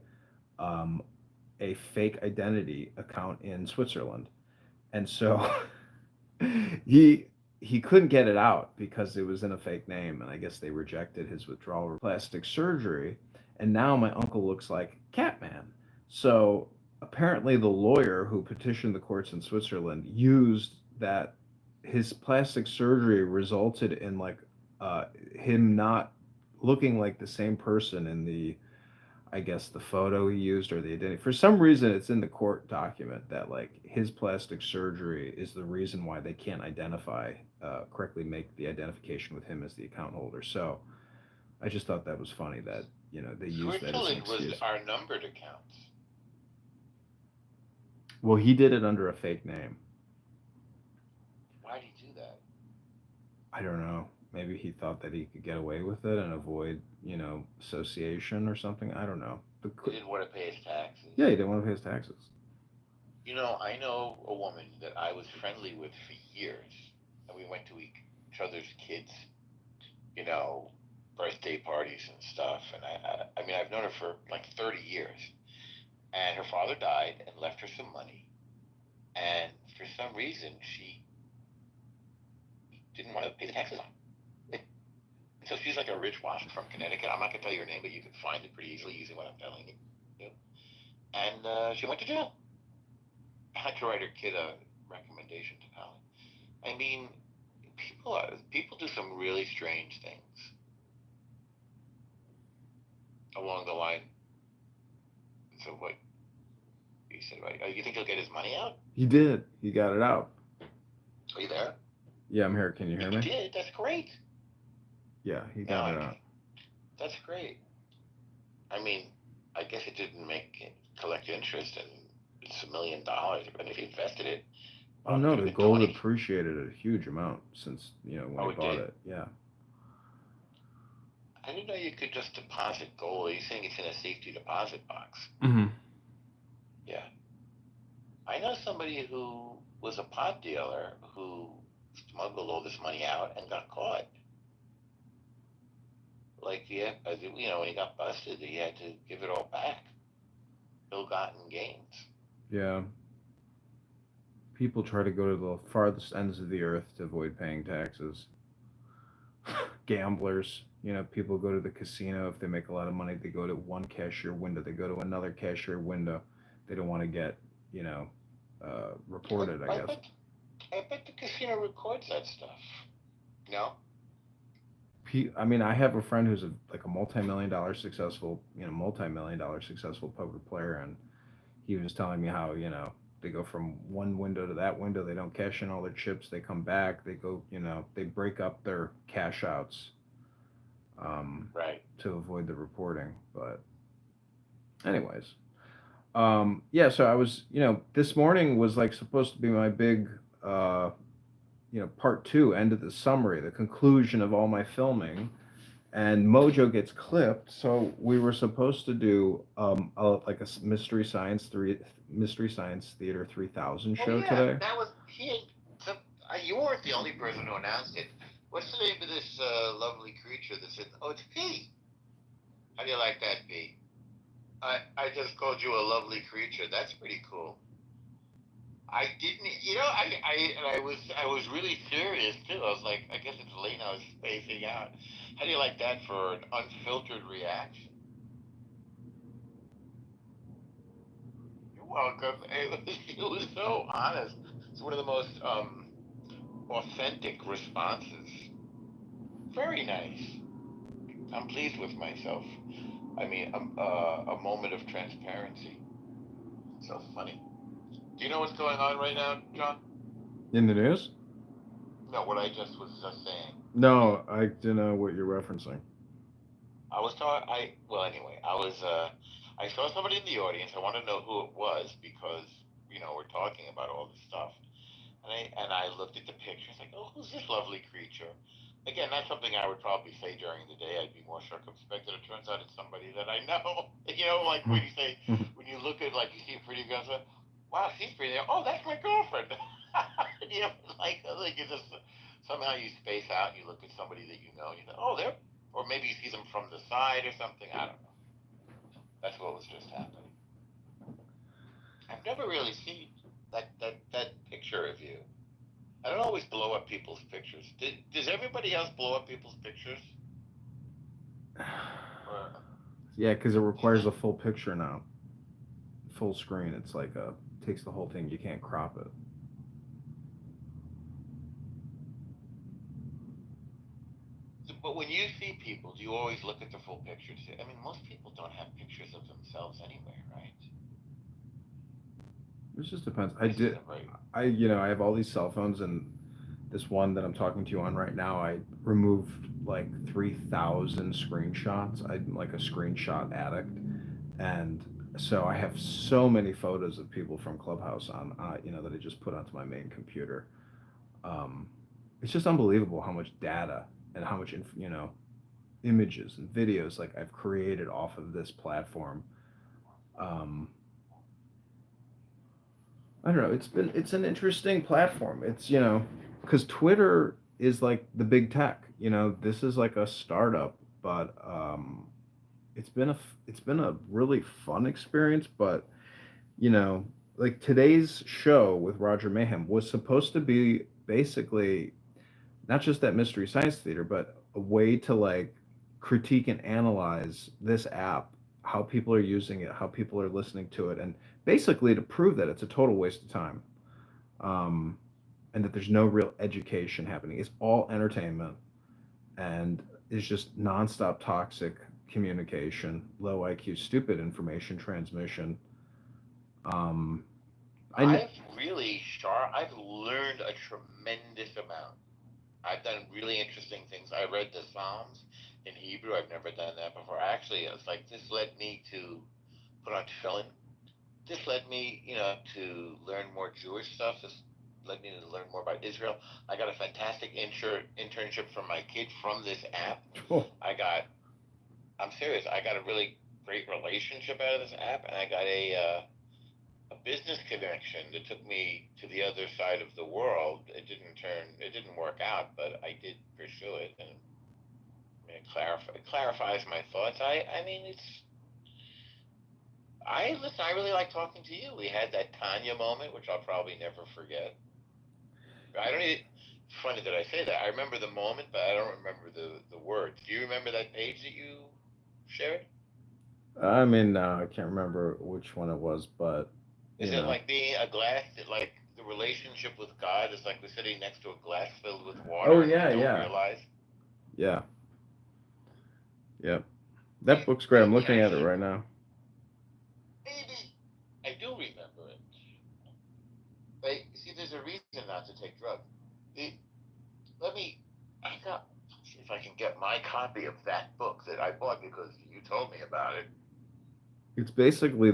fake identity account in Switzerland. And so he couldn't get it out because it was in a fake name, and I guess they rejected his withdrawal plastic surgery, and now my uncle looks like Catman. So apparently the lawyer who petitioned the courts in Switzerland used that his plastic surgery resulted in like him not looking like the same person in the, I guess, the photo he used or the identity. For some reason, it's in the court document that like his plastic surgery is the reason why they can't correctly make the identification with him as the account holder. So I just thought that was funny that, you know, they used that as an excuse. Switzerland was our numbered accounts. Well, he did it under a fake name. Why did he do that? I don't know. Maybe he thought that he could get away with it and avoid, you know, association or something. I don't know. He didn't want to pay his taxes. Yeah, he didn't want to pay his taxes. You know, I know a woman that I was friendly with for years, and we went to each other's kids, you know, birthday parties and stuff. And I mean, I've known her for like 30 years. And her father died and left her some money. And for some reason, she didn't want to pay the taxes on it. So she's like a rich wasp from Connecticut. I'm not going to tell you her name, but you can find it pretty easily using what I'm telling you. and she went to jail. I had to write her kid a recommendation to college. I mean, people do some really strange things along the line. So what? You said, right? You think he'll get his money out? He did. He got it out. Are you there? Yeah, I'm here. Can you hear He me? did. That's great. Yeah, he got it out. That's great. I mean, I guess it didn't collect interest, and it's $1 million. But if he invested it, Oh no, the gold appreciated a huge amount since when he bought it. Yeah. I didn't know you could just deposit gold. Are you saying it's in a safety deposit box? Mm-hmm. Yeah. I know somebody who was a pot dealer who smuggled all this money out and got caught. Like, yeah, when he got busted, he had to give it all back. Ill-gotten gains. Yeah. People try to go to the farthest ends of the earth to avoid paying taxes. Gamblers, people go to the casino. If they make a lot of money, they go to one cashier window. They go to another cashier window. They don't want to get, reported, I guess. I bet the casino records that stuff. No? I mean, I have a friend who's a multi-million-dollar successful poker player, and he was telling me how, they go from one window to that window. They don't cash in all their chips. They come back. They go, they break up their cash outs right, to avoid the reporting. But anyways, yeah, so I was, this morning was supposed to be my big, part 2, end of the summary, the conclusion of all my filming. And Mojo gets clipped, so we were supposed to do a Mystery Science Theater 3000 show today. That was you weren't the only person who announced it. What's the name of this lovely creature that's in? Oh, it's P. How do you like that, P? I just called you a lovely creature. That's pretty cool. I didn't, I was really serious too. I was like, I guess it's late. I was spacing out. How do you like that for an unfiltered reaction? You're welcome. It was so honest. It's one of the most authentic responses. Very nice. I'm pleased with myself. I mean, a moment of transparency. So funny. Do you know what's going on right now, John? In the news? No, what I just was saying. No, I don't know what you're referencing. I saw somebody in the audience. I want to know who it was because, we're talking about all this stuff. And I looked at the picture. It's like, oh, who's this lovely creature? Again, that's something I would probably say during the day. I'd be more circumspect. And it turns out it's somebody that I know. Like when you say, when you look at, you see a pretty girl, say, wow, she's pretty. Oh, that's my girlfriend. You just somehow you space out. You look at somebody that you know. And you say, oh, they're, or maybe you see them from the side or something. I don't know. That's what was just happening. I've never really seen that picture of you. I don't always blow up people's pictures. Does everybody else blow up people's pictures? Yeah, because it requires a full picture now. Full screen. It's takes the whole thing. You can't crop it. But when you see people, do you always look at the full picture? I mean, most people don't have pictures of themselves anyway, right? It just depends. I have all these cell phones, and this one that I'm talking to you on right now, I removed 3,000 screenshots. I'm like a screenshot addict, and so I have so many photos of people from Clubhouse on, that I just put onto my main computer. It's just unbelievable how much data and how much, images and videos I've created off of this platform. I don't know. It's an interesting platform. It's, because Twitter is the big tech. This is a startup, but it's been a really fun experience. But today's show with Roger Mayhem was supposed to be basically not just that Mystery Science Theater, but a way to critique and analyze this app how people are using it, how people are listening to it, and basically to prove that it's a total waste of time, um, and that there's no real education happening. It's all entertainment, and it's just nonstop toxic communication, low IQ, stupid information transmission. Um, I kn- I've learned a tremendous amount. I've done really interesting things. I read the Psalms in Hebrew. I've never done that before. Actually, it's like this led me to put on tefillin. This led me, to learn more Jewish stuff. This led me to learn more about Israel. I got a fantastic internship from my kid from this app. Oh. I'm serious. I got a really great relationship out of this app, and I got a business connection that took me to the other side of the world. It didn't work out, but I did pursue it, and it clarifies my thoughts. Listen, I really like talking to you. We had that Tanya moment, which I'll probably never forget. It's funny that I say that. I remember the moment, but I don't remember the words. Do you remember that page that you shared? I mean, I can't remember which one it was, but Is it like being a glass, like the relationship with God is like we're sitting next to a glass filled with water Oh and yeah, we don't yeah, realize? yeah, yep. That book's great. I'm looking at it right now. Maybe I do remember it. But see, there's a reason not to take drugs. See if I can get my copy of that book that I bought because you told me about it. It's basically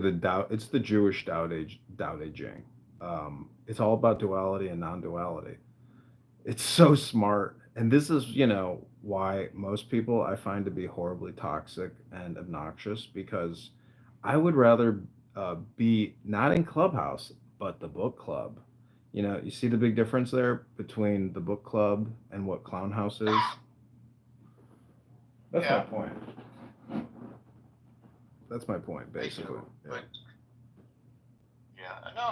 It's the Jewish Tao Te Ching. It's all about duality and non-duality. It's so smart, and this is why most people I find to be horribly toxic and obnoxious, because I would rather be not in Clubhouse but the book club. You see the big difference there between the book club and what Clown House is. That's my point. That's my point, basically. But no,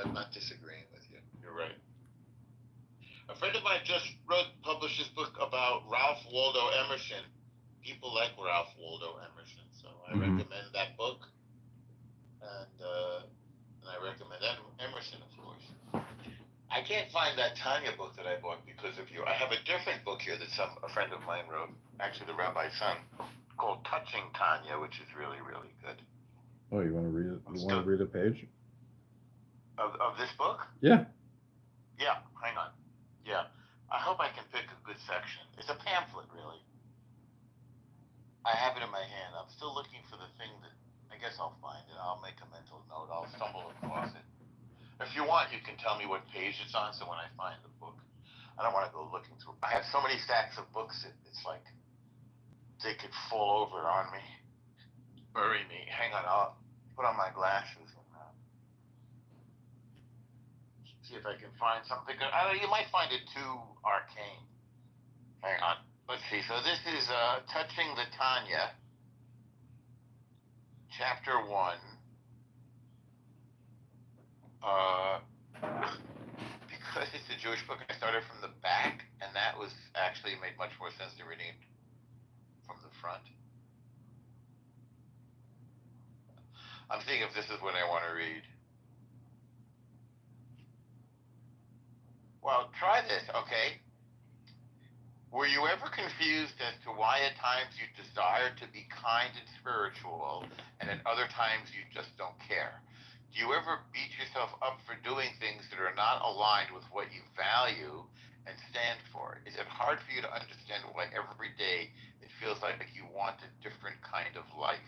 I'm not disagreeing with you. You're right. A friend of mine just published his book about Ralph Waldo Emerson. People like Ralph Waldo Emerson, so I recommend that book, and I recommend Emerson, of course. I can't find that Tanya book that I bought because of you. I have a different book here that a friend of mine wrote, actually the rabbi's son, called Touching Tanya, which is really, really good. Oh, you want to read it? You want to read a page? Of this book? Yeah. Yeah, hang on. Yeah. I hope I can pick a good section. It's a pamphlet, really. I have it in my hand. I'm still looking for the thing that I guess I'll find it. I'll make a mental note. I'll stumble across it. If you want, you can tell me what page it's on, so when I find the book, I don't want to go looking through. I have so many stacks of books, it's like they could fall over on me, bury me. Hang on, I'll put on my glasses and see if I can find something. You might find it too arcane. Hang on. Let's see. So this is Touching the Tanya, Chapter 1. Because it's a Jewish book, I started from the back, and that was actually made much more sense than reading it from the front. I'm seeing if this is what I want to read. Well, try this, okay? Were you ever confused as to why at times you desire to be kind and spiritual, and at other times you just don't care? Do you ever beat yourself up for doing things that are not aligned with what you value and stand for? Is it hard for you to understand why every day it feels like you want a different kind of life?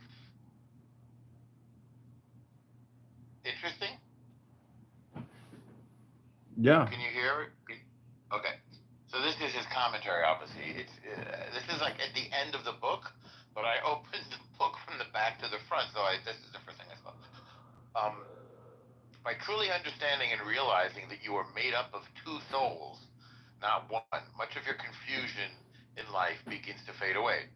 Interesting? Yeah. Can you hear it? Okay. So this is his commentary, obviously. This is like at the end of the book, but I opened the book from the back to the front, so this is the first thing I saw. By truly understanding and realizing that you are made up of two souls, not one, much of your confusion in life begins to fade away.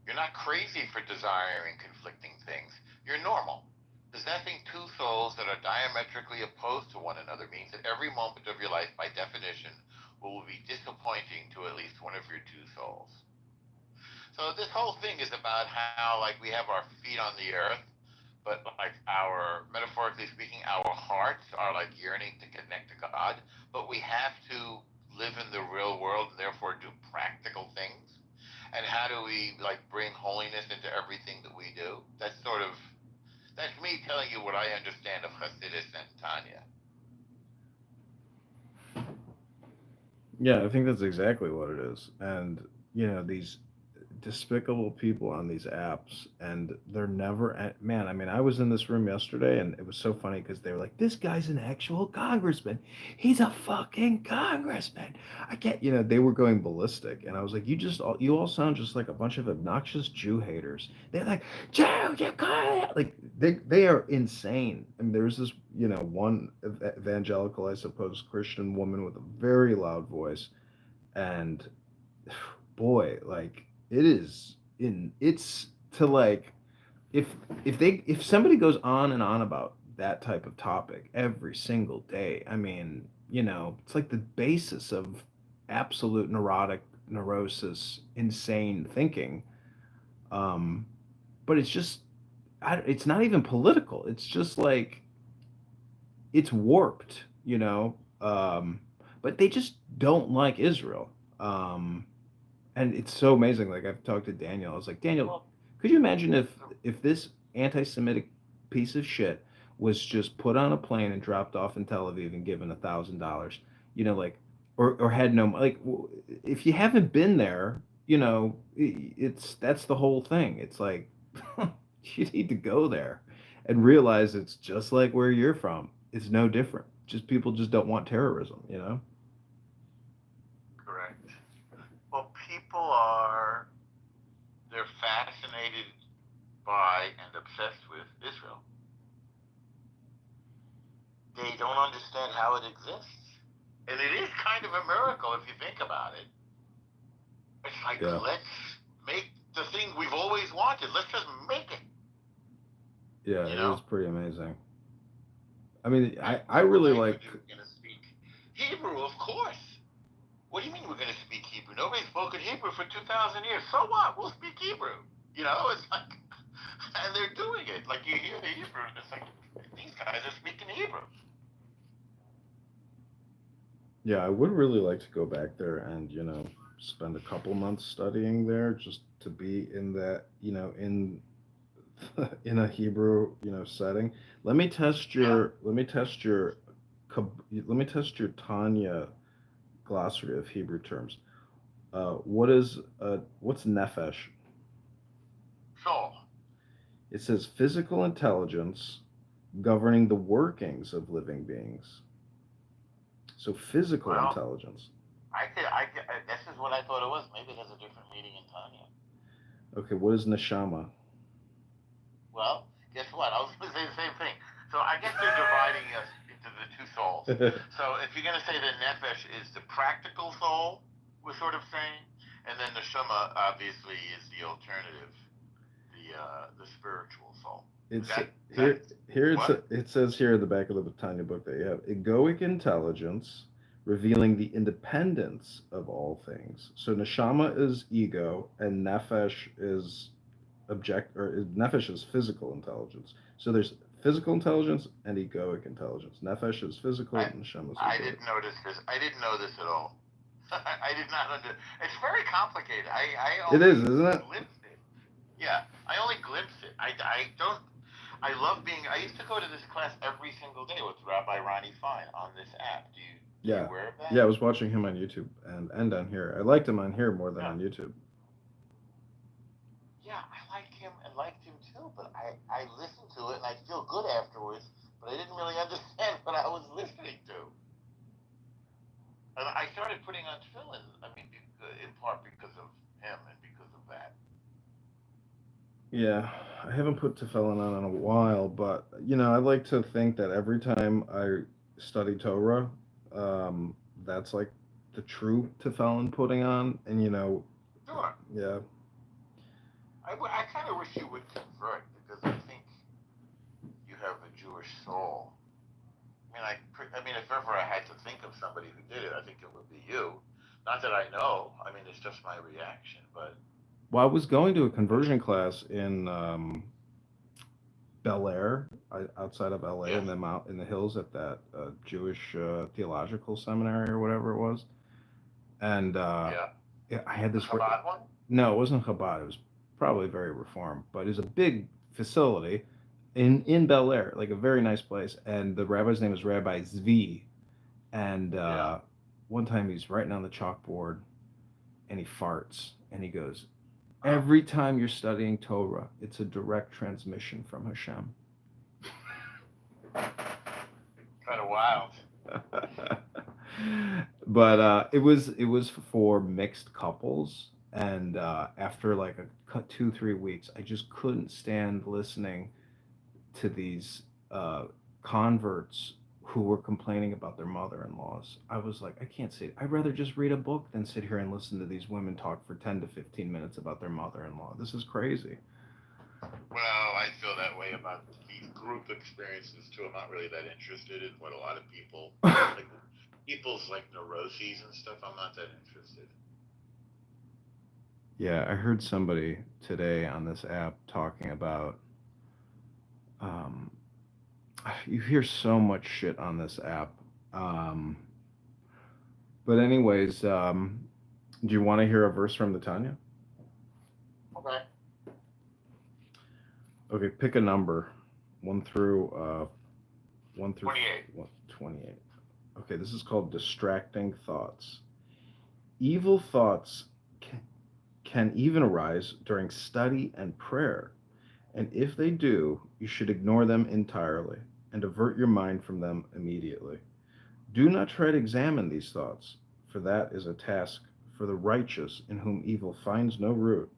You're not crazy for desiring conflicting things. You're normal. Possessing two souls that are diametrically opposed to one another means that every moment of your life, by definition, will be disappointing to at least one of your two souls. So this whole thing is about how like we have our feet on the earth, but like our, metaphorically speaking, our hearts are like yearning to connect to God, but we have to live in the real world and therefore do practical things. And how do we like bring holiness into everything that we do? That's me telling you what I understand of Hasidus and Tanya. Yeah, I think that's exactly what it is. And, these despicable people on these apps, and they're never, man, I mean, I was in this room yesterday, and it was so funny because they were like, this guy's an actual congressman. He's a fucking congressman. I can't, they were going ballistic. And I was like, you all sound just like a bunch of obnoxious Jew haters. They're like, Jew, you got it. Like, they are insane. And there's this, one evangelical, I suppose, Christian woman with a very loud voice. And boy, like, it's to like, if somebody goes on and on about that type of topic every single day, I mean, it's like the basis of absolute neurosis, insane thinking. um but it's just, it's not even political. It's just like, it's warped, but they just don't like Israel. And it's so amazing. Like, I've talked to Daniel. I was like, Daniel, could you imagine if this anti-Semitic piece of shit was just put on a plane and dropped off in Tel Aviv and given $1,000, like, or had no, like, if you haven't been there, that's the whole thing. It's like, you need to go there and realize it's just like where you're from. It's no different. Just people just don't want terrorism. Correct. Well, they're fascinated by and obsessed with Israel. They don't understand how it exists. And it is kind of a miracle if you think about it. It's like, Yeah. let's make the thing we've always wanted. Let's just make it. Yeah, it was pretty amazing. I mean, I really like. We're going to speak Hebrew, of course. What do you mean we're going to speak Hebrew? Nobody's spoken Hebrew for 2,000 years. So what? We'll speak Hebrew. It's like, and they're doing it. Like, you hear the Hebrew, and it's like, these guys are speaking Hebrew. Yeah, I would really like to go back there and, spend a couple months studying there, just to be in that, in in a Hebrew, setting. Let me test your Tanya glossary of Hebrew terms. What's nefesh? Soul. It says physical intelligence governing the workings of living beings. So physical intelligence. This is what I thought it was. Maybe it has a different meaning in Tanya. Okay, what is neshama? Well, guess what? I was going to say the same thing. So I guess they're dividing us into the two souls. So if you're going to say the nefesh is the practical soul, we're sort of saying, and then the neshama obviously is the alternative, the spiritual soul. It says here in the back of the Tanya book that you have egoic intelligence revealing the independence of all things. So neshama is ego, and nefesh is nefesh is physical intelligence. So there's physical intelligence and egoic intelligence. Nefesh is physical, and neshama is egoic. I didn't notice this. I didn't know this at all. I did not It's very complicated. It is, isn't it? Glimpsed it. Yeah, I only glimpsed it. I love being. I used to go to this class every single day with Rabbi Ronnie Fine on this app. Are you aware of that? Yeah, I was watching him on YouTube and on here. I liked him on here more than on YouTube. Yeah, I like him and liked him too, but I listened to it and I feel good afterwards, but I didn't really understand what I was listening to. And I started putting on tefillin, in part because of him and because of that. Yeah, I haven't put tefillin on in a while, but I like to think that every time I study Torah, that's like the true tefillin putting on, and Sure. Yeah. I kind of wish you would convert because I think you have a Jewish soul. I mean, if ever I had to think of somebody who did it, I think it would be you. Not that I know. I mean, it's just my reaction, but Well, I was going to a conversion class in Bel Air, outside of LA, Yeah. in in the hills at that Jewish theological seminary or whatever it was. And Yeah. yeah, I had The this. Chabad one? No, it wasn't Chabad. It was probably very reformed, but it was a big facility in Bel Air, like a very nice place. And the rabbi's name is Rabbi Zvi. And Yeah. one time he's writing on the chalkboard, and he farts, and he goes, Oh. "Every time you're studying Torah, it's a direct transmission from Hashem." Kind of wild. But it was for mixed couples, and after like a 2-3 weeks, I just couldn't stand listening to these converts who were complaining about their mother-in-laws. I was like, I can't sit. I'd rather just read a book than sit here and listen to these women talk for 10 to 15 minutes about their mother-in-law. This is crazy. Well, I feel that way about these group experiences too. I'm not really that interested in what a lot of people like people's like neuroses and stuff. I'm not that interested. Yeah, I heard somebody today on this app talking about um, you hear so much shit on this app. Um, but anyways, do you want to hear a verse from the Tanya? Okay. Okay, pick a number, one through 28. 28. Okay, this is called distracting thoughts. Evil thoughts can even arise during study and prayer, and if they do, you should ignore them entirely and avert your mind from them immediately. Do not try to examine these thoughts, for that is a task for the righteous in whom evil finds no root.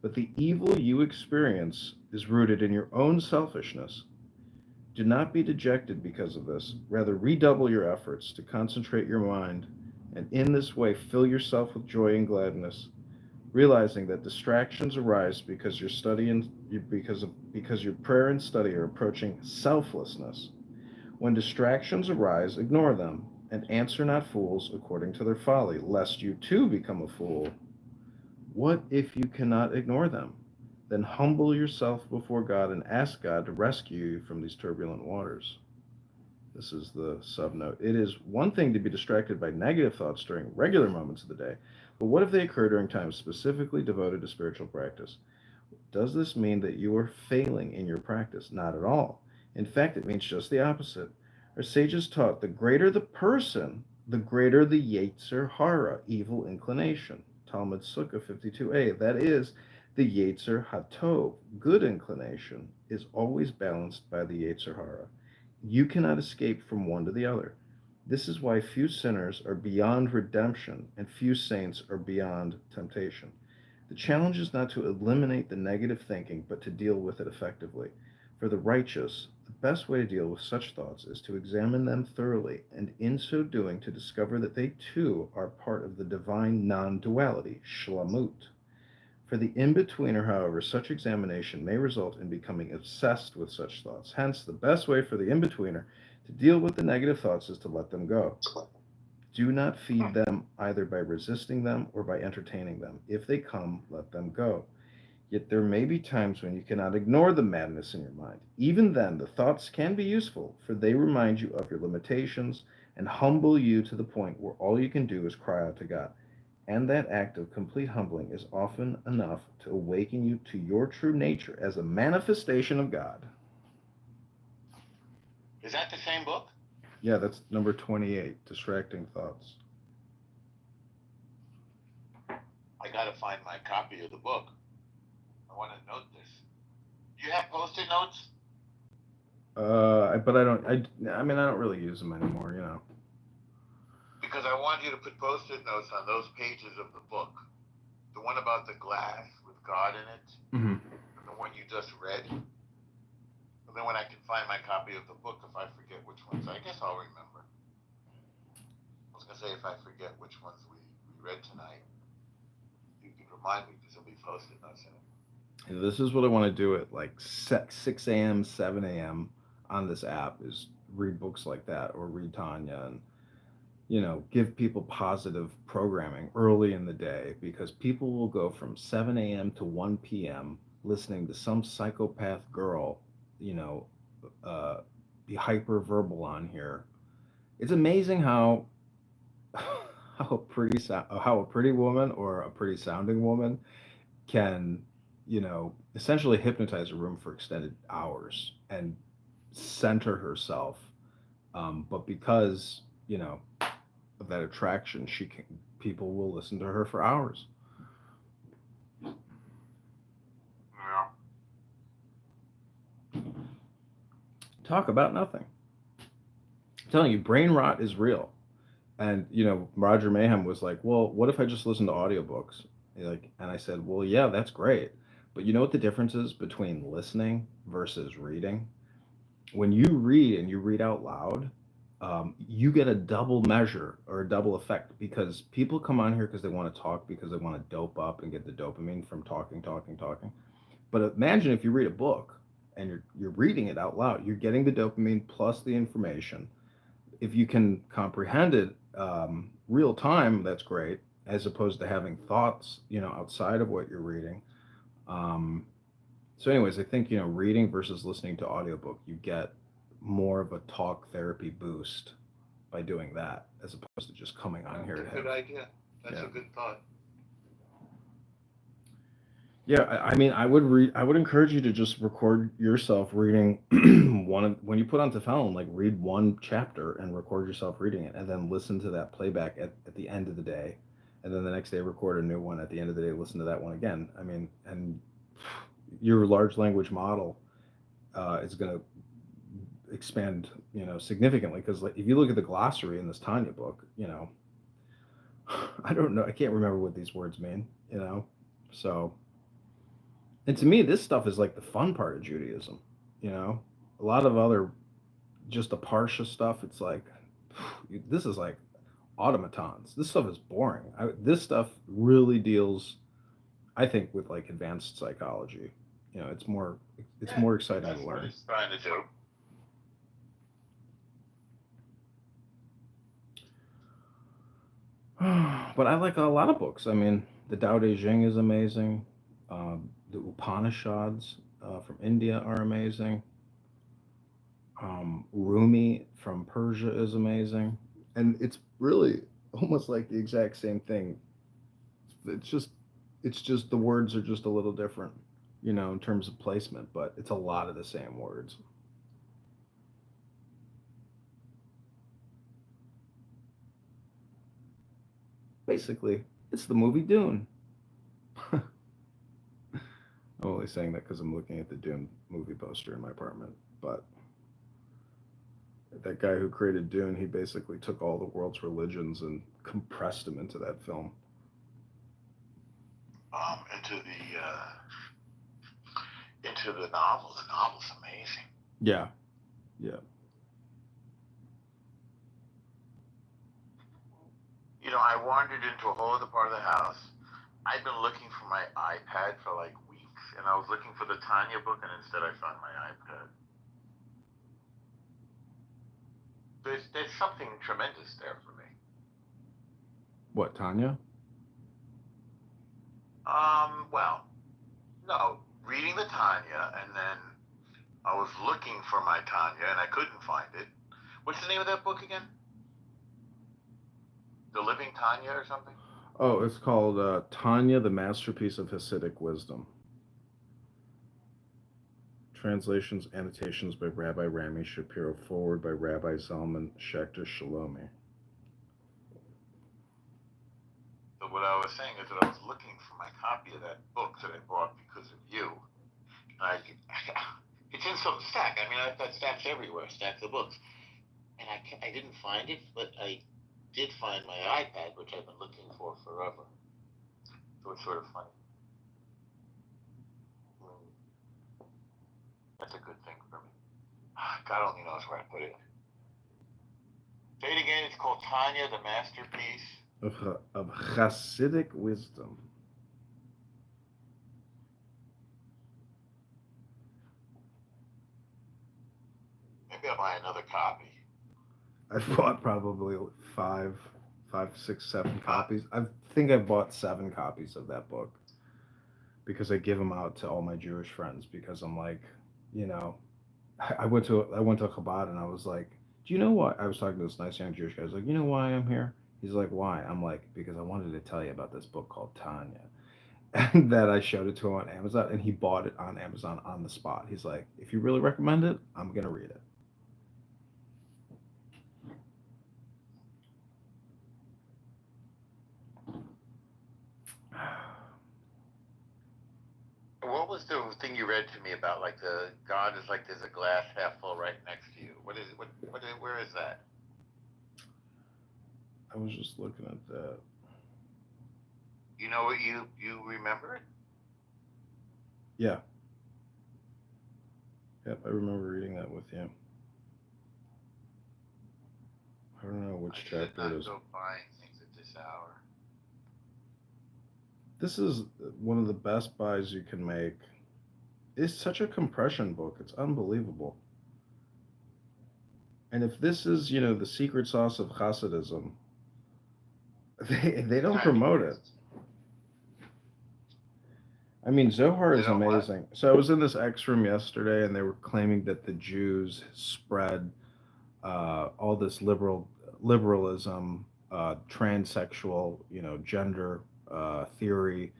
But the evil you experience is rooted in your own selfishness. Do not be dejected because of this. Rather, redouble your efforts to concentrate your mind, and in this way fill yourself with joy and gladness, realizing that distractions arise because your study and because your prayer and study are approaching selflessness. When distractions arise, ignore them, and answer not fools according to their folly, lest you too become a fool. What if you cannot ignore them? Then humble yourself before God and ask God to rescue you from these turbulent waters. This is the subnote. It is one thing to be distracted by negative thoughts during regular moments of the day, but what if they occur during times specifically devoted to spiritual practice? Does this mean that you are failing in your practice? Not at all. In fact, it means just the opposite. Our sages taught the greater the person, the greater the Yetzer Hara, evil inclination. Talmud Sukkah 52a. That is, the Yetzer Hatov, good inclination, is always balanced by the Yetzer Hara. You cannot escape from one to the other. This is why few sinners are beyond redemption and few saints are beyond temptation. The challenge is not to eliminate the negative thinking, but to deal with it effectively. For the righteous, the best way to deal with such thoughts is to examine them thoroughly, and in so doing to discover that they too are part of the divine non-duality, shlamut. For the in-betweener, however, such examination may result in becoming obsessed with such thoughts. Hence, the best way for the in-betweener to deal with the negative thoughts is to let them go. Do not feed them either by resisting them or by entertaining them. If they come, let them go. Yet there may be times when you cannot ignore the madness in your mind. Even then, the thoughts can be useful, for they remind you of your limitations and humble you to the point where all you can do is cry out to God. And that act of complete humbling is often enough to awaken you to your true nature as a manifestation of God. Is that the same book? Yeah, that's number 28, Distracting Thoughts. I gotta find my copy of the book. I want to note this. Do you have post-it notes? But I don't. I mean, I don't really use them anymore. You know. Because I want you to put post-it notes on those pages of the book. The one about the glass with God in it, Mm-hmm. and the one you just read. And then when I can find my copy of the book, if I forget which ones, I guess I'll remember. I was gonna say if I forget which ones we read tonight, you can remind me because there'll be post-it notes in it. This is what I want to do at like 6 a.m., 7 a.m. on this app is read books like that or read Tanya. And give people positive programming early in the day, because people will go from 7 a.m. to 1 p.m. listening to some psychopath girl, you know, uh, be hyper verbal on here. It's amazing how how a pretty woman or a pretty sounding woman can, essentially hypnotize a room for extended hours and center herself. But because, of that attraction, people will listen to her for hours. Yeah. Talk about nothing. I'm telling you, brain rot is real. And Roger Mayhem was like, "Well, what if I just listen to audiobooks?" And I said, "Well, yeah, that's great. But you know what the difference is between listening versus reading? When you read and you read out loud, you get a double measure or a double effect, because people come on here because they want to talk, because they want to dope up and get the dopamine from talking, talking, talking. But imagine if you read a book and you're reading it out loud, you're getting the dopamine plus the information. If you can comprehend it real time, that's great, as opposed to having thoughts, outside of what you're reading. Um, so, anyways, I think, reading versus listening to audiobook, you get more of a talk therapy boost by doing that, as opposed to just coming on here to That's a good have. idea. That's Yeah. a good thought. Yeah, I mean, I would encourage you to just record yourself reading when you put on Teflon, like read one chapter and record yourself reading it, and then listen to that playback at the end of the day, and then the next day record a new one at the end of the day, listen to that one again. I mean, and your large language model is going to expand, significantly, because like, if you look at the glossary in this Tanya book, I don't know, I can't remember what these words mean, so. And to me, this stuff is like the fun part of Judaism. A lot of other, just the Parsha stuff. It's like, this is like automatons. This stuff is boring. This stuff really deals, I think, with like advanced psychology. It's more exciting That's to what learn. he's trying to do. But I like a lot of books. I mean, the Tao Te Ching is amazing. The Upanishads from India are amazing. Rumi from Persia is amazing, and it's really almost like the exact same thing. It's just, the words are just a little different, in terms of placement, but it's a lot of the same words. Basically, it's the movie Dune. I'm only saying that because I'm looking at the Dune movie poster in my apartment, but that guy who created Dune, he basically took all the world's religions and compressed them into that film. Into the novel. The novel's amazing. Yeah, yeah. I wandered into a whole other part of the house. I've been looking for my iPad for like weeks, and I was looking for the Tanya book, and instead I found my iPad. There's something tremendous there for me. What, Tanya? Well, no, reading the Tanya, and then I was looking for my Tanya, and I couldn't find it. What's the name of that book again? The Living Tanya or something? Oh, it's called Tanya, the Masterpiece of Hasidic Wisdom. Translations, annotations by Rabbi Rami Shapiro, forward by Rabbi Zalman Schechter Shalomi. So what I was saying is that I was looking for my copy of that book that I bought because of you. And it's in some stack. I mean, I've got stacks everywhere, stacks of books. And I didn't find it, but I did find my iPad, which I've been looking for forever. So it's sort of funny. That's a good thing for me. God only knows where I put it. Say it again. It's called Tanya, the Masterpiece of Hasidic Wisdom. Maybe I'll buy another copy. I've bought probably five, 6, 7 copies. I think I bought 7 copies of that book because I give them out to all my Jewish friends because I'm like, you know, I went to Chabad and I was like, do you know what? I was talking to this nice young Jewish guy. I was like, you know why I'm here? He's like, why? I'm like, because I wanted to tell you about this book called Tanya. And that I showed it to him on Amazon and he bought it on Amazon on the spot. He's like, if you really recommend it, I'm gonna read it. What was the thing you read to me about, like, the God is like there's a glass half full right next to you? What is it? Where is that? I was just looking at that. You know what you remember it? Yeah. Yep, I remember reading that with you. I don't know which chapter it is. Go buying things at this hour. This is one of the best buys you can make. It's such a compression book. It's unbelievable. And if this is, you know, the secret sauce of Hasidism, they don't promote it. I mean, Zohar is amazing. So I was in this X room yesterday, and they were claiming that the Jews spread all this liberalism, transsexual, you know, gender theory,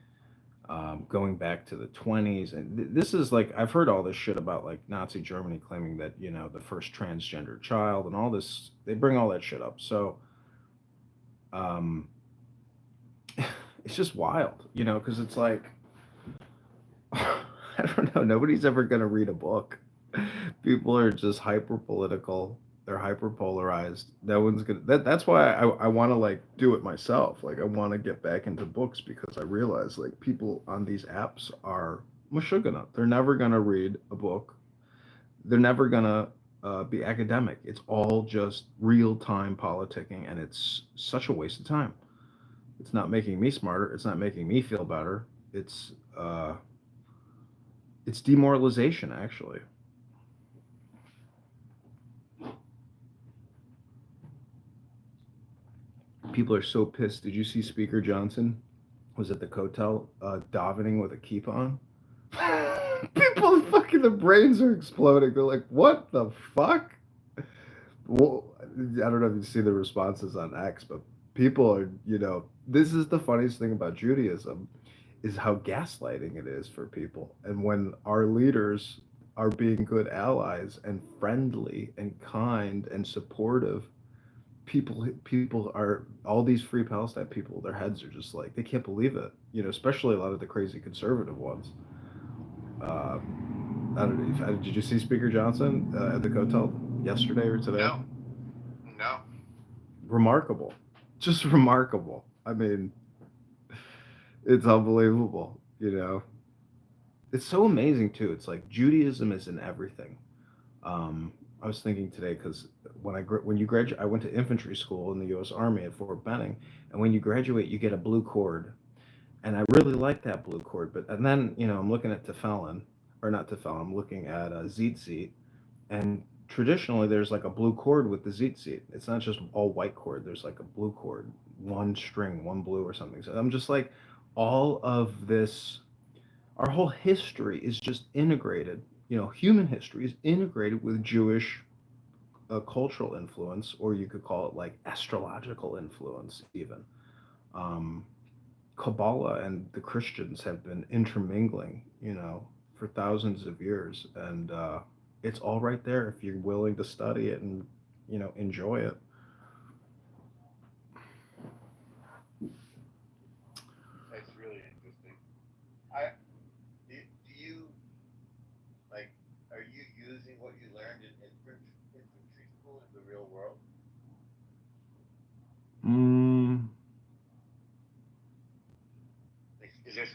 going back to the 20s. And this is like, I've heard all this shit about like Nazi Germany claiming that, you know, the first transgender child and all this, they bring all that shit up. So um, it's just wild, you know, because it's like, I don't know, nobody's ever going to read a book. People are just hyper political. They're hyper polarized. No one's gonna. That's why I want to like do it myself. Like I want to get back into books because I realize like people on these apps are mashugana. They're never gonna read a book. They're never gonna be academic. It's all just real time politicking, and it's such a waste of time. It's not making me smarter. It's not making me feel better. It's demoralization actually. People are so pissed. Did you see Speaker Johnson was at the Kotel davening with a kippah on? People fucking the brains are exploding. They're like, what the fuck? Well, I don't know if you see the responses on X, but people are, you know, this is the funniest thing about Judaism is how gaslighting it is for people. And when our leaders are being good allies and friendly and kind and supportive, people are all these free Palestine people, their heads are just like they can't believe it, you know, especially a lot of the crazy conservative ones. I don't know, did you see Speaker Johnson at the Kotel yesterday or today? No. Remarkable, just remarkable. I mean, it's unbelievable, you know. It's so amazing too. It's like Judaism is in everything. I was thinking today because when you graduate, I went to infantry school in the U.S. Army at Fort Benning, and when you graduate, you get a blue cord, and I really like that blue cord. But and then you know I'm looking at Tefillin, or not Tefillin, I'm looking at Tzitzit, and traditionally there's like a blue cord with the Tzitzit. It's not just all white cord. There's like a blue cord, one string, one blue or something. So I'm just like, all of this, our whole history is just integrated. You know, human history is integrated with Jewish cultural influence, or you could call it like astrological influence, even. Um, Kabbalah and the Christians have been intermingling, you know, for thousands of years, and it's all right there if you're willing to study it and, you know, enjoy it. That's really interesting. Do you like? Are you using what you learned in infantry school in the real world?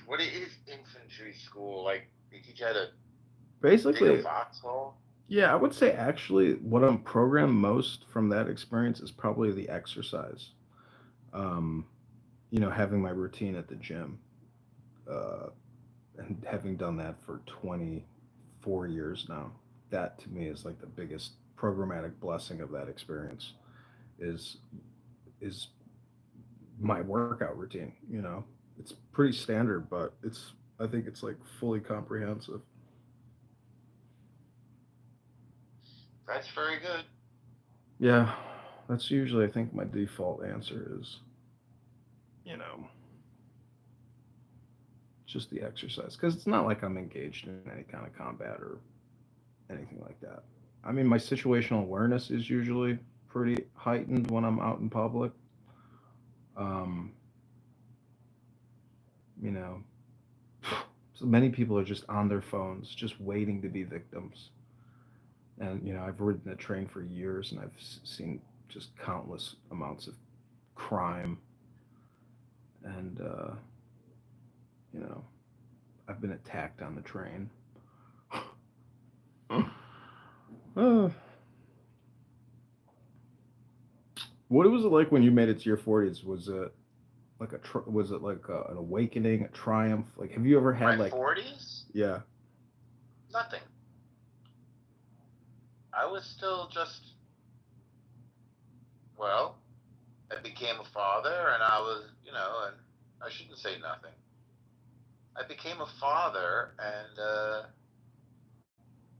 What is infantry school like? They teach you how to Basically, dig a foxhole. Yeah, I would say actually what I'm programmed most from that experience is probably the exercise. Um, you know, having my routine at the gym, uh, and having done that for 24 years now, that to me is like the biggest programmatic blessing of that experience. is my workout routine. You know, it's pretty standard, but I think it's like fully comprehensive. That's very good. Yeah, that's usually, I think, my default answer is, you know, just the exercise, because it's not like I'm engaged in any kind of combat or anything like that. I mean, my situational awareness is usually pretty heightened when I'm out in public. Um, you know, so many people are just on their phones, just waiting to be victims. And you know, I've ridden the train for years, and I've seen just countless amounts of crime, and you know, I've been attacked on the train. What was it like when you made it to your 40s? Was it like an awakening, a triumph? Like, have you ever had My like 40s? yeah, Nothing. I was still just, well, I became a father, and I was, you know, and I shouldn't say nothing. I became a father, and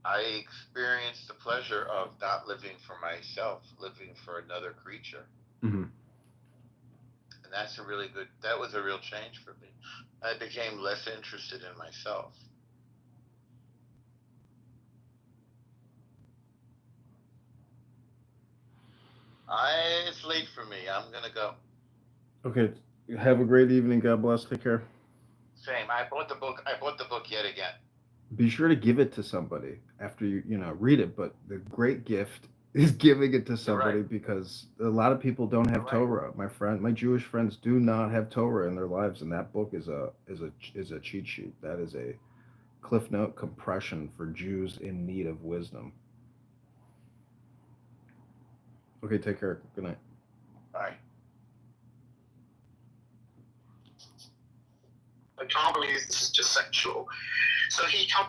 I experienced the pleasure of not living for myself, living for another creature. mm-hmm. And that was a real change for me. I became less interested in myself. It's late for me. I'm going to go. Okay, have a great evening. God bless. Take care. Same. I bought the book yet again. Be sure to give it to somebody after you know, read it. But the great gift is giving it to somebody, right. because a lot of people don't have Torah. My Jewish friends do not have Torah in their lives, and that book is a cheat sheet. That is a Cliff Note compression for Jews in need of wisdom. Okay, take care. Good night. Bye. I can't believe this is just sexual. So he comes